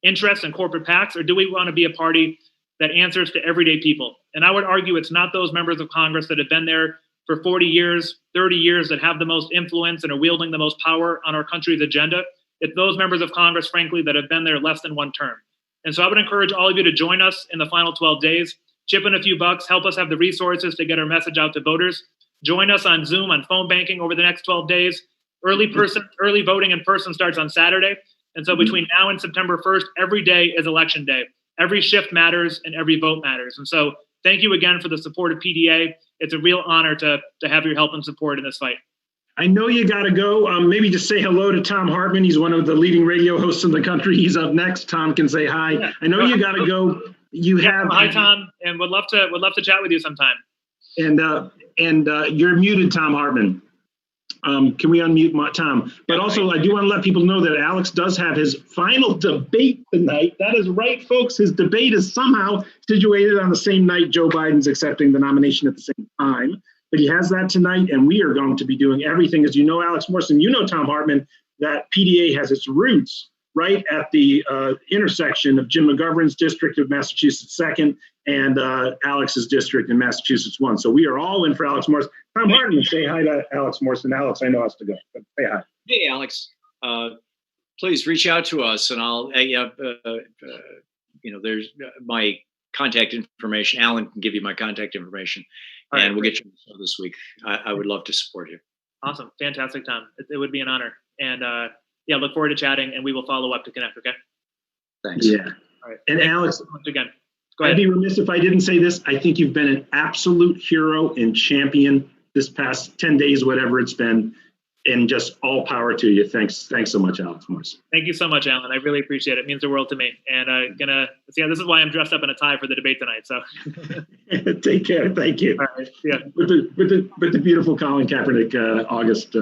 interests and corporate PACs, or do we want to be a party that answers to everyday people? And I would argue it's not those members of Congress that have been there for 40 years, 30 years that have the most influence and are wielding the most power on our country's agenda. It's those members of Congress, frankly, that have been there less than one term. And so I would encourage all of you to join us in the final 12 days, chip in a few bucks, help us have the resources to get our message out to voters. Join us on Zoom, on phone banking over the next 12 days. Early voting in person starts on Saturday. And so between now and September 1st, every day is election day. Every shift matters and every vote matters. And so thank you again for the support of PDA. It's a real honor to have your help and support in this fight. I know you got to go. Maybe just say hello to Thom Hartmann. He's one of the leading radio hosts in the country. He's up next. Thom can say hi. Yeah. I know you got to go. Hi, Thom, and would love to chat with you sometime. And you're muted, Thom Hartmann. Can we unmute Thom? But also, I do want to let people know that Alex does have his final debate tonight. That is right, folks. His debate is somehow situated on the same night Joe Biden's accepting the nomination at the same time. But he has that tonight, and we are going to be doing everything. As you know, Alex Morse, and you know Thom Hartmann, that PDA has its roots right at the intersection of Jim McGovern's district of Massachusetts 2nd and Alex's district in Massachusetts 1. So we are all in for Alex Morse. Thom Hartmann, say hi to Alex Morse. And Alex, I know has to go, but say hi. Hey, Alex. Please reach out to us, and I'll, there's my contact information. Alan can give you my contact information, and we'll get you on the show this week. I would love to support you. Awesome. Fantastic, Thom. It would be an honor. And look forward to chatting, and we will follow up to connect, okay? Thanks. Yeah. All right. And Alex, once again, go ahead. I'd be remiss if I didn't say this. I think you've been an absolute hero and champion this past 10 days, whatever it's been, and just all power to you. Thanks so much, Alex Morse. Thank you so much, Alan. I really appreciate it. It means the world to me. And this is why I'm dressed up in a tie for the debate tonight. So take care. Thank you. All right. Yeah. With the beautiful Colin Kaepernick August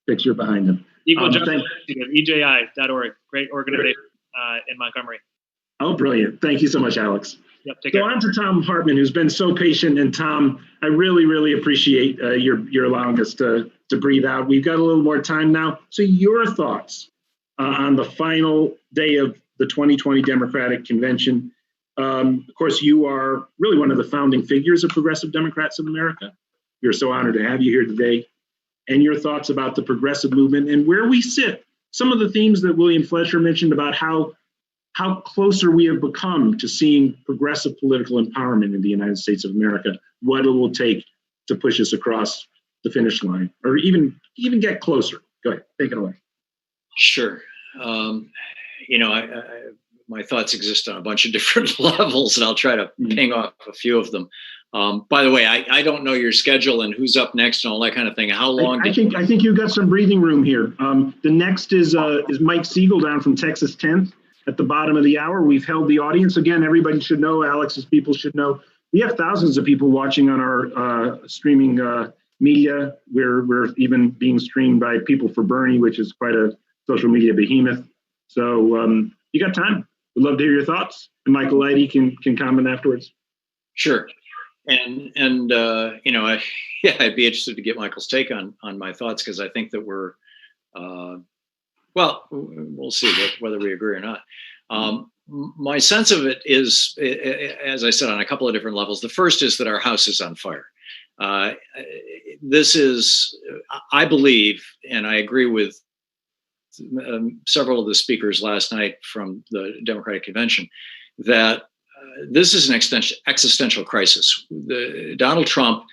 picture behind him. Equal Justice Initiative, EJI.org. Great organization in Montgomery. Oh, brilliant. Thank you so much, Alex. Yep, take care. So on to Thom Hartmann, who's been so patient. And Thom, I really, really appreciate your allowing us to breathe out. We've got a little more time now. So your thoughts on the final day of the 2020 Democratic Convention. Of course, you are really one of the founding figures of Progressive Democrats of America. We're so honored to have you here today. And your thoughts about the progressive movement and where we sit. Some of the themes that William Fletcher mentioned about how closer we have become to seeing progressive political empowerment in the United States of America, what it will take to push us across the finish line, or even get closer. Go ahead, take it away. Sure. My thoughts exist on a bunch of different levels, and I'll try to ping off a few of them. By the way, I don't know your schedule and who's up next and all that kind of thing. How long? I think you've got some breathing room here. The next is Mike Siegel down from Texas 10th at the bottom of the hour. We've held the audience. Again, everybody should know, Alex's people should know, we have thousands of people watching on our streaming media. We're even being streamed by People for Bernie, which is quite a social media behemoth. So you got time. We'd love to hear your thoughts. And Michael Lighty can comment afterwards. Sure. And I'd be interested to get Michael's take on my thoughts, because I think that we're, we'll see whether we agree or not. My sense of it is, as I said, on a couple of different levels. The first is that our house is on fire. This is, I believe, and I agree with several of the speakers last night from the Democratic Convention, that this is an existential crisis. Donald Trump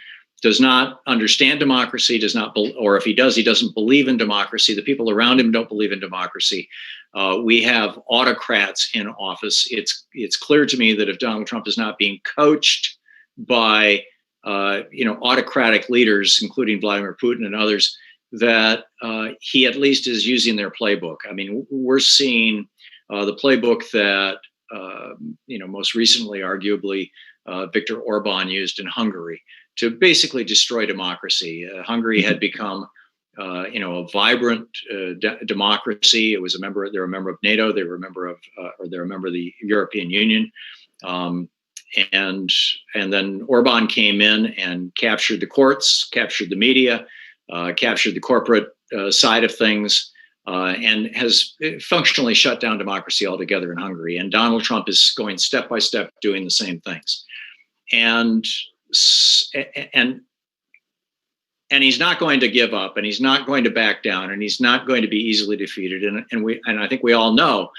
does not understand democracy, or if he does, he doesn't believe in democracy. The people around him don't believe in democracy. We have autocrats in office. It's clear to me that if Donald Trump is not being coached by autocratic leaders, including Vladimir Putin and others, that he at least is using their playbook. I mean, we're seeing the playbook that most recently, arguably, Viktor Orban used in Hungary to basically destroy democracy. Hungary had become, a vibrant democracy. It was they're a member of NATO. They were a member of, they're a member of the European Union. And then Orban came in and captured the courts, captured the media, captured the corporate side of things, and has functionally shut down democracy altogether in Hungary. And Donald Trump is going step by step doing the same things. And he's not going to give up, and he's not going to back down, and he's not going to be easily defeated. And I think we all know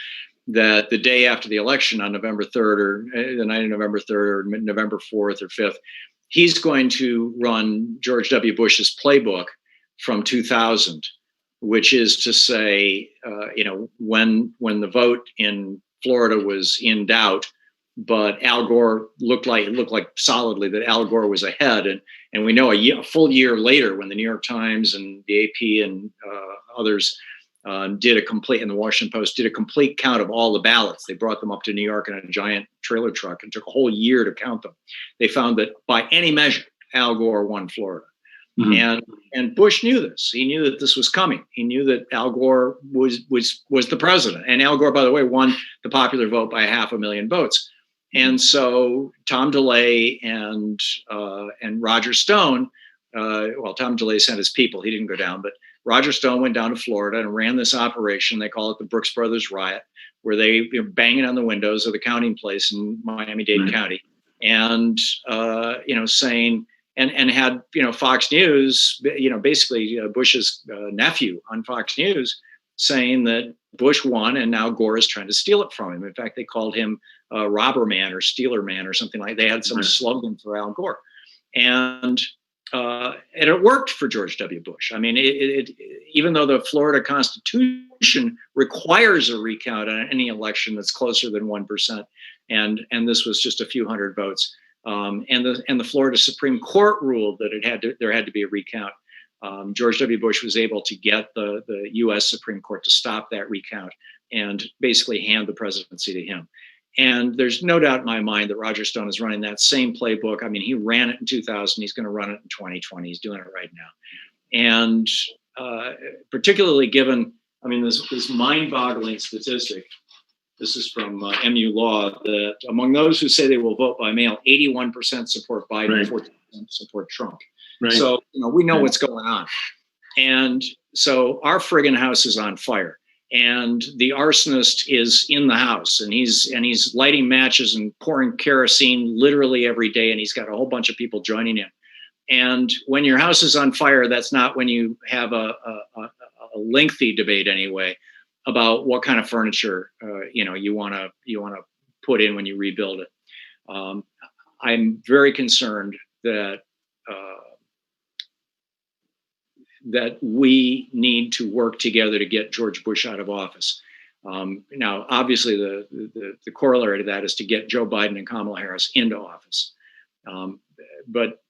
that the day after the election on November 3rd, or the night of November 3rd, or November 4th or 5th, he's going to run George W. Bush's playbook from 2000, which is to say, when the vote in Florida was in doubt, but Al Gore looked like solidly that Al Gore was ahead, and we know a full year later, when the New York Times and the AP and others did a complete, and the Washington Post did a complete count of all the ballots. They brought them up to New York in a giant trailer truck and took a whole year to count them. They found that by any measure, Al Gore won Florida. Mm-hmm. And Bush knew this. He knew that this was coming. He knew that Al Gore was the president. And Al Gore, by the way, won the popular vote by 500,000 votes. And so Tom DeLay and Roger Stone, Tom DeLay sent his people. He didn't go down, but Roger Stone went down to Florida and ran this operation. They call it the Brooks Brothers Riot, where they were banging on the windows of the counting place in Miami-Dade County, and saying and had Fox News, basically Bush's nephew on Fox News, saying that Bush won and now Gore is trying to steal it from him. In fact, they called him Robber Man or Stealer Man or something like that. They had some slogan for Al Gore, and it worked for George W. Bush. I mean, even though the Florida Constitution requires a recount on any election that's closer than 1%, and this was just a few hundred votes, and the Florida Supreme Court ruled that there had to be a recount. George W. Bush was able to get the U.S. Supreme Court to stop that recount and basically hand the presidency to him. And there's no doubt in my mind that Roger Stone is running that same playbook. I mean, he ran it in 2000. He's going to run it in 2020. He's doing it right now. And particularly given, I mean, this mind-boggling statistic, this is from MU Law, that among those who say they will vote by mail, 81% support Biden, 14% support Trump. Right. So, we know what's going on. And so our friggin' house is on fire. And the arsonist is in the house, and he's lighting matches and pouring kerosene literally every day, and he's got a whole bunch of people joining him. And when your house is on fire, that's not when you have a lengthy debate anyway about what kind of furniture you want to put in when you rebuild it. I'm very concerned that we need to work together to get George Bush out of office. Now, obviously, the corollary to that is to get Joe Biden and Kamala Harris into office. But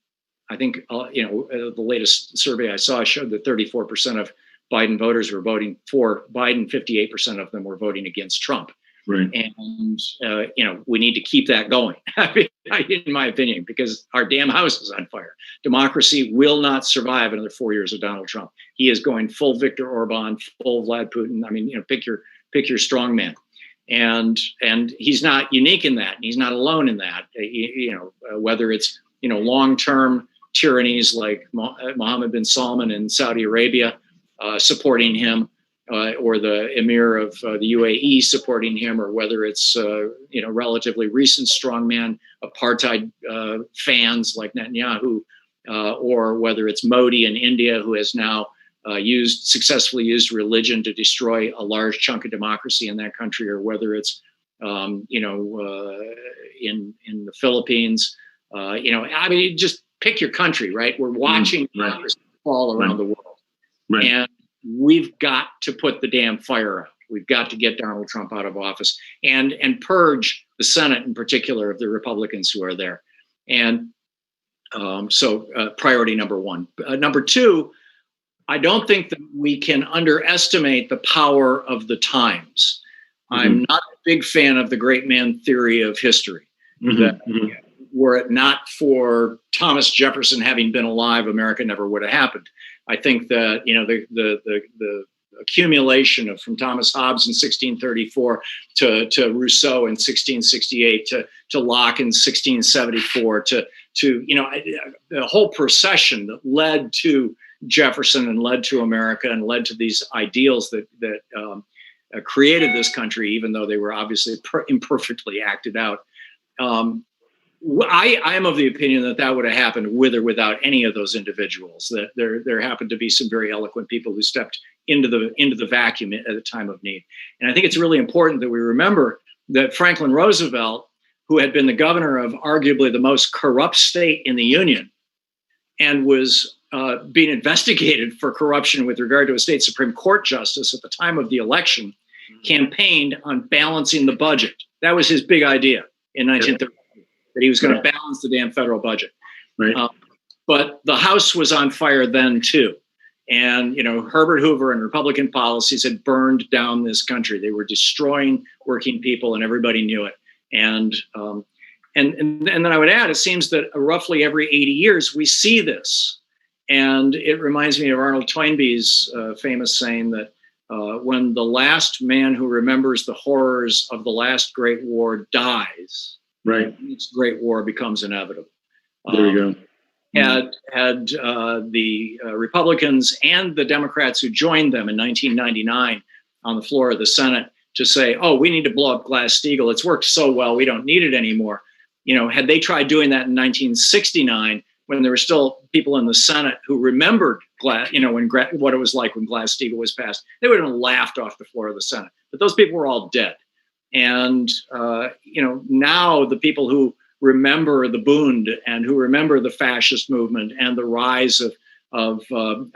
I think, the latest survey I saw showed that 34% of Biden voters were voting for Biden, 58% of them were voting against Trump. Right. And, we need to keep that going, in my opinion, because our damn house is on fire. Democracy will not survive another 4 years of Donald Trump. He is going full Viktor Orban, full Vlad Putin. I mean, pick your strong man. And he's not unique in that. And he's not alone in that, whether it's, long-term tyrannies like Mohammed bin Salman in Saudi Arabia supporting him, or the emir of the UAE supporting him, or whether it's relatively recent strongman apartheid fans like Netanyahu, or whether it's Modi in India, who has now successfully used religion to destroy a large chunk of democracy in that country, or whether it's in the Philippines. I mean, just pick your country, right? We're watching democracy fall around the world, and we've got to put the damn fire out. We've got to get Donald Trump out of office and purge the Senate in particular of the Republicans who are there. And so priority number one. Number two, I don't think that we can underestimate the power of the times. I'm not a big fan of the great man theory of history. Were it not for Thomas Jefferson having been alive, America never would have happened. I think that the accumulation from Thomas Hobbes in 1634 to Rousseau in 1668 to Locke in 1674 to the whole procession that led to Jefferson and led to America and led to these ideals that created this country, even though they were obviously imperfectly acted out. I am of the opinion that would have happened with or without any of those individuals. That there happened to be some very eloquent people who stepped into the vacuum at a time of need. And I think it's really important that we remember that Franklin Roosevelt, who had been the governor of arguably the most corrupt state in the Union, and was being investigated for corruption with regard to a state Supreme Court justice at the time of the election, campaigned on balancing the budget. That was his big idea in 1930. That he was going to balance the damn federal budget. Right. But the House was on fire then too. And, Herbert Hoover and Republican policies had burned down this country. They were destroying working people, and everybody knew it. And then I would add, it seems that roughly every 80 years we see this. And it reminds me of Arnold Toynbee's famous saying that when the last man who remembers the horrors of the last great war dies, right, each great war becomes inevitable. There you go. had the Republicans and the Democrats who joined them in 1999 on the floor of the Senate to say, oh, we need to blow up Glass-Steagall. It's worked so well, we don't need it anymore. Had they tried doing that in 1969, when there were still people in the Senate who remembered what it was like when Glass-Steagall was passed, they would have laughed off the floor of the Senate. But those people were all dead. And, now the people who remember the Bund and who remember the fascist movement and the rise of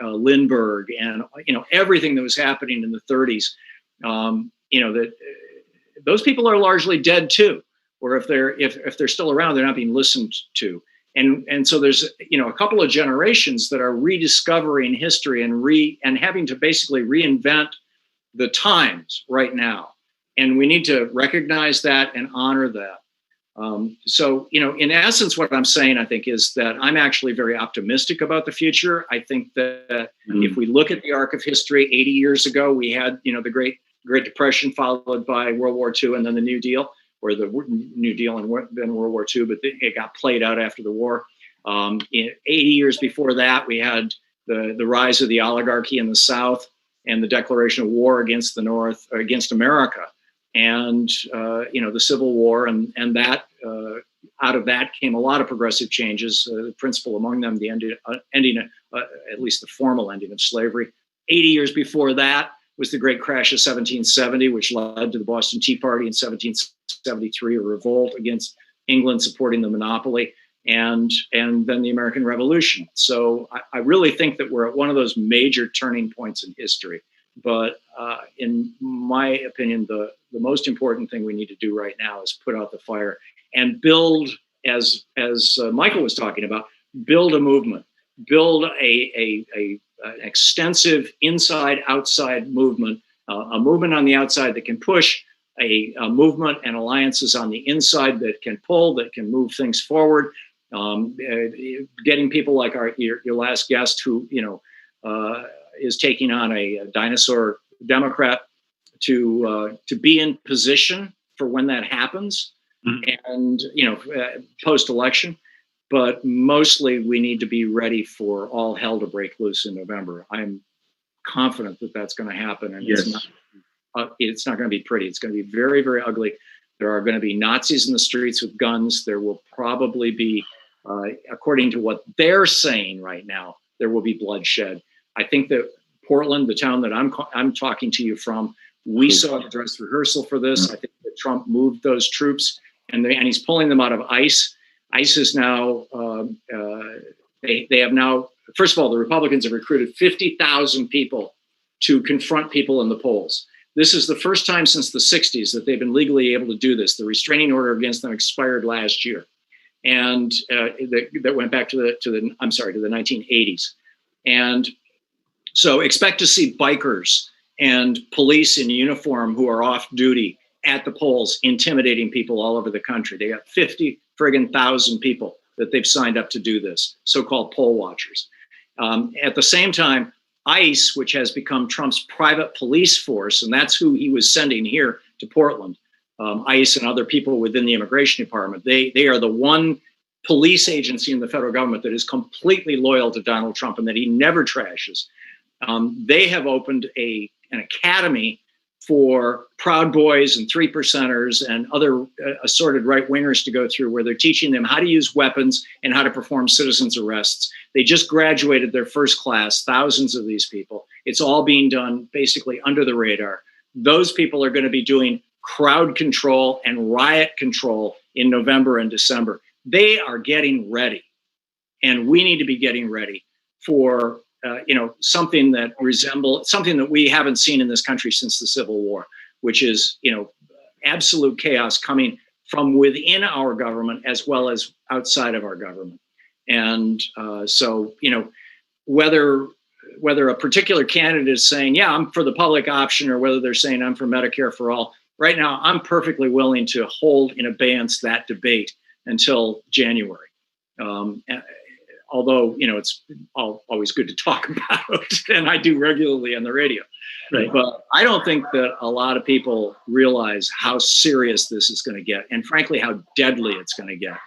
Lindbergh and, everything that was happening in the 30s, that those people are largely dead too. Or if they're still around, they're not being listened to. And so there's, a couple of generations that are rediscovering history and having to basically reinvent the times right now. And we need to recognize that and honor that. So, in essence, what I'm saying, I think, is that I'm actually very optimistic about the future. I think that if we look at the arc of history, 80 years ago, we had, the Great Depression followed by World War II and then the New Deal, or the New Deal and then World War II, but it got played out after the war. 80 years before that, we had the rise of the oligarchy in the South and the declaration of war against the North, or against America. And, the Civil War and that out of that came a lot of progressive changes, the principal among them, the ending, at least the formal ending of slavery. 80 years before that was the great crash of 1770, which led to the Boston Tea Party in 1773, a revolt against England supporting the monopoly, and then the American Revolution. So I really think that we're at one of those major turning points in history. But in my opinion, the most important thing we need to do right now is put out the fire and build, as Michael was talking about, build a movement, build an extensive inside-outside movement, a movement on the outside that can push, a movement and alliances on the inside that can pull, that can move things forward. Getting people like your last guest, who is taking on a dinosaur Democrat to be in position for when that happens, and post-election. But mostly, we need to be ready for all hell to break loose in November. I'm confident that that's going to happen, and it's not going to be pretty. It's going to be very, very ugly. There are going to be Nazis in the streets with guns. There will probably be, according to what they're saying right now, there will be bloodshed. I think that Portland, the town that I'm talking to you from, we saw the dress rehearsal for this. I think that Trump moved those troops, and he's pulling them out of ICE. ICE is now, they have now, first of all, the Republicans have recruited 50,000 people to confront people in the polls. This is the first time since the 60s that they've been legally able to do this. The restraining order against them expired last year, and that went back to the 1980s. And so expect to see bikers and police in uniform who are off duty at the polls, intimidating people all over the country. They got 50,000 people that they've signed up to do this, so-called poll watchers. At the same time, ICE, which has become Trump's private police force, and that's who he was sending here to Portland, ICE and other people within the immigration department, they are the one police agency in the federal government that is completely loyal to Donald Trump and that he never trashes. They have opened an academy for Proud Boys and 3%ers and other assorted right-wingers to go through, where they're teaching them how to use weapons and how to perform citizens' arrests. They just graduated their first class, thousands of these people. It's all being done basically under the radar. Those people are going to be doing crowd control and riot control in November and December. They are getting ready, and we need to be getting ready for something that we haven't seen in this country since the Civil War, which is, absolute chaos coming from within our government as well as outside of our government. And so, whether a particular candidate is saying, yeah, I'm for the public option, or whether they're saying I'm for Medicare for all, right now, I'm perfectly willing to hold in abeyance that debate until January. Although, it's always good to talk about, and I do regularly on the radio. Right. But I don't think that a lot of people realize how serious this is going to get, and frankly, how deadly it's going to get.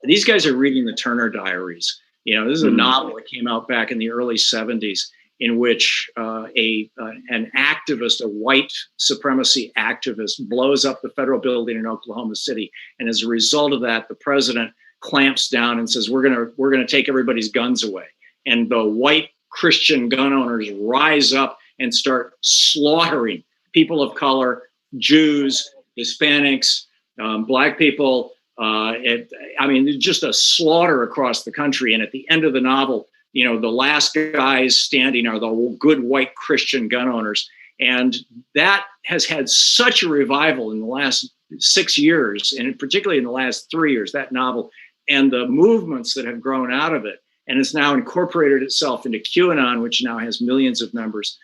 These guys are reading the Turner diaries. You know, this is a novel that came out back in the early 70s in which an activist, a white supremacy activist, blows up the federal building in Oklahoma City. And as a result of that, the president clamps down and says, we're gonna take everybody's guns away. And the white Christian gun owners rise up and start slaughtering people of color, Jews, Hispanics, Black people. Just a slaughter across the country. And at the end of the novel, you know, the last guys standing are the good white Christian gun owners. And that has had such a revival in the last 6 years, and particularly in the last 3 years, that novel, and the movements that have grown out of it. And it's now incorporated itself into QAnon, which now has millions of members.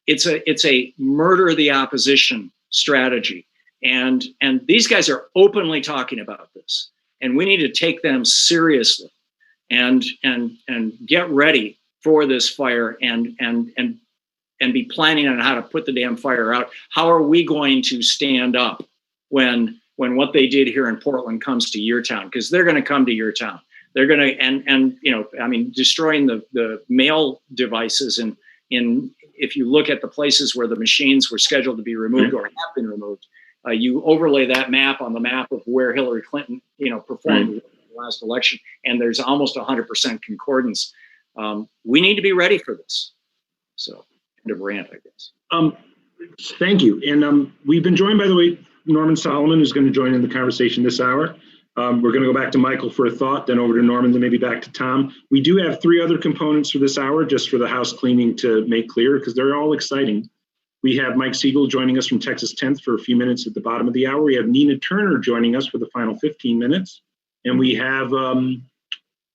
It's a murder the opposition strategy. And these guys are openly talking about this. And we need to take them seriously and get ready for this fire and be planning on how to put the damn fire out. How are we going to stand up when what they did here in Portland comes to your town? Because they're going to come to your town. They're going to, destroying the mail devices. And if you look at the places where the machines were scheduled to be removed or have been removed, you overlay that map on the map of where Hillary Clinton, performed in the last election, and there's almost 100% concordance. We need to be ready for this. So, end of rant, I guess. Thank you. And we've been joined, by the way, Norman Solomon is going to join in the conversation this hour. We're going to go back to Michael for a thought, then over to Norman, then maybe back to Thom. We do have 3 other components for this hour, just for the house cleaning to make clear, because they're all exciting. We have Mike Siegel joining us from Texas 10th for a few minutes at the bottom of the hour. We have Nina Turner joining us for the final 15 minutes. And we have a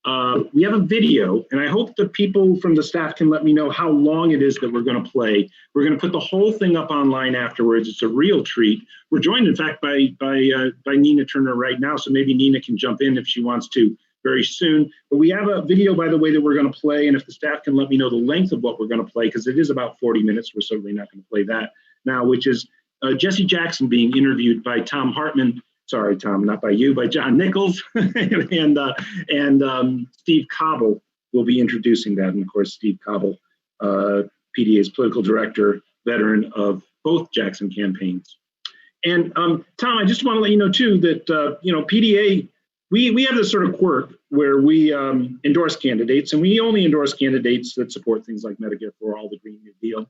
video, and I hope the people from the staff can let me know how long it is that we're going to play. We're going to put the whole thing up online afterwards. It's a real treat. We're joined, in fact, by Nina Turner right now, so maybe Nina can jump in if she wants to very soon. But we have a video, by the way, that we're going to play, and if the staff can let me know the length of what we're going to play, because it is about 40 minutes. We're certainly not going to play that now, which is Jesse Jackson being interviewed by Thom Hartmann. Sorry, Thom, not by you, by John Nichols, and Steve Cobble will be introducing that. And of course, Steve Cobble, PDA's political director, veteran of both Jackson campaigns. And Thom, I just want to let you know too that PDA, we have this sort of quirk where we endorse candidates, and we only endorse candidates that support things like Medicare for All, the Green New Deal.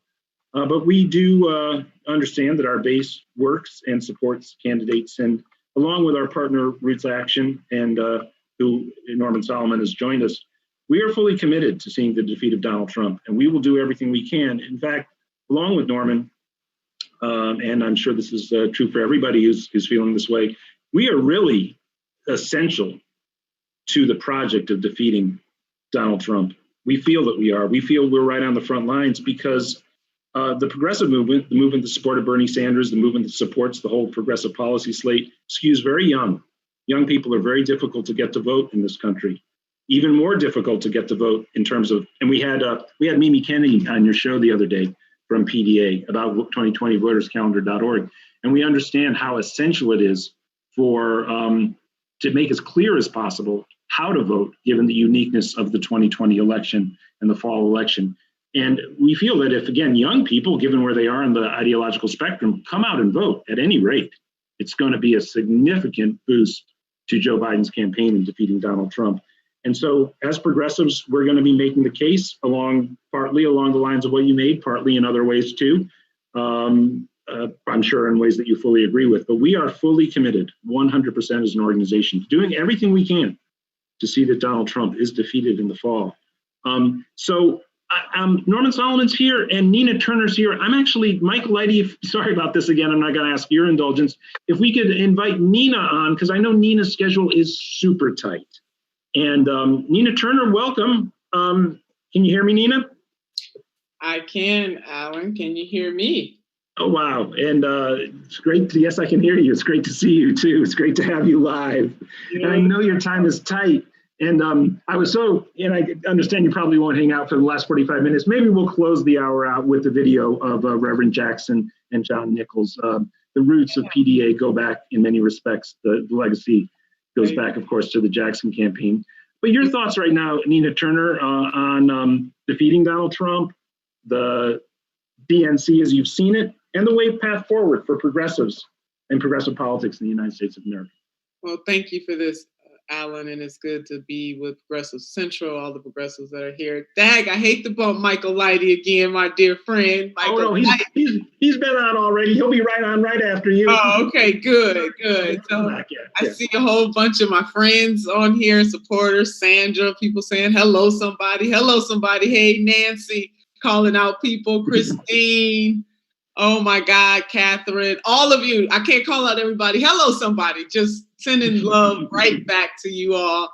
But we do understand that our base works and supports candidates, and along with our partner Roots Action, and who Norman Solomon has joined us, we are fully committed to seeing the defeat of Donald Trump, and we will do everything we can. In fact, along with Norman, and I'm sure this is true for everybody who's feeling this way, we are really essential to the project of defeating Donald Trump. We feel that we are. We feel we're right on the front lines because the progressive movement, the movement that supported Bernie Sanders, the movement that supports the whole progressive policy slate, skews very young. Young people are very difficult to get to vote in this country. Even more difficult to get to vote in terms of, and we had Mimi Kennedy on your show the other day from PDA about 2020voterscalendar.org, and we understand how essential it is for to make as clear as possible how to vote, given the uniqueness of the 2020 election and the fall election. And we feel that if, again, young people, given where they are on the ideological spectrum, come out and vote at any rate, it's going to be a significant boost to Joe Biden's campaign in defeating Donald Trump. And so as progressives, we're going to be making the case partly along the lines of what you made, partly in other ways too. I'm sure in ways that you fully agree with, but we are fully committed 100% as an organization, doing everything we can to see that Donald Trump is defeated in the fall. Norman Solomon's here and Nina Turner's here. I'm actually, Mike Lighty, sorry about this again, I'm not going to ask your indulgence. If we could invite Nina on, because I know Nina's schedule is super tight. And Nina Turner, welcome. Can you hear me, Nina? I can, Alan. Can you hear me? Oh, wow. And it's great to, yes, I can hear you. It's great to see you too. It's great to have you live. Yeah. And I know your time is tight. And I understand you probably won't hang out for the last 45 minutes. Maybe we'll close the hour out with a video of Reverend Jackson and John Nichols. The roots of PDA go back in many respects. The legacy goes back, of course, to the Jackson campaign. But your thoughts right now, Nina Turner, on defeating Donald Trump, the DNC as you've seen it, and the way path forward for progressives and progressive politics in the United States of America. Well, thank you for this, Alan, and it's good to be with Progressive Central, all the progressives that are here. Dag, I hate to bump Michael Lighty again, my dear friend. Michael he's been on already. He'll be right on right after you. Oh, okay, good. So I see a whole bunch of my friends on here, supporters, Sandra, people saying hello somebody. Hey, Nancy, calling out people, Christine. Oh my God, Catherine, all of you. I can't call out everybody. Hello, somebody. Just sending love right back to you all.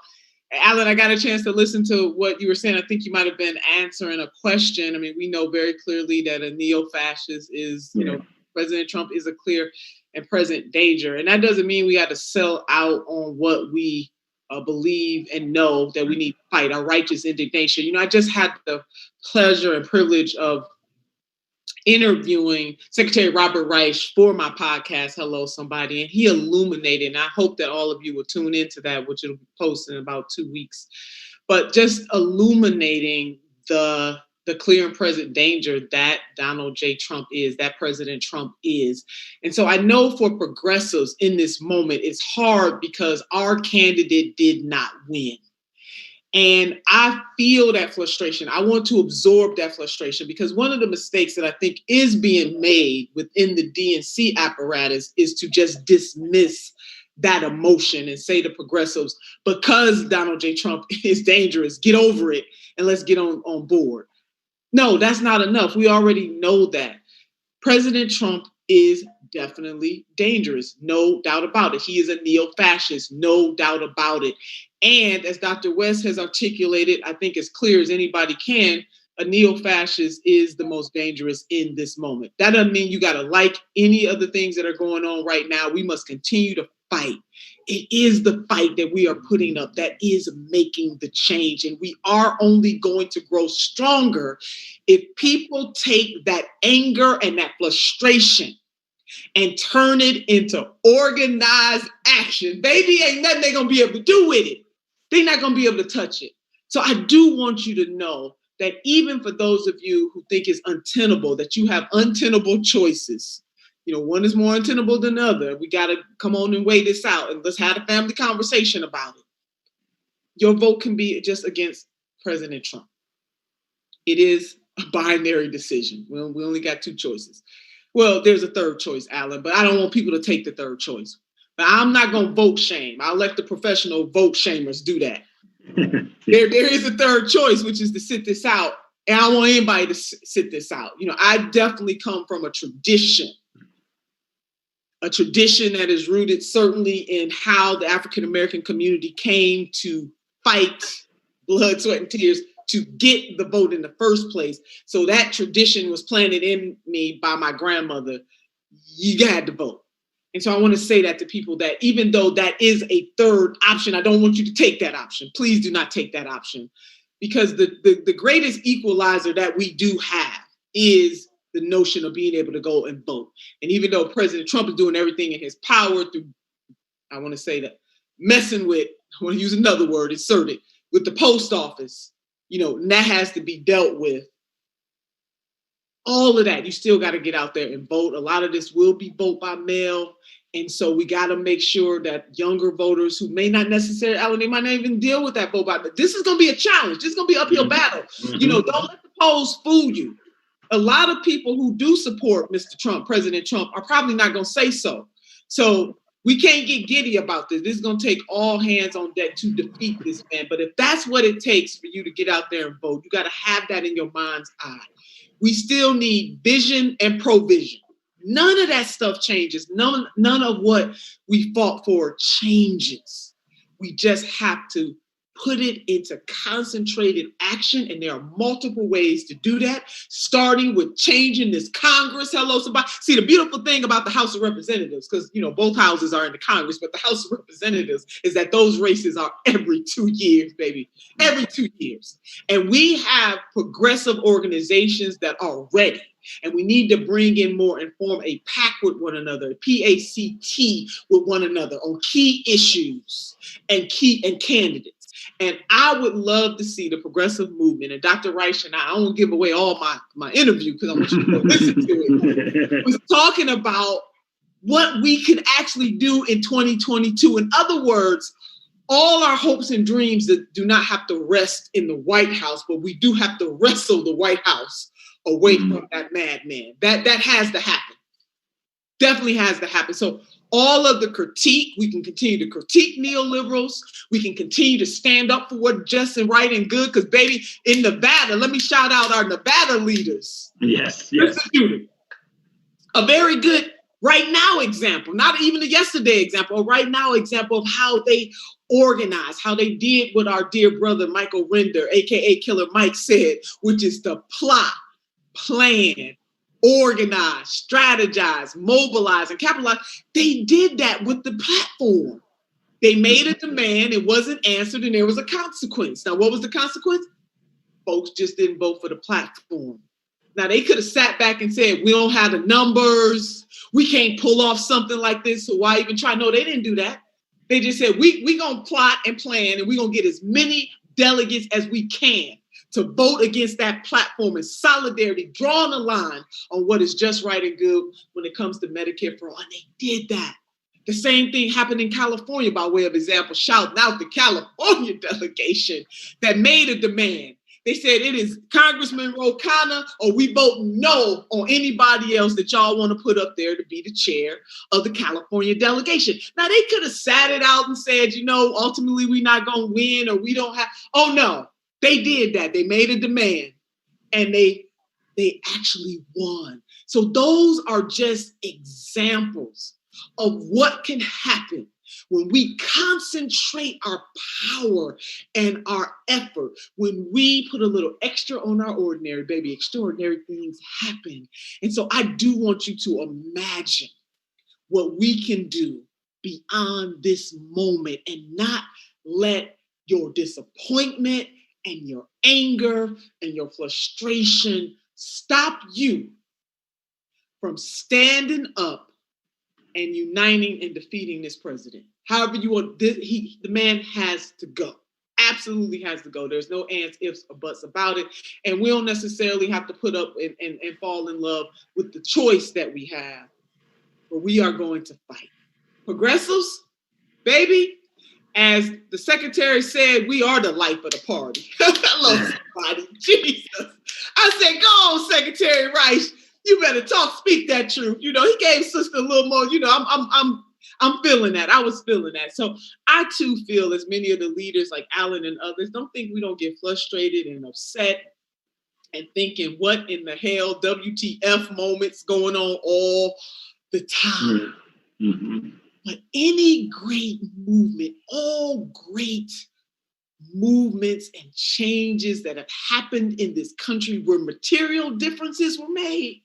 Alan, I got a chance to listen to what you were saying. I think you might have been answering a question. I mean, we know very clearly that a neo-fascist is, President Trump is a clear and present danger. And that doesn't mean we got to sell out on what we believe and know that we need to fight, our righteous indignation. I just had the pleasure and privilege of interviewing Secretary Robert Reich for my podcast, Hello Somebody, and he illuminated, and I hope that all of you will tune into that, which it'll be posted in about 2 weeks, but just illuminating the clear and present danger that Donald J. Trump is, that President Trump is. And so I know for progressives in this moment, it's hard because our candidate did not win. And I feel that frustration. I want to absorb that frustration because one of the mistakes that I think is being made within the DNC apparatus is to just dismiss that emotion and say to progressives, because Donald J. Trump is dangerous, get over it and let's get on board. No, that's not enough. We already know that. President Trump is definitely dangerous, no doubt about it. He is a neo-fascist, no doubt about it. And as Dr. West has articulated, I think as clear as anybody can, a neo-fascist is the most dangerous in this moment. That doesn't mean you got to like any of the things that are going on right now. We must continue to fight. It is the fight that we are putting up that is making the change. And we are only going to grow stronger if people take that anger and that frustration and turn it into organized action. Baby, ain't nothing they're going to be able to do with it. They're not going to be able to touch it. So I do want you to know that even for those of you who think it's untenable, that you have untenable choices. One is more untenable than the other. We got to come on and weigh this out and let's have a family conversation about it. Your vote can be just against President Trump. It is a binary decision. Well, we only got 2 choices. Well, there's a third choice, Alan, but I don't want people to take the third choice. But I'm not going to vote shame. I'll let the professional vote shamers do that. There is a third choice, which is to sit this out. And I don't want anybody to sit this out. I definitely come from a tradition that is rooted certainly in how the African-American community came to fight blood, sweat, and tears to get the vote in the first place. So that tradition was planted in me by my grandmother. You had to vote. And so I want to say that to people that even though that is a third option, I don't want you to take that option. Please do not take that option. Because the greatest equalizer that we do have is the notion of being able to go and vote. And even though President Trump is doing everything in his power through, I want to say that, messing with, I want to use another word, insert it, with the post office, and that has to be dealt with. All of that, you still got to get out there and vote. A lot of this will be vote by mail. And so we got to make sure that younger voters who may not necessarily, Alan, they might not even deal with that vote by mail. This is going to be a challenge. This is going to be an uphill battle. Don't let the polls fool you. A lot of people who do support Mr. Trump, President Trump, are probably not going to say so. So we can't get giddy about this. This is going to take all hands on deck to defeat this man. But if that's what it takes for you to get out there and vote, you got to have that in your mind's eye. We still need vision and provision. None of that stuff changes. None of what we fought for changes. We just have to put it into concentrated action. And there are multiple ways to do that, starting with changing this Congress. Hello, somebody. See, the beautiful thing about the House of Representatives, because, both houses are in the Congress, but the House of Representatives is that those races are every 2 years, baby, every 2 years. And we have progressive organizations that are ready. And we need to bring in more and form a pact with one another, PACT with one another on key issues and candidates. And I would love to see the progressive movement, and Dr. Reich and I won't give away all my interview because I want you to go listen to it, was talking about what we could actually do in 2022. In other words, all our hopes and dreams that do not have to rest in the White House, but we do have to wrestle the White House away from that madman. That has to happen. Definitely has to happen. So all of the critique, we can continue to critique neoliberals. We can continue to stand up for what's just and right and good. Because, baby, in Nevada, let me shout out our Nevada leaders. Yes. A very good right now example, not even a yesterday example, a right now example of how they organize, how they did what our dear brother Michael Render, aka Killer Mike, said, which is to plot, plan, organize, strategize, mobilize, and capitalize. They did that with the platform. They made a demand, it wasn't answered, and there was a consequence. Now, what was the consequence? Folks just didn't vote for the platform. Now, they could have sat back and said, we don't have the numbers, we can't pull off something like this, so why even try? No, they didn't do that. They just said, we gonna plot and plan, and we're gonna get as many delegates as we can to vote against that platform in solidarity, drawing a line on what is just right and good when it comes to Medicare for all. And they did that. The same thing happened in California, by way of example, shouting out the California delegation that made a demand. They said it is Congressman Ro Khanna, or we vote no on anybody else that y'all want to put up there to be the chair of the California delegation. Now, they could have sat it out and said, ultimately we're not going to win, or we don't have. Oh, no. They did that. They made a demand, and they actually won. So those are just examples of what can happen when we concentrate our power and our effort. When we put a little extra on our ordinary, baby, extraordinary things happen. And so I do want you to imagine what we can do beyond this moment and not let your disappointment and your anger and your frustration stop you from standing up and uniting and defeating this president. However you want, the man has to go. Absolutely has to go. There's no ands, ifs, or buts about it. And we don't necessarily have to put up and fall in love with the choice that we have, but we are going to fight. Progressives, baby, as the secretary said, we are the life of the party. Hello, somebody. Jesus. I said, go on, Secretary Reich. You better speak that truth. He gave sister a little more, I'm feeling that. I was feeling that. So I too feel, as many of the leaders like Alan and others, don't think we don't get frustrated and upset and thinking, what in the hell, WTF moments going on all the time. Mm-hmm. But any great movement, all great movements and changes that have happened in this country where material differences were made,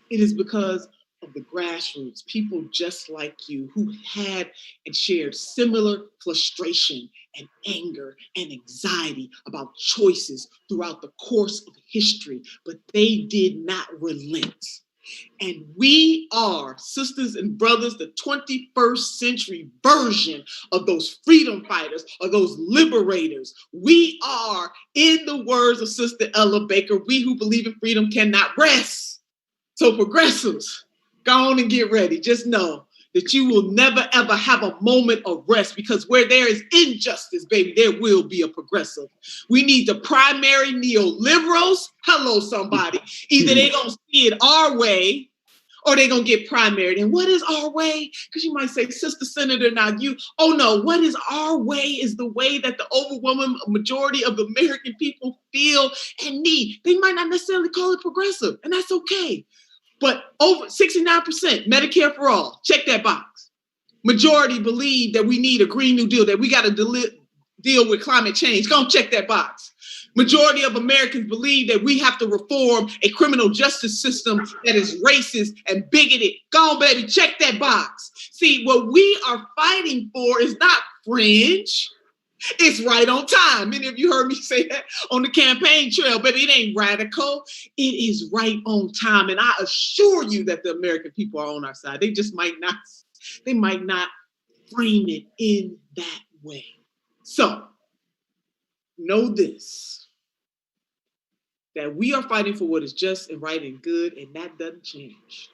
it is because of the grassroots, people just like you who had and shared similar frustration and anger and anxiety about choices throughout the course of history, but they did not relent. And we are, sisters and brothers, the 21st century version of those freedom fighters, of those liberators. We are, in the words of Sister Ella Baker, we who believe in freedom cannot rest. So progressives, go on and get ready. Just know that you will never, ever have a moment of rest, because where there is injustice, baby, there will be a progressive. We need the primary neoliberals. Hello, somebody. Either they don't see it our way or they're going to get primaried. And what is our way? Because you might say, Sister Senator, not you. Oh, no, what is our way is the way that the overwhelming majority of the American people feel and need. They might not necessarily call it progressive, and that's okay. But over 69% Medicare for all, check that box. Majority believe that we need a Green New Deal, that we got to deal with climate change. Go and check that box. Majority of Americans believe that we have to reform a criminal justice system that is racist and bigoted. Go on, baby, check that box. See, what we are fighting for is not fringe. It's right on time. Many of you heard me say that on the campaign trail, but it ain't radical. It is right on time. And I assure you that the American people are on our side. They just might not frame it in that way. So know this, that we are fighting for what is just and right and good, and that doesn't change.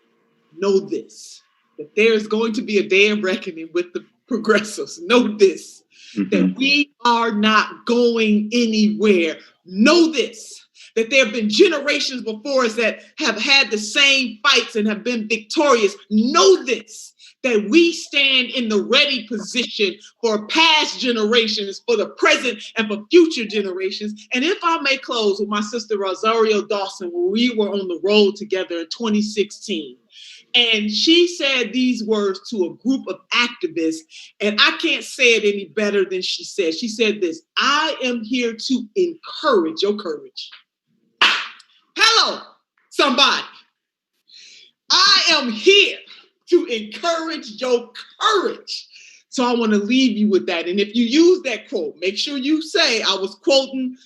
Know this, that there's going to be a day of reckoning with the progressives. Know this, that we are not going anywhere. Know this, that there have been generations before us that have had the same fights and have been victorious. Know this, that we stand in the ready position for past generations, for the present and for future generations. And if I may close with my sister Rosario Dawson, where we were on the road together in 2016. And she said these words to a group of activists, and I can't say it any better than she said. She said this: I am here to encourage your courage. Hello, somebody. I am here to encourage your courage. So I want to leave you with that. And if you use that quote, make sure you say I was quoting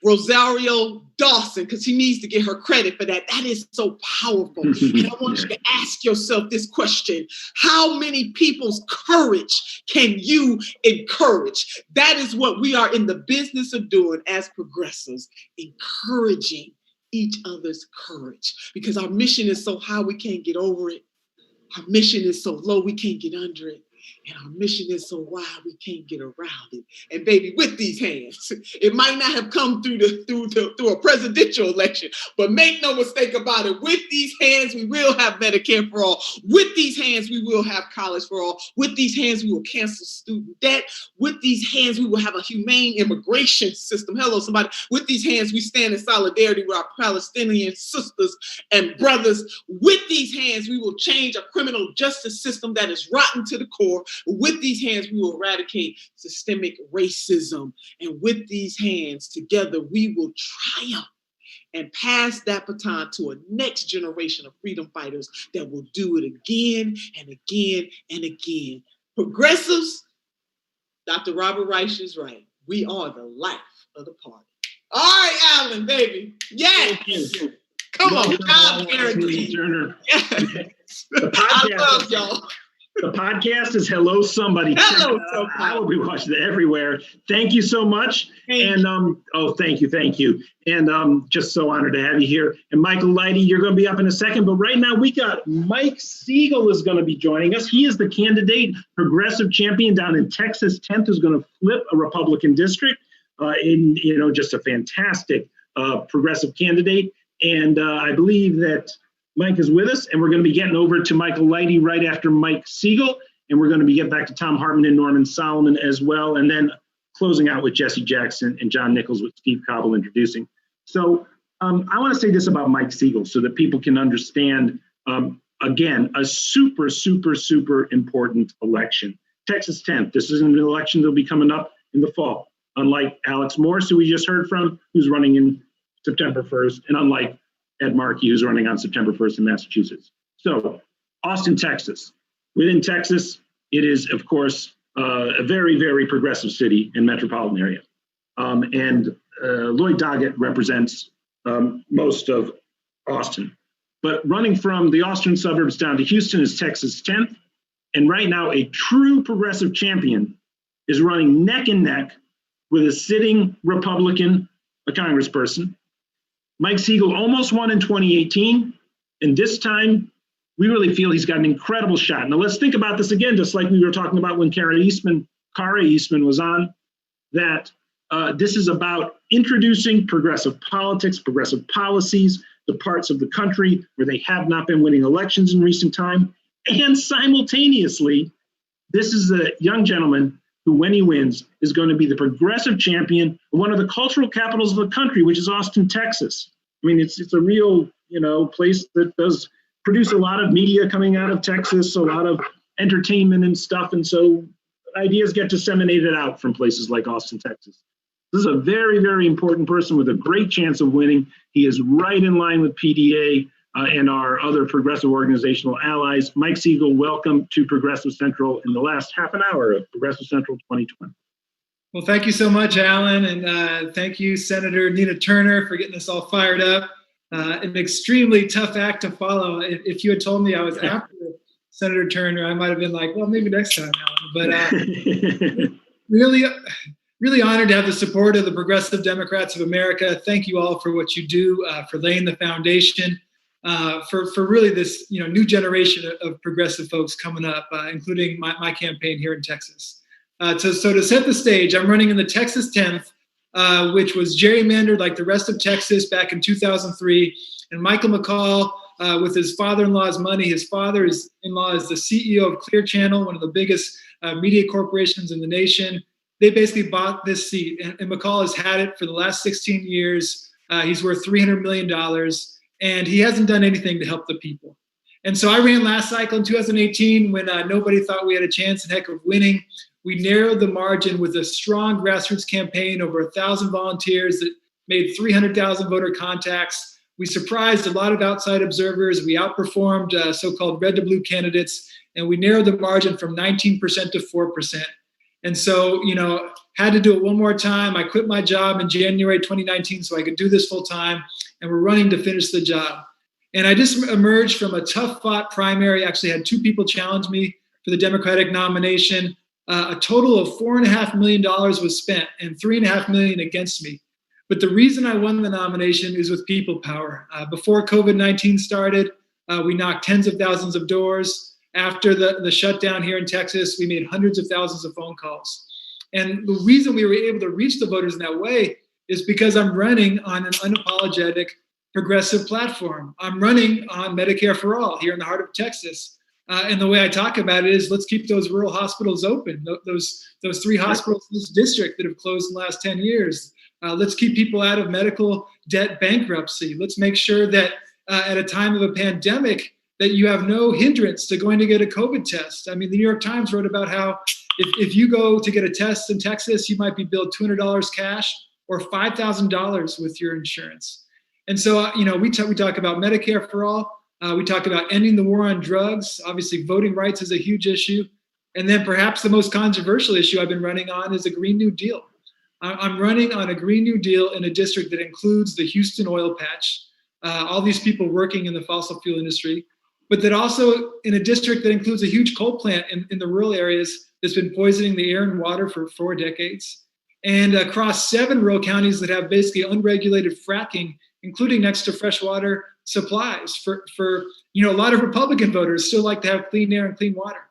Rosario Dawson, because he needs to get her credit for that. That is so powerful. And I want you to ask yourself this question: how many people's courage can you encourage? That is what we are in the business of doing as progressives, encouraging each other's courage, because our mission is so high we can't get over it. Our mission is so low we can't get under it. And our mission is so wide we can't get around it. And baby, with these hands, it might not have come through a presidential election, but make no mistake about it, with these hands we will have Medicare for all. With these hands we will have college for all. With these hands we will cancel student debt. With these hands we will have a humane immigration system. Hello, somebody. With these hands we stand in solidarity with our Palestinian sisters and brothers. With these hands we will change a criminal justice system that is rotten to the core. With these hands, we will eradicate systemic racism. And with these hands, together, we will triumph and pass that baton to a next generation of freedom fighters that will do it again and again and again. Progressives, Dr. Robert Reich is right. We are the life of the party. All right, Alan, baby. Yes. Come on, job, Darity. Yes. I love y'all. The podcast is Hello Somebody. Hello Somebody. I will be watching it everywhere. Thank you so much. Thank you. And just so honored to have you here. And Michael Lighty, you're going to be up in a second. But right now we got Mike Siegel is going to be joining us. He is the candidate progressive champion down in Texas. 10th, who's going to flip a Republican district. Just a fantastic progressive candidate. And I believe that Mike is with us, and we're going to be getting over to Michael Lighty right after Mike Siegel, and we're going to be getting back to Thom Hartmann and Norman Solomon as well, and then closing out with Jesse Jackson and John Nichols with Steve Cobble introducing. So I want to say this about Mike Siegel so that people can understand, again, a super, super, super important election. Texas 10th, this isn't an election that will be coming up in the fall, unlike Alex Morse, who we just heard from, who's running in September 1st, and unlike Ed Markey, who's running on September 1st in Massachusetts. So, Austin, Texas. Within Texas, it is, of course, a very, very progressive city and metropolitan area. And Lloyd Doggett represents most of Austin. But running from the Austin suburbs down to Houston is Texas 10th. And right now, a true progressive champion is running neck and neck with a sitting Republican, a congressperson. Mike Siegel almost won in 2018, and this time we really feel he's got an incredible shot. Now let's think about this again, just like we were talking about when Kara Eastman was on, that this is about introducing progressive politics, progressive policies, the parts of the country where they have not been winning elections in recent time. And simultaneously, this is a young gentleman who, when he wins, is going to be the progressive champion of one of the cultural capitals of the country, which is Austin, Texas. I mean, it's a real, place that does produce a lot of media coming out of Texas, a lot of entertainment and stuff. And so ideas get disseminated out from places like Austin, Texas. This is a very, very important person with a great chance of winning. He is right in line with PDA and our other progressive organizational allies. Mike Siegel, welcome to Progressive Central in the last half an hour of Progressive Central 2020. Well, thank you so much, Alan, and thank you, Senator Nina Turner, for getting us all fired up. An extremely tough act to follow. If you had told me I was after Senator Turner, I might have been like, well, maybe next time, Alan. But really, really honored to have the support of the Progressive Democrats of America. Thank you all for what you do, for laying the foundation for really this new generation of progressive folks coming up, including my campaign here in Texas. So to set the stage, I'm running in the Texas 10th, which was gerrymandered like the rest of Texas back in 2003. And Michael McCall, with his father-in-law's money, his father-in-law is the CEO of Clear Channel, one of the biggest media corporations in the nation. They basically bought this seat, and McCall has had it for the last 16 years. He's worth $300 million, and he hasn't done anything to help the people. And so I ran last cycle in 2018 when nobody thought we had a chance in heck of winning. We narrowed the margin with a strong grassroots campaign, over 1,000 volunteers that made 300,000 voter contacts. We surprised a lot of outside observers. We outperformed so-called red to blue candidates, and we narrowed the margin from 19% to 4%. And so, had to do it one more time. I quit my job in January 2019 so I could do this full time, and we're running to finish the job. And I just emerged from a tough fought primary. Actually had 2 people challenge me for the Democratic nomination. A total of $4.5 million was spent and $3.5 million against me. But the reason I won the nomination is with people power. Before COVID-19 started, we knocked tens of thousands of doors. After the shutdown here in Texas, we made hundreds of thousands of phone calls. And the reason we were able to reach the voters in that way is because I'm running on an unapologetic progressive platform. I'm running on Medicare for All here in the heart of Texas. And the way I talk about it is, let's keep those rural hospitals open, those 3 hospitals in this district that have closed in the last 10 years. Let's keep people out of medical debt bankruptcy. Let's make sure that at a time of a pandemic, that you have no hindrance to going to get a COVID test. I mean, the New York Times wrote about how if you go to get a test in Texas, you might be billed $200 cash or $5,000 with your insurance. And so, we talk about Medicare for All. We talk about ending the war on drugs. Obviously, voting rights is a huge issue. And then perhaps the most controversial issue I've been running on is a Green New Deal. I'm running on a Green New Deal in a district that includes the Houston oil patch, all these people working in the fossil fuel industry, but that also in a district that includes a huge coal plant in the rural areas that's been poisoning the air and water for 4 decades. And across 7 rural counties that have basically unregulated fracking, including next to freshwater supplies for a lot of Republican voters still like to have clean air and clean water.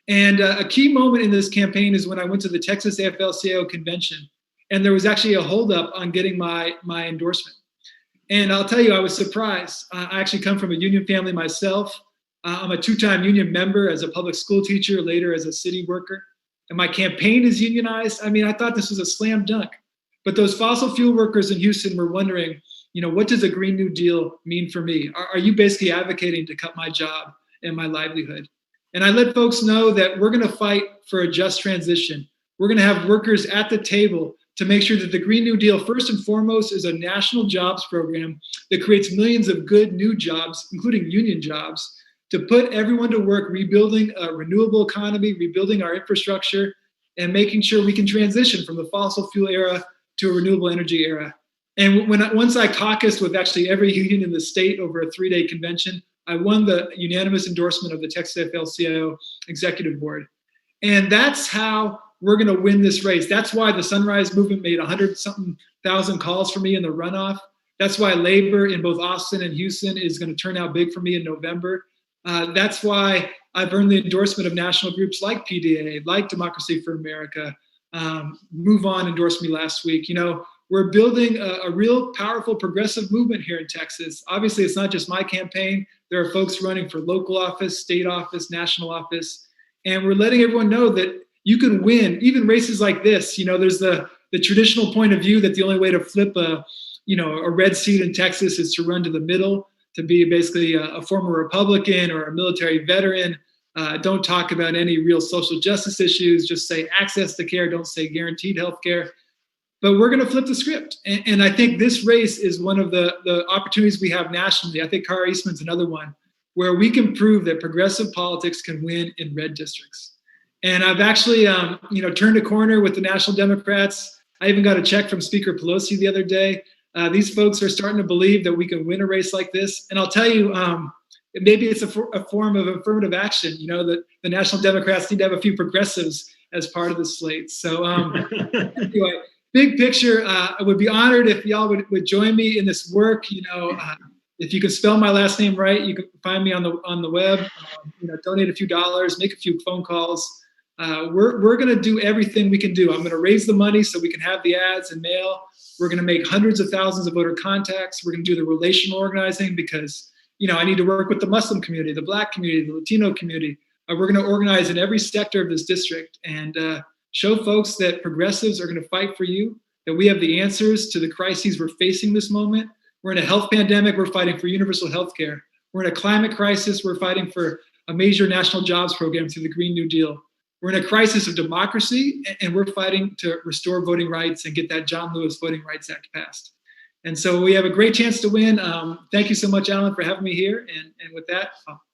And a key moment in this campaign is when I went to the Texas AFL-CIO convention, and there was actually a holdup on getting my endorsement. And I'll tell you, I was surprised. I actually come from a union family myself. I'm a 2-time union member as a public school teacher, later as a city worker. And my campaign is unionized. I mean, I thought this was a slam dunk. But those fossil fuel workers in Houston were wondering, what does a Green New Deal mean for me? Are you basically advocating to cut my job and my livelihood? And I let folks know that we're going to fight for a just transition. We're going to have workers at the table to make sure that the Green New Deal, first and foremost, is a national jobs program that creates millions of good new jobs, including union jobs, to put everyone to work rebuilding a renewable economy, rebuilding our infrastructure, and making sure we can transition from the fossil fuel era to a renewable energy era. And once I caucused with actually every union in the state over a 3-day convention, I won the unanimous endorsement of the Texas AFL-CIO Executive Board. And that's how we're going to win this race. That's why the Sunrise Movement made 100-something thousand calls for me in the runoff. That's why labor in both Austin and Houston is going to turn out big for me in November. That's why I've earned the endorsement of national groups like PDA, like Democracy for America. Move On endorsed me last week. We're building a real powerful progressive movement here in Texas. Obviously, it's not just my campaign. There are folks running for local office, state office, national office. And we're letting everyone know that you can win, even races like this. There's the traditional point of view that the only way to flip a red seat in Texas is to run to the middle, to be basically a former Republican or a military veteran. Don't talk about any real social justice issues. Just say access to care. Don't say guaranteed health care. But we're going to flip the script. And I think this race is one of the opportunities we have nationally. I think Cara Eastman's another one where we can prove that progressive politics can win in red districts. And I've actually, turned a corner with the National Democrats. I even got a check from Speaker Pelosi the other day. These folks are starting to believe that we can win a race like this. And I'll tell you, maybe it's a form of affirmative action, that the National Democrats need to have a few progressives as part of the slate. So anyway, big picture, I would be honored if y'all would join me in this work. If you can spell my last name right, you can find me on the web. Donate a few dollars, make a few phone calls. We're going to do everything we can do. I'm going to raise the money so we can have the ads and mail. We're going to make hundreds of thousands of voter contacts. We're going to do the relational organizing because, I need to work with the Muslim community, the Black community, the Latino community. We're going to organize in every sector of this district and show folks that progressives are going to fight for you, that we have the answers to the crises we're facing this moment. We're in a health pandemic. We're fighting for universal health care. We're in a climate crisis. We're fighting for a major national jobs program through the Green New Deal. We're in a crisis of democracy, and we're fighting to restore voting rights and get that John Lewis Voting Rights Act passed. And so we have a great chance to win. Thank you so much, Alan, for having me here. And with that,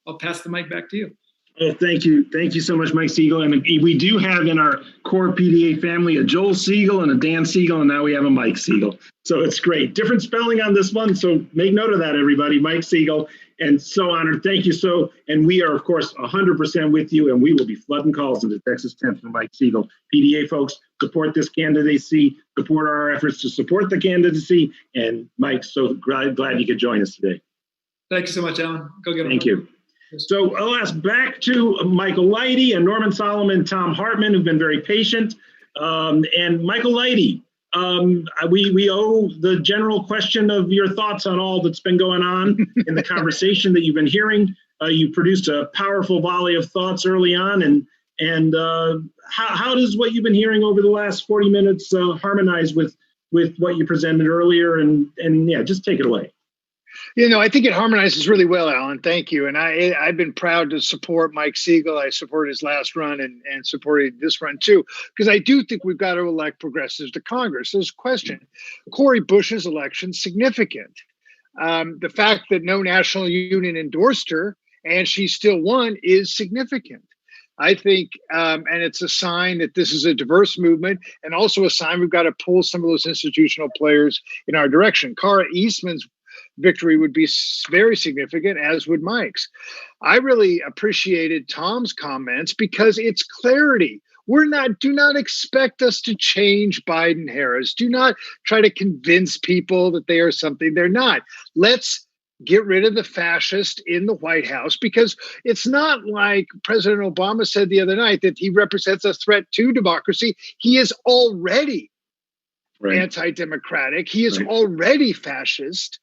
I'll pass the mic back to you. Oh, thank you. Thank you so much, Mike Siegel. And we do have in our core PDA family a Joel Siegel and a Dan Siegel, and now we have a Mike Siegel. So it's great. Different spelling on this one. So make note of that, everybody. Mike Siegel. And so honored. Thank you. And we are, of course, 100% with you, and we will be flooding calls into Texas 10 from Mike Siegel. PDA folks, support this candidacy, support our efforts to support the candidacy. And Mike, so glad you could join us today. Thank you so much, Alan. Go get him. Thank you. So I'll ask back to Michael Lighty and Norman Solomon, Thom Hartmann, who've been very patient. And Michael Lighty, we owe the general question of your thoughts on all that's been going on in the conversation that you've been hearing. You produced a powerful volley of thoughts early on. And how does what you've been hearing over the last 40 minutes harmonize with what you presented earlier? And yeah, just take it away. I think it harmonizes really well, Alan. Thank you. And I've been proud to support Mike Siegel. I supported his last run and supported this run too, because I do think we've got to elect progressives to Congress. There's a question. Cori Bush's election significant. The fact that no national union endorsed her and she still won is significant. I think, and it's a sign that this is a diverse movement, and also a sign we've got to pull some of those institutional players in our direction. Cara Eastman's victory would be very significant, as would Mike's. I really appreciated Thom's comments because it's clarity. Do not expect us to change Biden-Harris. Do not try to convince people that they are something they're not. Let's get rid of the fascist in the White House, because it's not like President Obama said the other night that he represents a threat to democracy. He is already anti-democratic. He is already fascist.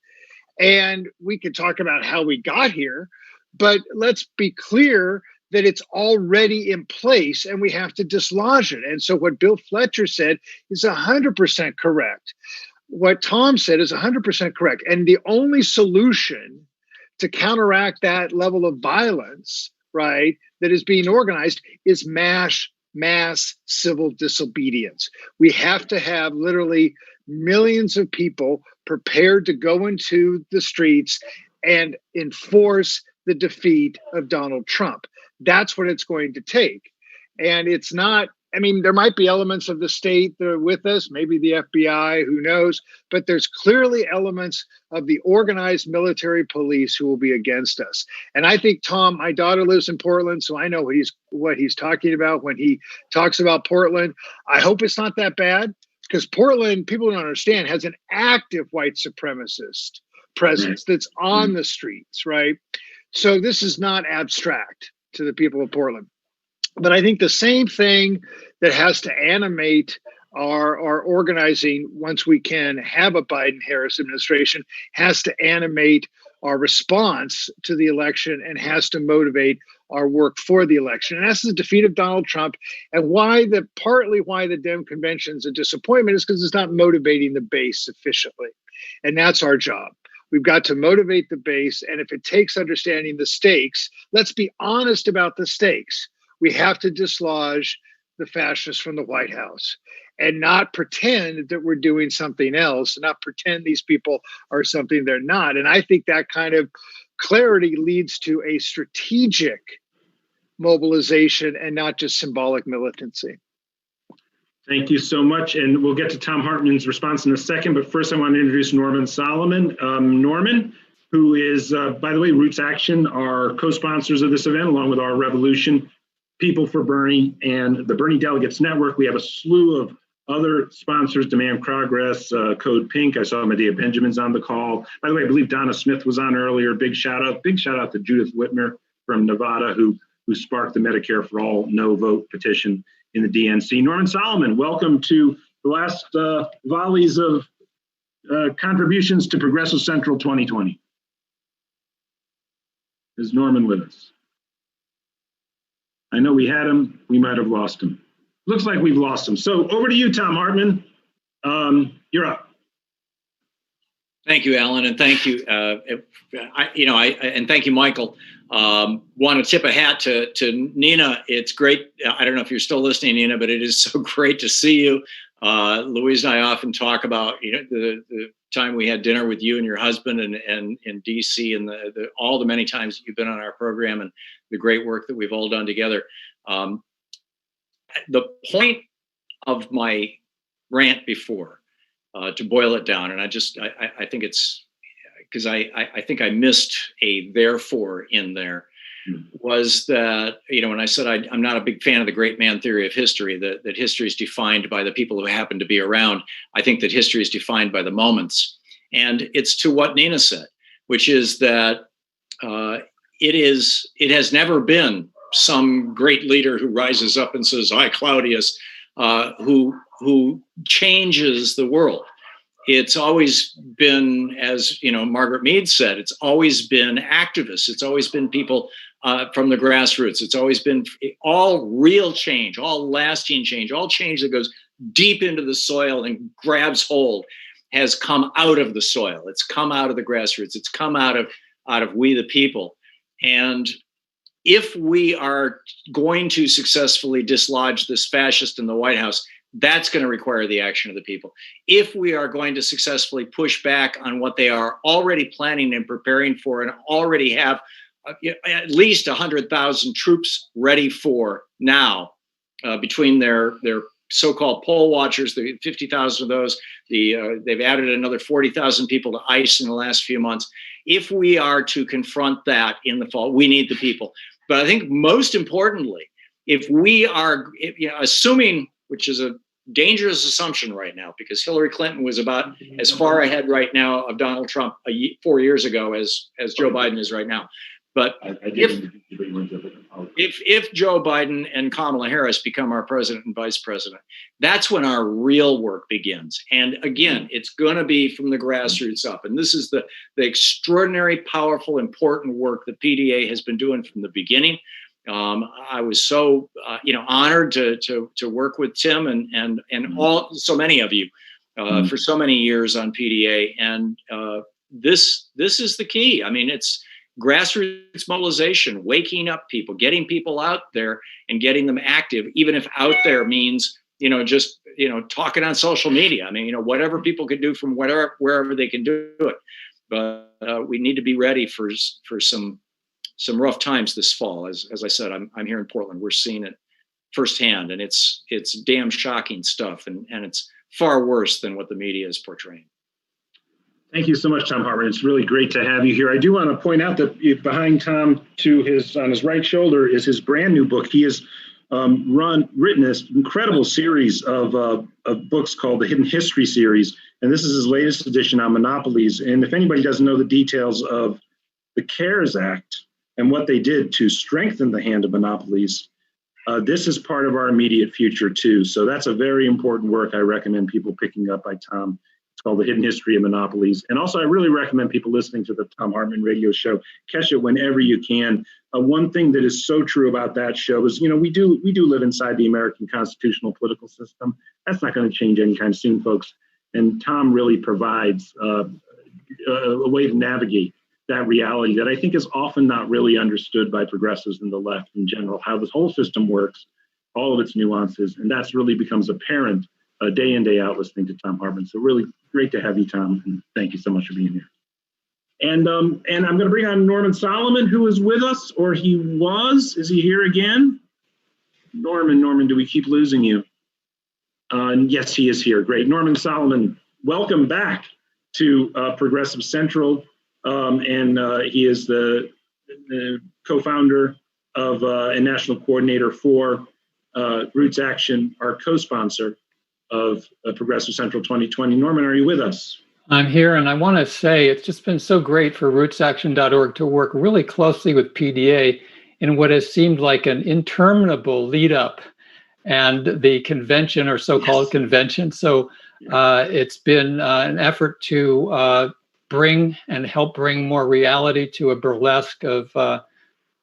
And we could talk about how we got here, but let's be clear that it's already in place and we have to dislodge it. And so what Bill Fletcher said is 100% correct. What Thom said is 100% correct. And the only solution to counteract that level of violence, that is being organized is mass civil disobedience. We have to have literally millions of people prepared to go into the streets and enforce the defeat of Donald Trump. That's what it's going to take. And it's not, there might be elements of the state that are with us, maybe the FBI, who knows, but there's clearly elements of the organized military police who will be against us. And I think, Thom, my daughter lives in Portland, so I know what he's talking about when he talks about Portland. I hope it's not that bad. Because Portland, people don't understand, has an active white supremacist presence that's on the streets, So this is not abstract to the people of Portland. But I think the same thing that has to animate our organizing once we can have a Biden-Harris administration has to animate our response to the election and has to motivate our work for the election. And that's the defeat of Donald Trump. And partly why the Dem convention is a disappointment is because it's not motivating the base sufficiently. And that's our job. We've got to motivate the base. And if it takes understanding the stakes, let's be honest about the stakes. We have to dislodge the fascists from the White House and not pretend that we're doing something else, not pretend these people are something they're not. And I think that kind of clarity leads to a strategic mobilization and not just symbolic militancy. Thank you so much. And we'll get to Thom Hartmann's response in a second. But first, I want to introduce Norman Solomon. Norman, who is, by the way, Roots Action, are co-sponsors of this event, along with Our Revolution. People for Bernie and the Bernie Delegates Network. We have a slew of other sponsors, Demand Progress, Code Pink. I saw Medea Benjamin's on the call. By the way, I believe Donna Smith was on earlier. Big shout out to Judith Whitmer from Nevada, who sparked the Medicare for All no vote petition in the DNC. Norman Solomon, welcome to the last volleys of contributions to Progressive Central 2020. Is Norman with us? I know we had him, we might have lost him. Looks like we've lost him. So over to you, Thom Hartmann. You're up. Thank you, Alan, and thank you. And thank you, Michael. Want to tip a hat to Nina. It's great. I don't know if you're still listening, Nina, but it is so great to see you. Louise and I often talk about the time we had dinner with you and your husband and in DC and all the many times that you've been on our program and the great work that we've all done together. The point of my rant before, to boil it down, and I think it's because I think I missed a therefore in there, was that, when I said I'm not a big fan of the great man theory of history, that history is defined by the people who happen to be around. I think that history is defined by the moments. And it's to what Nina said, which is that it has never been some great leader who rises up and says, I, Claudius, who changes the world. It's always been, as Margaret Mead said, it's always been activists. It's always been people from the grassroots. It's always been all real change, all lasting change, all change that goes deep into the soil and grabs hold has come out of the soil. It's come out of the grassroots. It's come out of we the people. And if we are going to successfully dislodge this fascist in the White House, that's going to require the action of the people. If we are going to successfully push back on what they are already planning and preparing for and already have at least 100,000 troops ready for now, between their so-called poll watchers, the 50,000 of those, they've added another 40,000 people to ICE in the last few months. If we are to confront that in the fall, we need the people. But I think most importantly, if we are assuming, which is a dangerous assumption right now, because Hillary Clinton was about as far ahead right now of Donald Trump 4 years ago as Joe Biden is right now. But if Joe Biden and Kamala Harris become our president and vice president, that's when our real work begins. And again, it's going to be from the grassroots up. And this is the extraordinary, powerful, important work that PDA has been doing from the beginning. I was so honored to work with Tim and so many of you for so many years on PDA. And this is the key. I mean, it's grassroots mobilization, waking up people, getting people out there and getting them active, even if out there means, just, talking on social media. I mean, whatever people can do from wherever they can do it. But we need to be ready for some rough times this fall. As I said, I'm here in Portland. We're seeing it firsthand, and it's damn shocking stuff. And it's far worse than what the media is portraying. Thank you so much, Thom Hartmann. It's really great to have you here. I do want to point out that behind Thom, on his right shoulder, is his brand new book. He has written this incredible series of books called the Hidden History series, and this is his latest edition on monopolies. And if anybody doesn't know the details of the CARES Act and what they did to strengthen the hand of monopolies, this is part of our immediate future too. So that's a very important work I recommend people picking up by Thom. It's called The Hidden History of Monopolies. And also, I really recommend people listening to the Thom Hartmann radio show. Catch it whenever you can. One thing that is so true about that show is, we do live inside the American constitutional political system. That's not going to change anytime soon, folks. And Thom really provides a way to navigate that reality that I think is often not really understood by progressives and the left in general, how this whole system works, all of its nuances. And that's really becomes apparent day in, day out listening to Thom Hartmann. So really great to have you, Thom, and thank you so much for being here. And I'm going to bring on Norman Solomon, who is with us, or he was. Is he here again? Norman, do we keep losing you? Yes, he is here. Great. Norman Solomon, welcome back to Progressive Central. And he is the co-founder of and national coordinator for Roots Action, our co-sponsor of Progressive Central 2020. Norman, are you with us? I'm here, and I want to say it's just been so great for rootsaction.org to work really closely with PDA in what has seemed like an interminable lead up and the convention or so-called convention. So it's been an effort to bring and help bring more reality to a burlesque of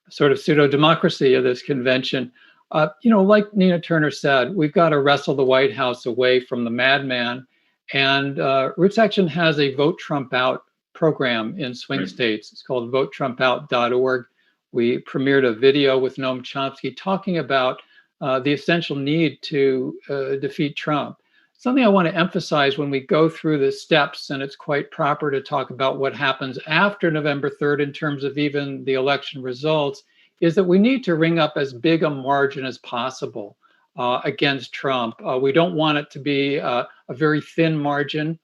sort of pseudo-democracy of this convention. Like Nina Turner said, we've got to wrestle the White House away from the madman. And Roots Action has a Vote Trump Out program in swing states. It's called votetrumpout.org. We premiered a video with Noam Chomsky talking about the essential need to defeat Trump. Something I want to emphasize when we go through the steps, and it's quite proper to talk about what happens after November 3rd in terms of even the election results, is that we need to ring up as big a margin as possible against Trump. We don't want it to be a very thin margin.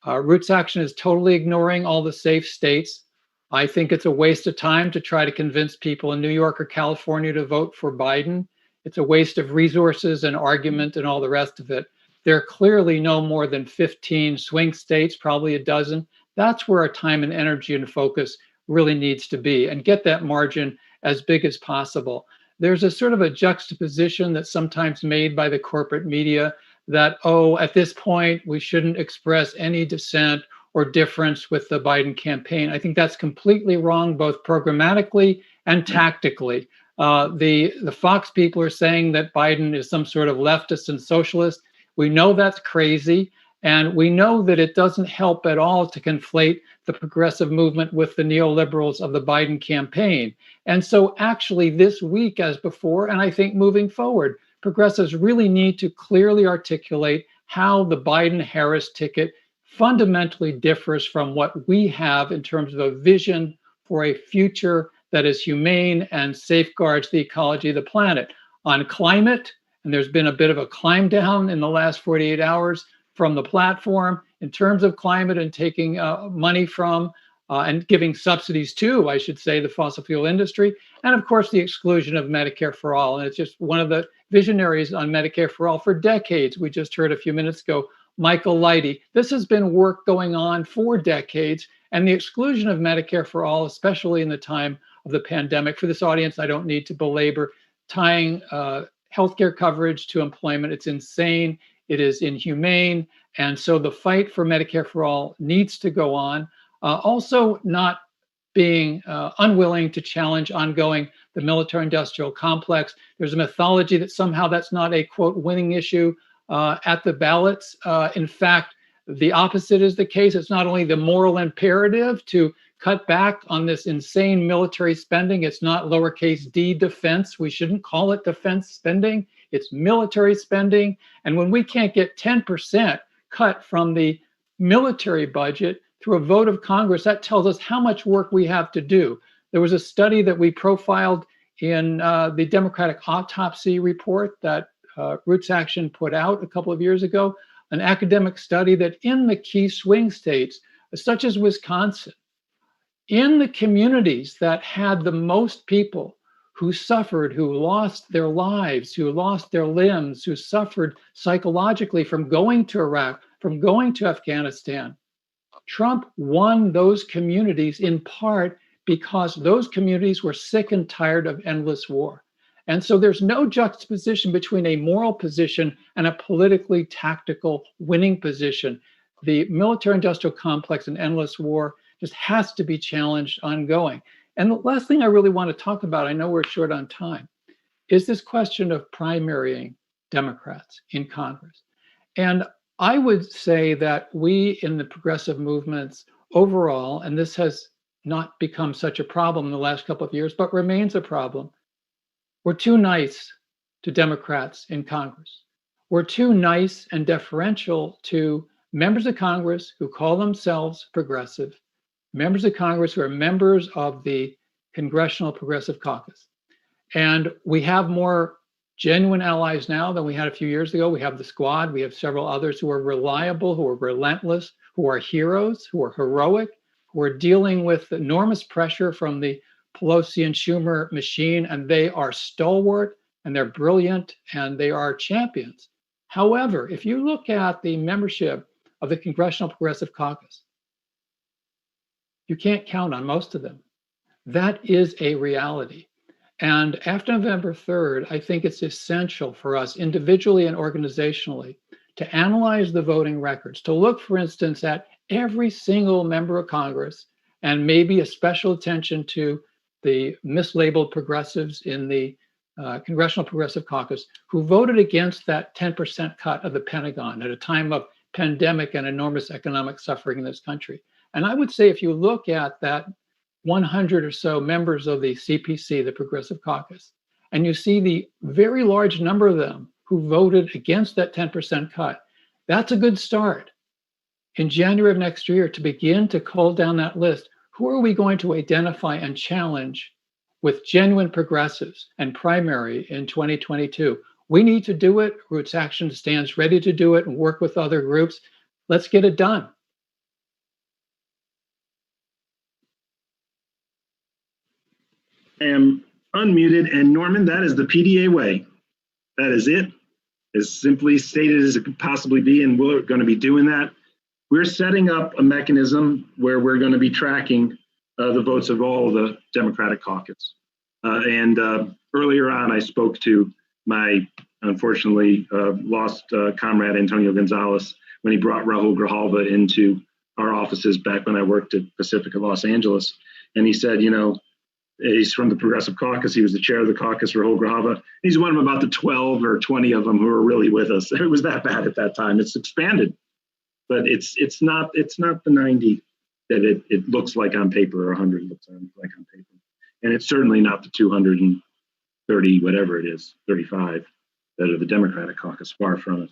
Roots Action is totally ignoring all the safe states. I think it's a waste of time to try to convince people in New York or California to vote for Biden. It's a waste of resources and argument and all the rest of it. There are clearly no more than 15 swing states, probably a dozen. That's where our time and energy and focus really needs to be, and get that margin as big as possible. There's a sort of a juxtaposition that's sometimes made by the corporate media that, at this point, we shouldn't express any dissent or difference with the Biden campaign. I think that's completely wrong, both programmatically and tactically. The Fox people are saying that Biden is some sort of leftist and socialist. We know that's crazy, and we know that it doesn't help at all to conflate the progressive movement with the neoliberals of the Biden campaign. And so actually this week, as before, and I think moving forward, progressives really need to clearly articulate how the Biden-Harris ticket fundamentally differs from what we have in terms of a vision for a future that is humane and safeguards the ecology of the planet. On climate, and there's been a bit of a climb down in the last 48 hours from the platform in terms of climate and taking money from and giving subsidies to, I should say, the fossil fuel industry. And of course, the exclusion of Medicare for all. And it's just one of the visionaries on Medicare for all for decades. We just heard a few minutes ago, Michael Lighty. This has been work going on for decades. And the exclusion of Medicare for all, especially in the time of the pandemic, for this audience, I don't need to belabor, tying healthcare coverage to employment. It's insane. It is inhumane. And so the fight for Medicare for all needs to go on. Also not being unwilling to challenge ongoing the military-industrial complex. There's a mythology that somehow that's not a, quote, winning issue at the ballots. In fact, the opposite is the case. It's not only the moral imperative to cut back on this insane military spending. It's not lowercase d defense. We shouldn't call it defense spending. It's military spending. And when we can't get 10% cut from the military budget through a vote of Congress, that tells us how much work we have to do. There was a study that we profiled in the Democratic Autopsy report that Roots Action put out a couple of years ago, an academic study that in the key swing states, such as Wisconsin, in the communities that had the most people who suffered, who lost their lives, who lost their limbs, who suffered psychologically from going to Iraq, from going to Afghanistan, Trump won those communities in part because those communities were sick and tired of endless war. And so there's no juxtaposition between a moral position and a politically tactical winning position. The military-industrial complex and endless war just has to be challenged ongoing. And the last thing I really want to talk about, I know we're short on time, is this question of primarying Democrats in Congress. And I would say that we in the progressive movements overall, and this has not become such a problem in the last couple of years, but remains a problem, we're too nice to Democrats in Congress. We're too nice and deferential to members of Congress who call themselves progressive, members of Congress who are members of the Congressional Progressive Caucus. And we have more genuine allies now than we had a few years ago. We have the Squad. We have several others who are reliable, who are relentless, who are heroes, who are heroic, who are dealing with enormous pressure from the Pelosi and Schumer machine, and they are stalwart and they're brilliant and they are champions. However, if you look at the membership of the Congressional Progressive Caucus, you can't count on most of them. That is a reality. And after November 3rd, I think it's essential for us individually and organizationally to analyze the voting records, to look, for instance, at every single member of Congress and maybe a special attention to the mislabeled progressives in the Congressional Progressive Caucus who voted against that 10% cut of the Pentagon at a time of pandemic and enormous economic suffering in this country. And I would say if you look at that 100 or so members of the CPC, the Progressive Caucus, and you see the very large number of them who voted against that 10% cut, that's a good start. In January of next year, to begin to cull down that list, who are we going to identify and challenge with genuine progressives and primary in 2022? We need to do it. Roots Action stands ready to do it and work with other groups. Let's get it done. I am unmuted, and Norman, that is the PDA way. That is it. As simply stated as it could possibly be, and we're going to be doing that. We're setting up a mechanism where we're going to be tracking the votes of all the Democratic caucus. Earlier on, I spoke to my unfortunately lost comrade Antonio Gonzalez when he brought Raul Grijalva into our offices back when I worked at Pacifica Los Angeles. And he said, he's from the Progressive Caucus. He was the chair of the caucus, Raul Grijalva. He's one of about the 12 or 20 of them who are really with us. It was that bad at that time. It's expanded, but it's not the 90 that it looks like on paper, or 100 looks like on paper. And it's certainly not the 230, whatever it is, 35 that are the Democratic caucus, far from it.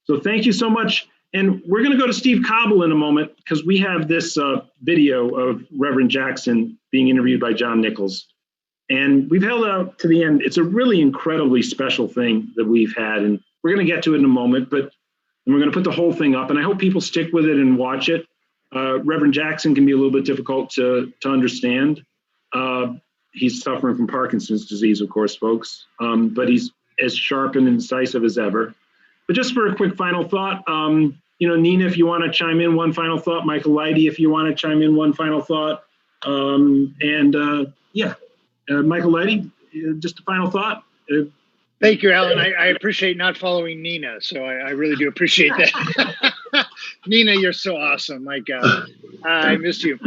So thank you so much. And we're going to go to Steve Cobble in a moment because we have this video of Reverend Jackson being interviewed by John Nichols. And we've held out to the end. It's a really incredibly special thing that we've had. And we're going to get to it in a moment, but we're going to put the whole thing up. And I hope people stick with it and watch it. Reverend Jackson can be a little bit difficult to understand. He's suffering from Parkinson's disease, of course, folks. But he's as sharp and incisive as ever. But just for a quick final thought, Nina, if you want to chime in one final thought, Michael Lighty, if you want to chime in one final thought, Michael Lighty, just a final thought. Thank you, Alan. I appreciate not following Nina, so I really do appreciate that. Nina, you're so awesome. My God, I miss you.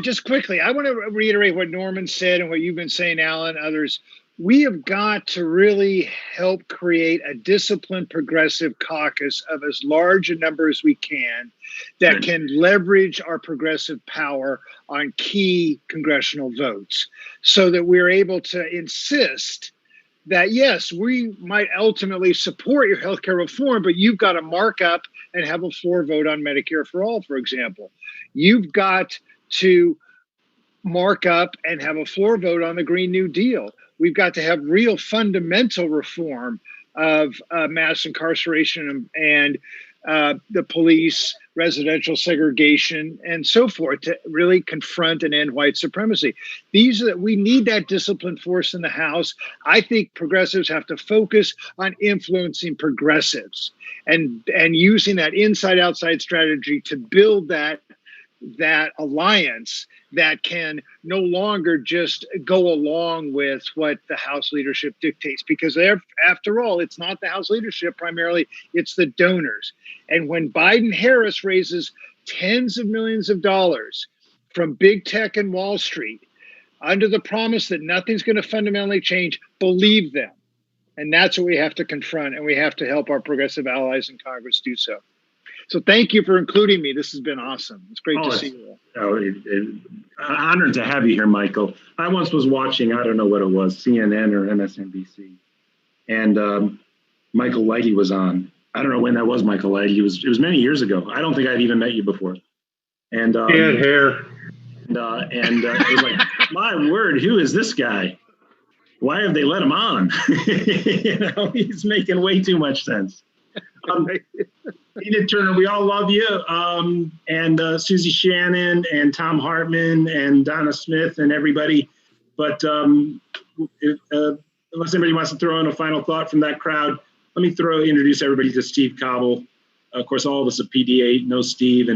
Just quickly, I want to reiterate what Norman said and what you've been saying, Alan, others. We have got to really help create a disciplined progressive caucus of as large a number as we can that can leverage our progressive power on key congressional votes so that we're able to insist that, yes, we might ultimately support your healthcare reform, but you've got to mark up and have a floor vote on Medicare for all, for example. You've got to mark up and have a floor vote on the Green New Deal. We've got to have real fundamental reform of mass incarceration and the police, residential segregation, and so forth to really confront and end white supremacy. We need that disciplined force in the House. I think progressives have to focus on influencing progressives and using that inside-outside strategy to build that alliance that can no longer just go along with what the House leadership dictates, because after all, it's not the House leadership primarily, it's the donors. And when Biden-Harris raises tens of millions of dollars from big tech and Wall Street under the promise that nothing's going to fundamentally change, believe them. And that's what we have to confront, and we have to help our progressive allies in Congress do so. So thank you for including me. This has been awesome. It's great to see you all. Honored to have you here, Michael. I once was watching, I don't know what it was, CNN or MSNBC, and Michael Lighty was on. I don't know when that was, Michael Lighty. It was many years ago. I don't think I'd even met you before. And he had hair. And it was like, my word, who is this guy? Why have they let him on? He's making way too much sense. Nina Turner, we all love you. And Susie Shannon and Thom Hartmann and Donna Smith and everybody. But unless anybody wants to throw in a final thought from that crowd, let me introduce everybody to Steve Cobble. Of course, all of us at PDA know Steve,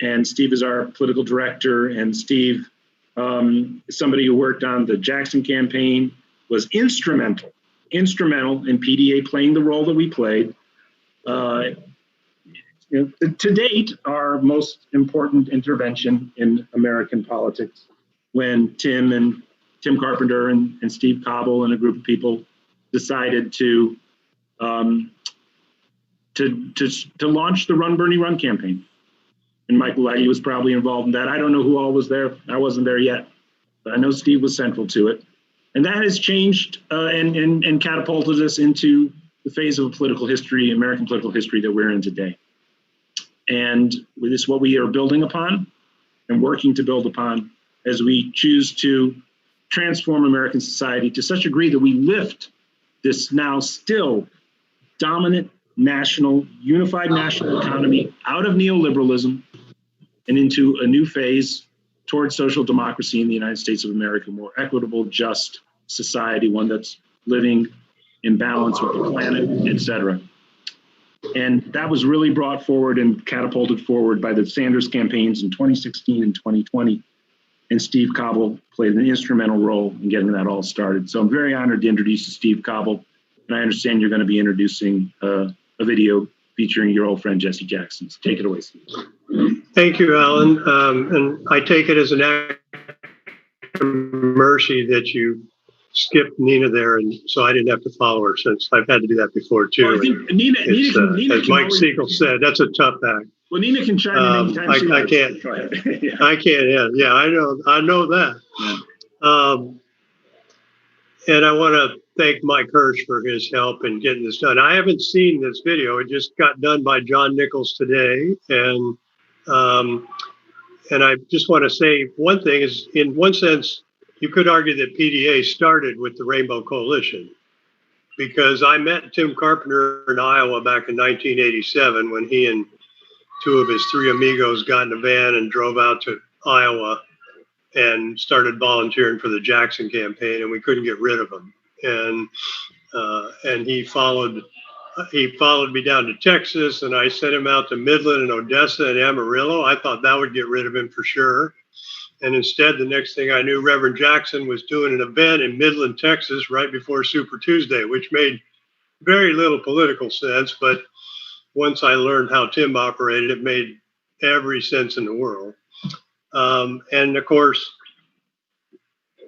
and Steve is our political director. And Steve is somebody who worked on the Jackson campaign, was instrumental in PDA playing the role that we played. To date, our most important intervention in American politics, when Tim Carpenter and Steve Cobble and a group of people decided to launch the Run Bernie Run campaign. And Michael Lighty was probably involved in that. I don't know who all was there. I wasn't there yet, but I know Steve was central to it. And that has changed and catapulted us into the phase of political history, American political history that we're in today. And this is what we are building upon and working to build upon as we choose to transform American society to such a degree that we lift this now still dominant unified national economy out of neoliberalism and into a new phase towards social democracy in the United States of America, more equitable, just society, one that's living in balance with the planet, et cetera. And that was really brought forward and catapulted forward by the Sanders campaigns in 2016 and 2020. And Steve Cobble played an instrumental role in getting that all started. So I'm very honored to introduce you, Steve Cobble. And I understand you're going to be introducing a video featuring your old friend, Jesse Jackson. So take it away, Steve. Thank you, Alan. And I take it as an act of mercy that you skipped Nina there, and so I didn't have to follow her, since I've had to do that before too. Well, I think Nina as Mike Siegel said, that's a tough act. Well, Nina can chime in anytime she I likes. can't. I can't. Yeah, I know that. Yeah. And I want to thank Mike Hirsch for his help in getting this done. I haven't seen this video. It just got done by John Nichols today, and I just want to say one thing is, in one sense, you could argue that PDA started with the Rainbow Coalition, because I met Tim Carpenter in Iowa back in 1987 when he and two of his three amigos got in a van and drove out to Iowa and started volunteering for the Jackson campaign, and we couldn't get rid of him. And he followed me down to Texas, and I sent him out to Midland and Odessa and Amarillo. I thought that would get rid of him for sure. And instead, the next thing I knew, Reverend Jackson was doing an event in Midland, Texas, right before Super Tuesday, which made very little political sense. But once I learned how Tim operated, it made every sense in the world. And of course,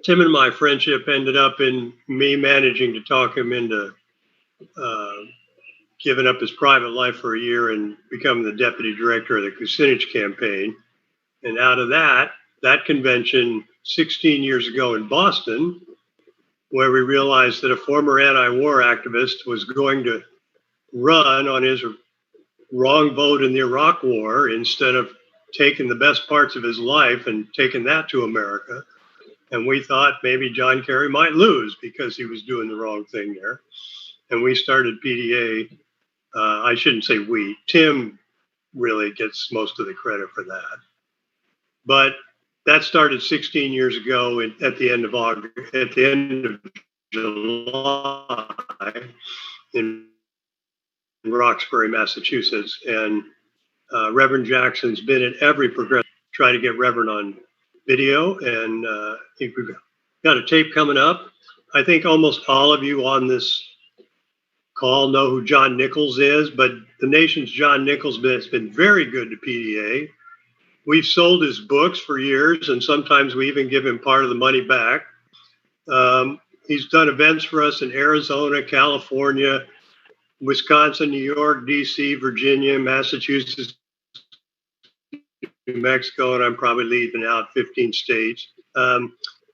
Tim and my friendship ended up in me managing to talk him into giving up his private life for a year and becoming the deputy director of the Kucinich campaign. And out of that convention 16 years ago in Boston, where we realized that a former anti-war activist was going to run on his wrong vote in the Iraq War instead of taking the best parts of his life and taking that to America. And we thought maybe John Kerry might lose because he was doing the wrong thing there. And we started PDA. I shouldn't say we. Tim really gets most of the credit for that. But that started 16 years ago at the end of August, at the end of July in Roxbury, Massachusetts. And Reverend Jackson's been at every progressive, try to get Reverend on video, and we've got a tape coming up. I think almost all of you on this call know who John Nichols is, but the nation's John Nichols has been very good to PDA. We've sold his books for years, and sometimes we even give him part of the money back. He's done events for us in Arizona, California, Wisconsin, New York, DC, Virginia, Massachusetts, New Mexico, and I'm probably leaving out 15 states.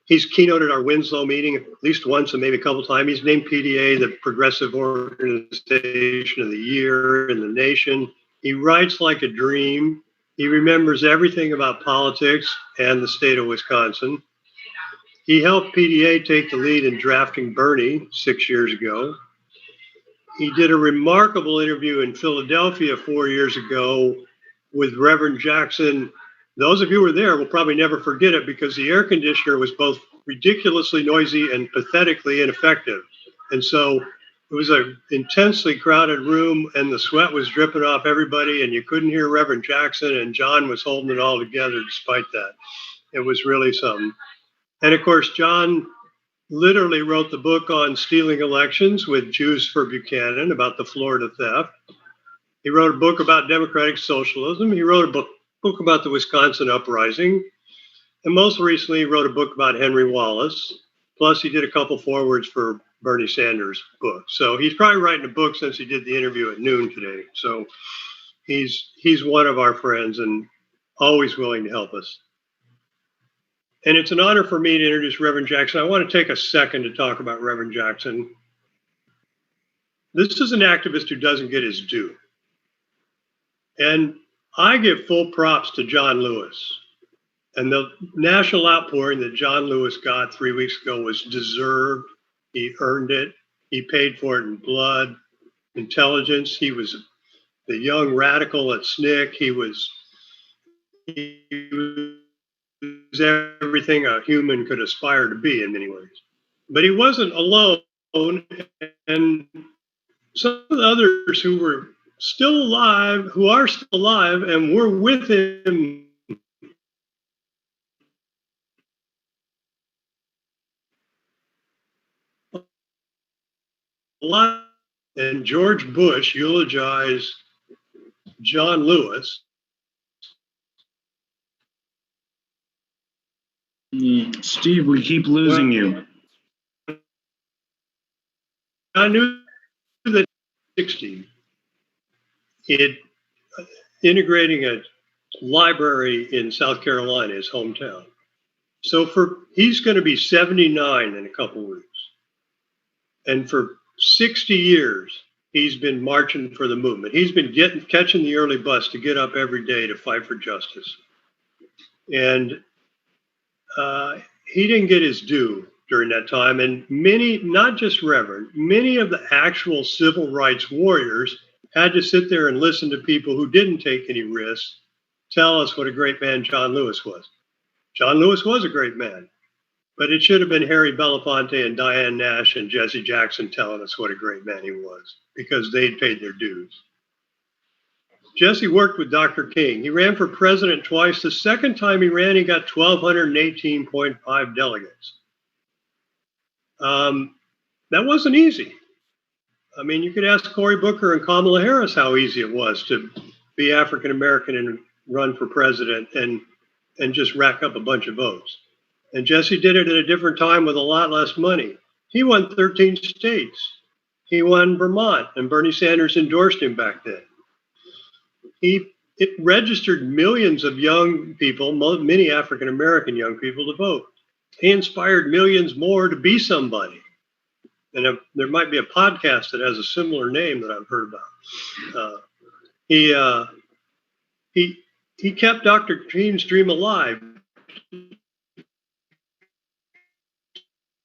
He's keynoted our Winslow meeting at least once and maybe a couple times. He's named PDA the Progressive Organization of the Year in the nation. He writes like a dream. He remembers everything about politics and the state of Wisconsin. He helped PDA take the lead in drafting Bernie 6 years ago. he did a remarkable interview in Philadelphia 4 years ago with Reverend Jackson. Those of you who were there will probably never forget it because the air conditioner was both ridiculously noisy and pathetically ineffective. And so it was an intensely crowded room and the sweat was dripping off everybody and you couldn't hear Reverend Jackson, and John was holding it all together despite that. It was really something. And of course, John literally wrote the book on stealing elections with Jews for Buchanan about the Florida theft. He wrote a book about democratic socialism. He wrote a book about the Wisconsin uprising. And most recently, he wrote a book about Henry Wallace. Plus, he did a couple forewords for Bernie Sanders' book. So he's probably writing a book since he did the interview at noon today. So he's one of our friends and always willing to help us. And it's an honor for me to introduce Reverend Jackson. I want to take a second to talk about Reverend Jackson. This is an activist who doesn't get his due. And I give full props to John Lewis. And the national outpouring that John Lewis got 3 weeks ago was deserved. He earned it. He paid for it in blood, intelligence. He was the young radical at SNCC. He was everything a human could aspire to be in many ways. But he wasn't alone. And some of the others who were still alive, who are still alive, and were with him and George Bush eulogized John Lewis. Steve, we keep losing you. I knew that 60, integrating a library in South Carolina, his hometown. So he's going to be 79 in a couple of weeks. And for 60 years, he's been marching for the movement. He's been catching the early bus to get up every day to fight for justice. And he didn't get his due during that time. And many, not just Reverend, many of the actual civil rights warriors had to sit there and listen to people who didn't take any risks tell us what a great man John Lewis was. John Lewis was a great man, but it should have been Harry Belafonte and Diane Nash and Jesse Jackson telling us what a great man he was, because they'd paid their dues. Jesse worked with Dr. King. He ran for president twice. The second time he ran, he got 1,218.5 delegates. That wasn't easy. I mean, you could ask Cory Booker and Kamala Harris how easy it was to be African American and run for president and just rack up a bunch of votes. And Jesse did it at a different time with a lot less money. He won 13 states. He won Vermont, and Bernie Sanders endorsed him back then. It registered millions of young people, many African American young people, to vote. He inspired millions more to be somebody. And there might be a podcast that has a similar name that I've heard about. He kept Dr. King's dream alive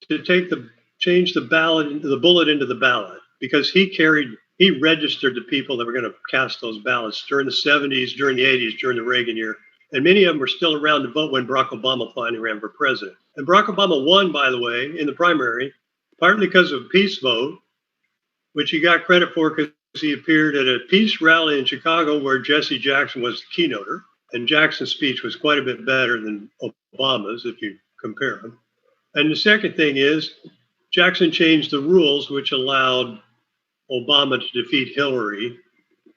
to change the bullet into the ballot, because he registered the people that were going to cast those ballots during the 70s, during the 80s, during the Reagan year. And many of them were still around to vote when Barack Obama finally ran for president. And Barack Obama won, by the way, in the primary, partly because of a peace vote, which he got credit for because he appeared at a peace rally in Chicago where Jesse Jackson was the keynoter. And Jackson's speech was quite a bit better than Obama's, if you compare them. And the second thing is, Jackson changed the rules, which allowed Obama to defeat Hillary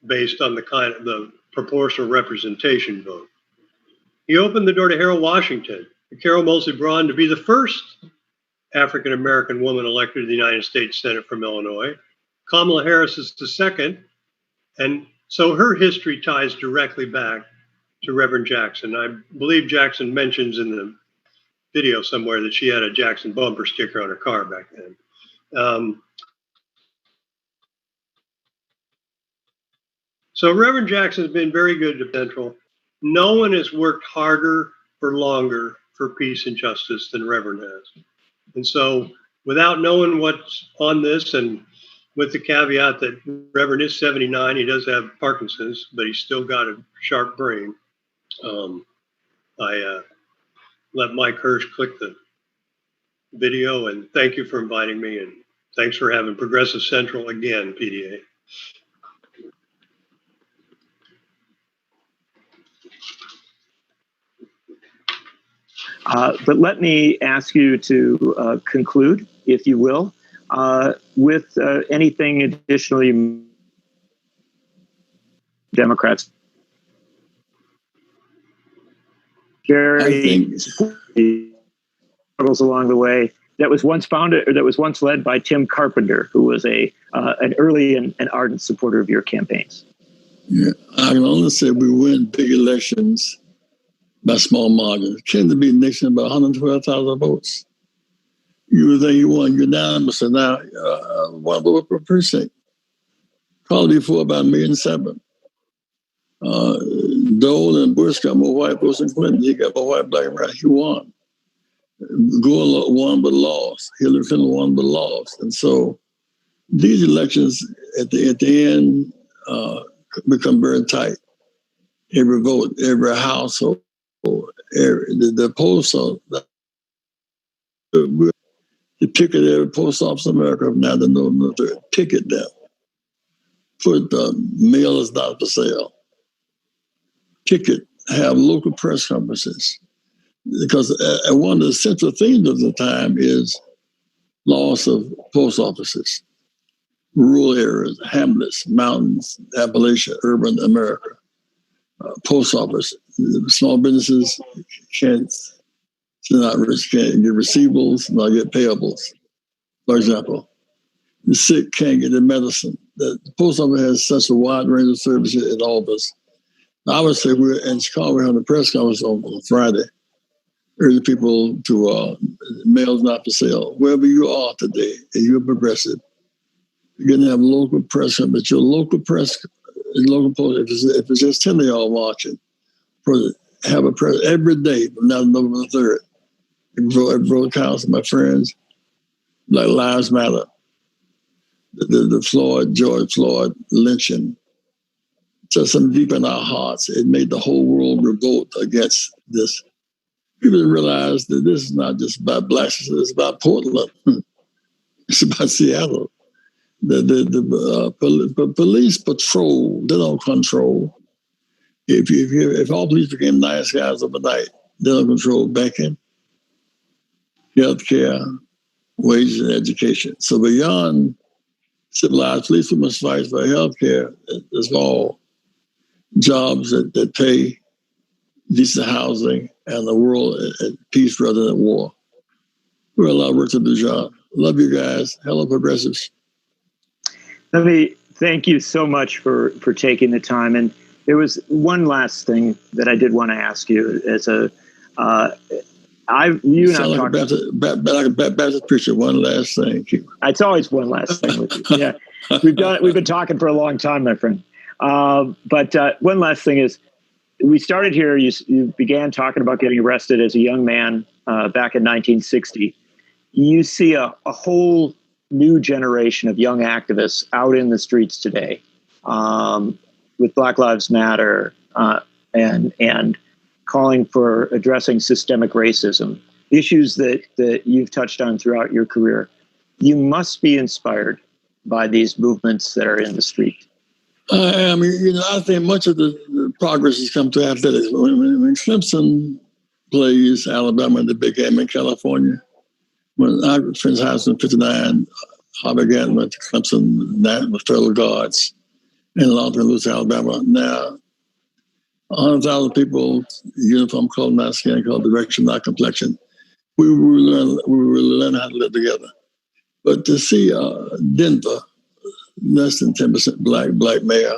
based on the proportional representation vote. He opened the door to Harold Washington, Carol Moseley Braun, to be the first African-American woman elected to the United States Senate from Illinois. Kamala Harris is the second. And so her history ties directly back to Reverend Jackson. I believe Jackson mentions in the video somewhere that she had a Jackson bumper sticker on her car back then. So Reverend Jackson has been very good to Central. No one has worked harder for longer for peace and justice than Reverend has. And so without knowing what's on this and with the caveat that Reverend is 79. He does have Parkinson's, but he's still got a sharp brain. I let Mike Hirsch click the video, and thank you for inviting me, and thanks for having Progressive Central again, PDA. But let me ask you to conclude, if you will, with anything additionally Democrats very struggles along the way that was once founded, or that was once led by Tim Carpenter, who was an early and ardent supporter of your campaigns. Yeah, I can only say we win big elections by small margins. Came to be Nixon by 112,000 votes. You would think you won unanimous, and now one vote per precinct. Probably before about 1.7 million. Dole and Bush got more white votes than Clinton. He got more white, black, and brown. He won. Gore won but lost. Hillary Clinton won but lost. And so these elections at the end become very tight. Every vote, every household, the postal, the ticket every post office in America now the November 3rd. Ticket them. Put mail is not for sale. Ticket, have local press conferences. Because one of the central themes of the time is loss of post offices, rural areas, hamlets, mountains, Appalachia, urban America, post office, small businesses can't get receivables, not get payables. For example, the sick can't get their medicine. The post office has such a wide range of services in all of us. I would say we're in Chicago, we're having a press conference on Friday. Urging people to mail's not for sale. Wherever you are today, and you're progressive, you're going to have local press, but your local press, local post, if it's just 10 of y'all watching, have a press every day from now to November 3rd. Every broadcast, my friends, like Lives Matter, the George Floyd lynching, just some deep in our hearts. It made the whole world revolt against this. People realize that this is not just about blacks, it's about Portland. It's about Seattle. The police patrol, they don't control. If all police became nice guys overnight, they don't control banking, healthcare, wages, and education. So beyond civilized police, we must fight for healthcare as all jobs that pay, decent housing, and the world at peace rather than war. We're a lot of work to do, John. Love you guys. Hello, progressives. Let me thank you so much for taking the time. And there was one last thing that I did want to ask you. As a, you and I talked like a Baptist preacher. One last thing. It's always one last thing with you. Yeah, we've been talking for a long time, my friend. But one last thing is, we started here, you began talking about getting arrested as a young man back in 1960. You see a whole new generation of young activists out in the streets today with Black Lives Matter and calling for addressing systemic racism, issues that you've touched on throughout your career. You must be inspired by these movements that are in the street. I mean, I think much of the progress has come to athletics. When Clemson plays Alabama in the big game in California, when I finished high school in 59, I began with Clemson with federal guards in Longton, Louis, Alabama. Now, 100,000 people, uniform color, not skin color, direction, not complexion. We will learn how to live together. But to see Denver, less than 10% black mayor.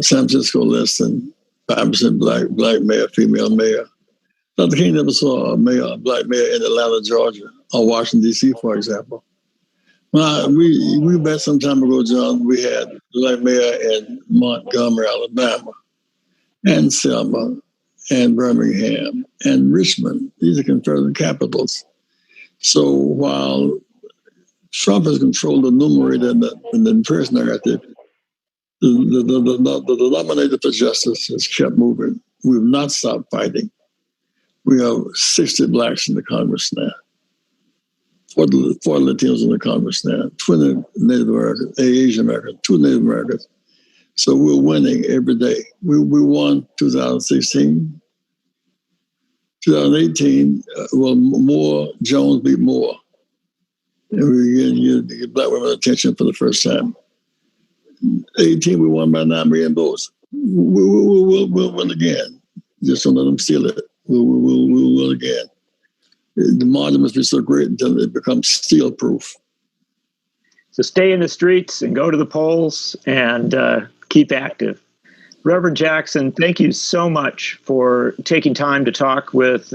San Francisco, less than 5% black mayor, female mayor. Dr. King never saw a black mayor in Atlanta, Georgia, or Washington, D.C., for example. We met some time ago, John. We had black mayor in Montgomery, Alabama, and Selma, and Birmingham, and Richmond. These are Confederate capitals. So while Trump has controlled the numerator and the press narrative. The nominator for justice has kept moving. We've not stopped fighting. We have 60 blacks in the Congress now, 40 Latinos in the Congress now, 20 Native Americans, Asian Americans, 2 Native Americans. So we're winning every day. We won 2016. 2018, Moore, Jones beat Moore. And we get black women attention for the first time. 18, we won by 9 million votes. We'll win again. Just don't let them steal it. We'll win again. The margin must be so great until it becomes steel-proof. So stay in the streets and go to the polls and keep active. Reverend Jackson, thank you so much for taking time to talk with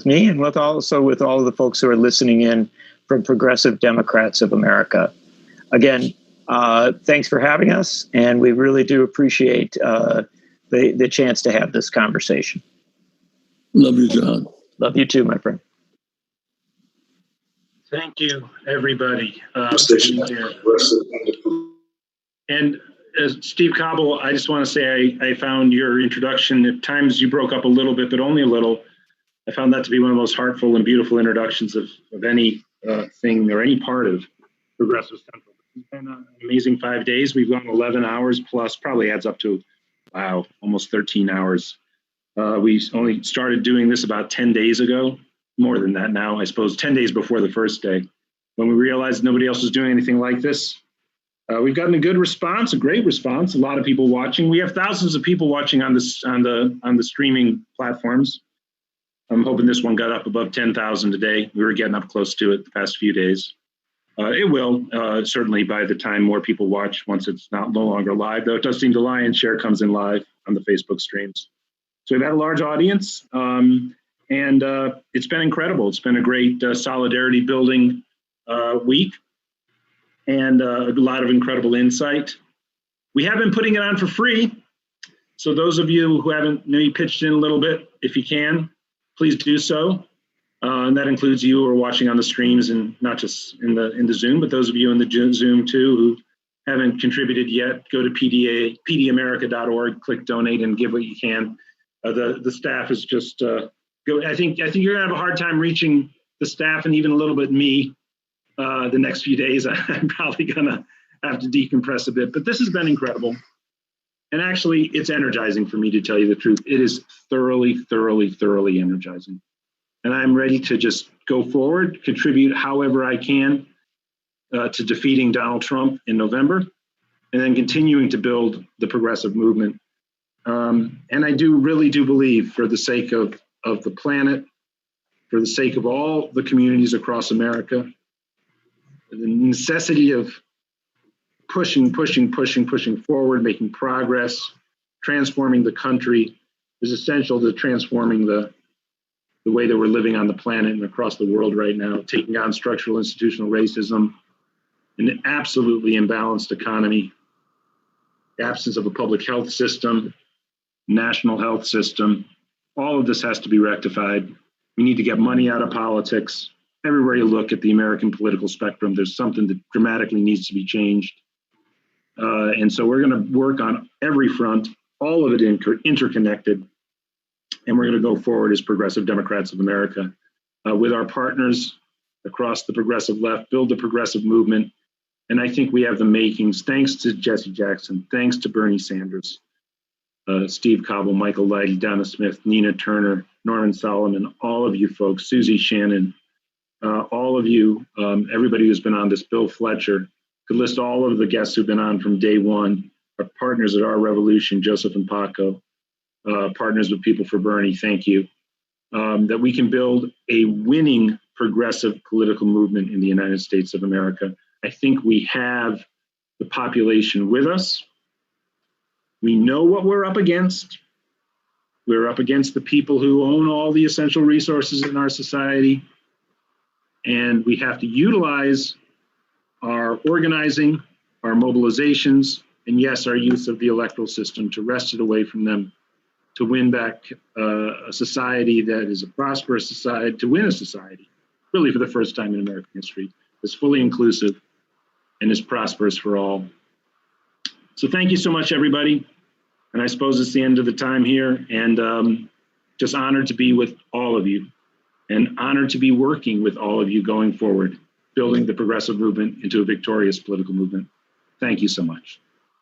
me and also with all of the folks who are listening in from Progressive Democrats of America. Again, thanks for having us, and we really do appreciate the chance to have this conversation. Love you, John. Love you too, my friend. Thank you, everybody. And as Steve Cobble, I just want to say I found your introduction, at times you broke up a little bit, but only a little. I found that to be one of the most heartful and beautiful introductions of any thing or any part of Progressive Central. It's been an amazing 5 days. We've gone 11 hours plus, probably adds up to, wow, almost 13 hours. We only started doing this about 10 days ago, more than that now, I suppose, 10 days before the first day. When we realized nobody else was doing anything like this, we've gotten a good response, a great response. A lot of people watching. We have thousands of people watching on the streaming platforms. I'm hoping this one got up above 10,000 today. We were getting up close to it the past few days. It will certainly by the time more people watch, once it's no longer live. Though it does seem the lion's share comes in live on the Facebook streams. So we've had a large audience, and it's been incredible. It's been a great solidarity building week. And a lot of incredible insight. We have been putting it on for free. So those of you who haven't maybe pitched in a little bit, if you can, please do so. And that includes you who are watching on the streams and not just in the Zoom, but those of you in the Zoom too who haven't contributed yet, go to pdamerica.org, click donate and give what you can. The staff is just, I think you're gonna have a hard time reaching the staff and even a little bit me. The next few days, I'm probably gonna have to decompress a bit, but this has been incredible. And actually, it's energizing for me, to tell you the truth. It is thoroughly, thoroughly, thoroughly energizing. And I'm ready to just go forward, contribute however I can to defeating Donald Trump in November, and then continuing to build the progressive movement. And I really do believe, for the sake of the planet, for the sake of all the communities across America, the necessity of pushing forward, making progress, transforming the country is essential to transforming the way that we're living on the planet and across the world right now, taking on structural institutional racism, an absolutely imbalanced economy, the absence of a public health system, national health system. All of this has to be rectified. We need to get money out of politics. Everywhere you look at the American political spectrum, there's something that dramatically needs to be changed. And so we're going to work on every front, all of it interconnected. And we're going to go forward as Progressive Democrats of America with our partners across the progressive left, build the progressive movement. And I think we have the makings, thanks to Jesse Jackson, thanks to Bernie Sanders, Steve Cobble, Michael Lighty, Donna Smith, Nina Turner, Norman Solomon, all of you folks, Susie, Shannon, all of you, everybody who's been on this, Bill Fletcher, could list all of the guests who've been on from day one, our partners at Our Revolution, Joseph and Paco, partners with People for Bernie, thank you, that we can build a winning progressive political movement in the United States of America. I think we have the population with us. We know what we're up against. We're up against the people who own all the essential resources in our society. And we have to utilize our organizing, our mobilizations, and yes, our use of the electoral system to wrest it away from them, to win back a society that is a prosperous society, to win a society, really for the first time in American history, is fully inclusive, and is prosperous for all. So thank you so much, everybody. And I suppose it's the end of the time here, and just honored to be with all of you, and honored to be working with all of you going forward, building the progressive movement into a victorious political movement. Thank you so much.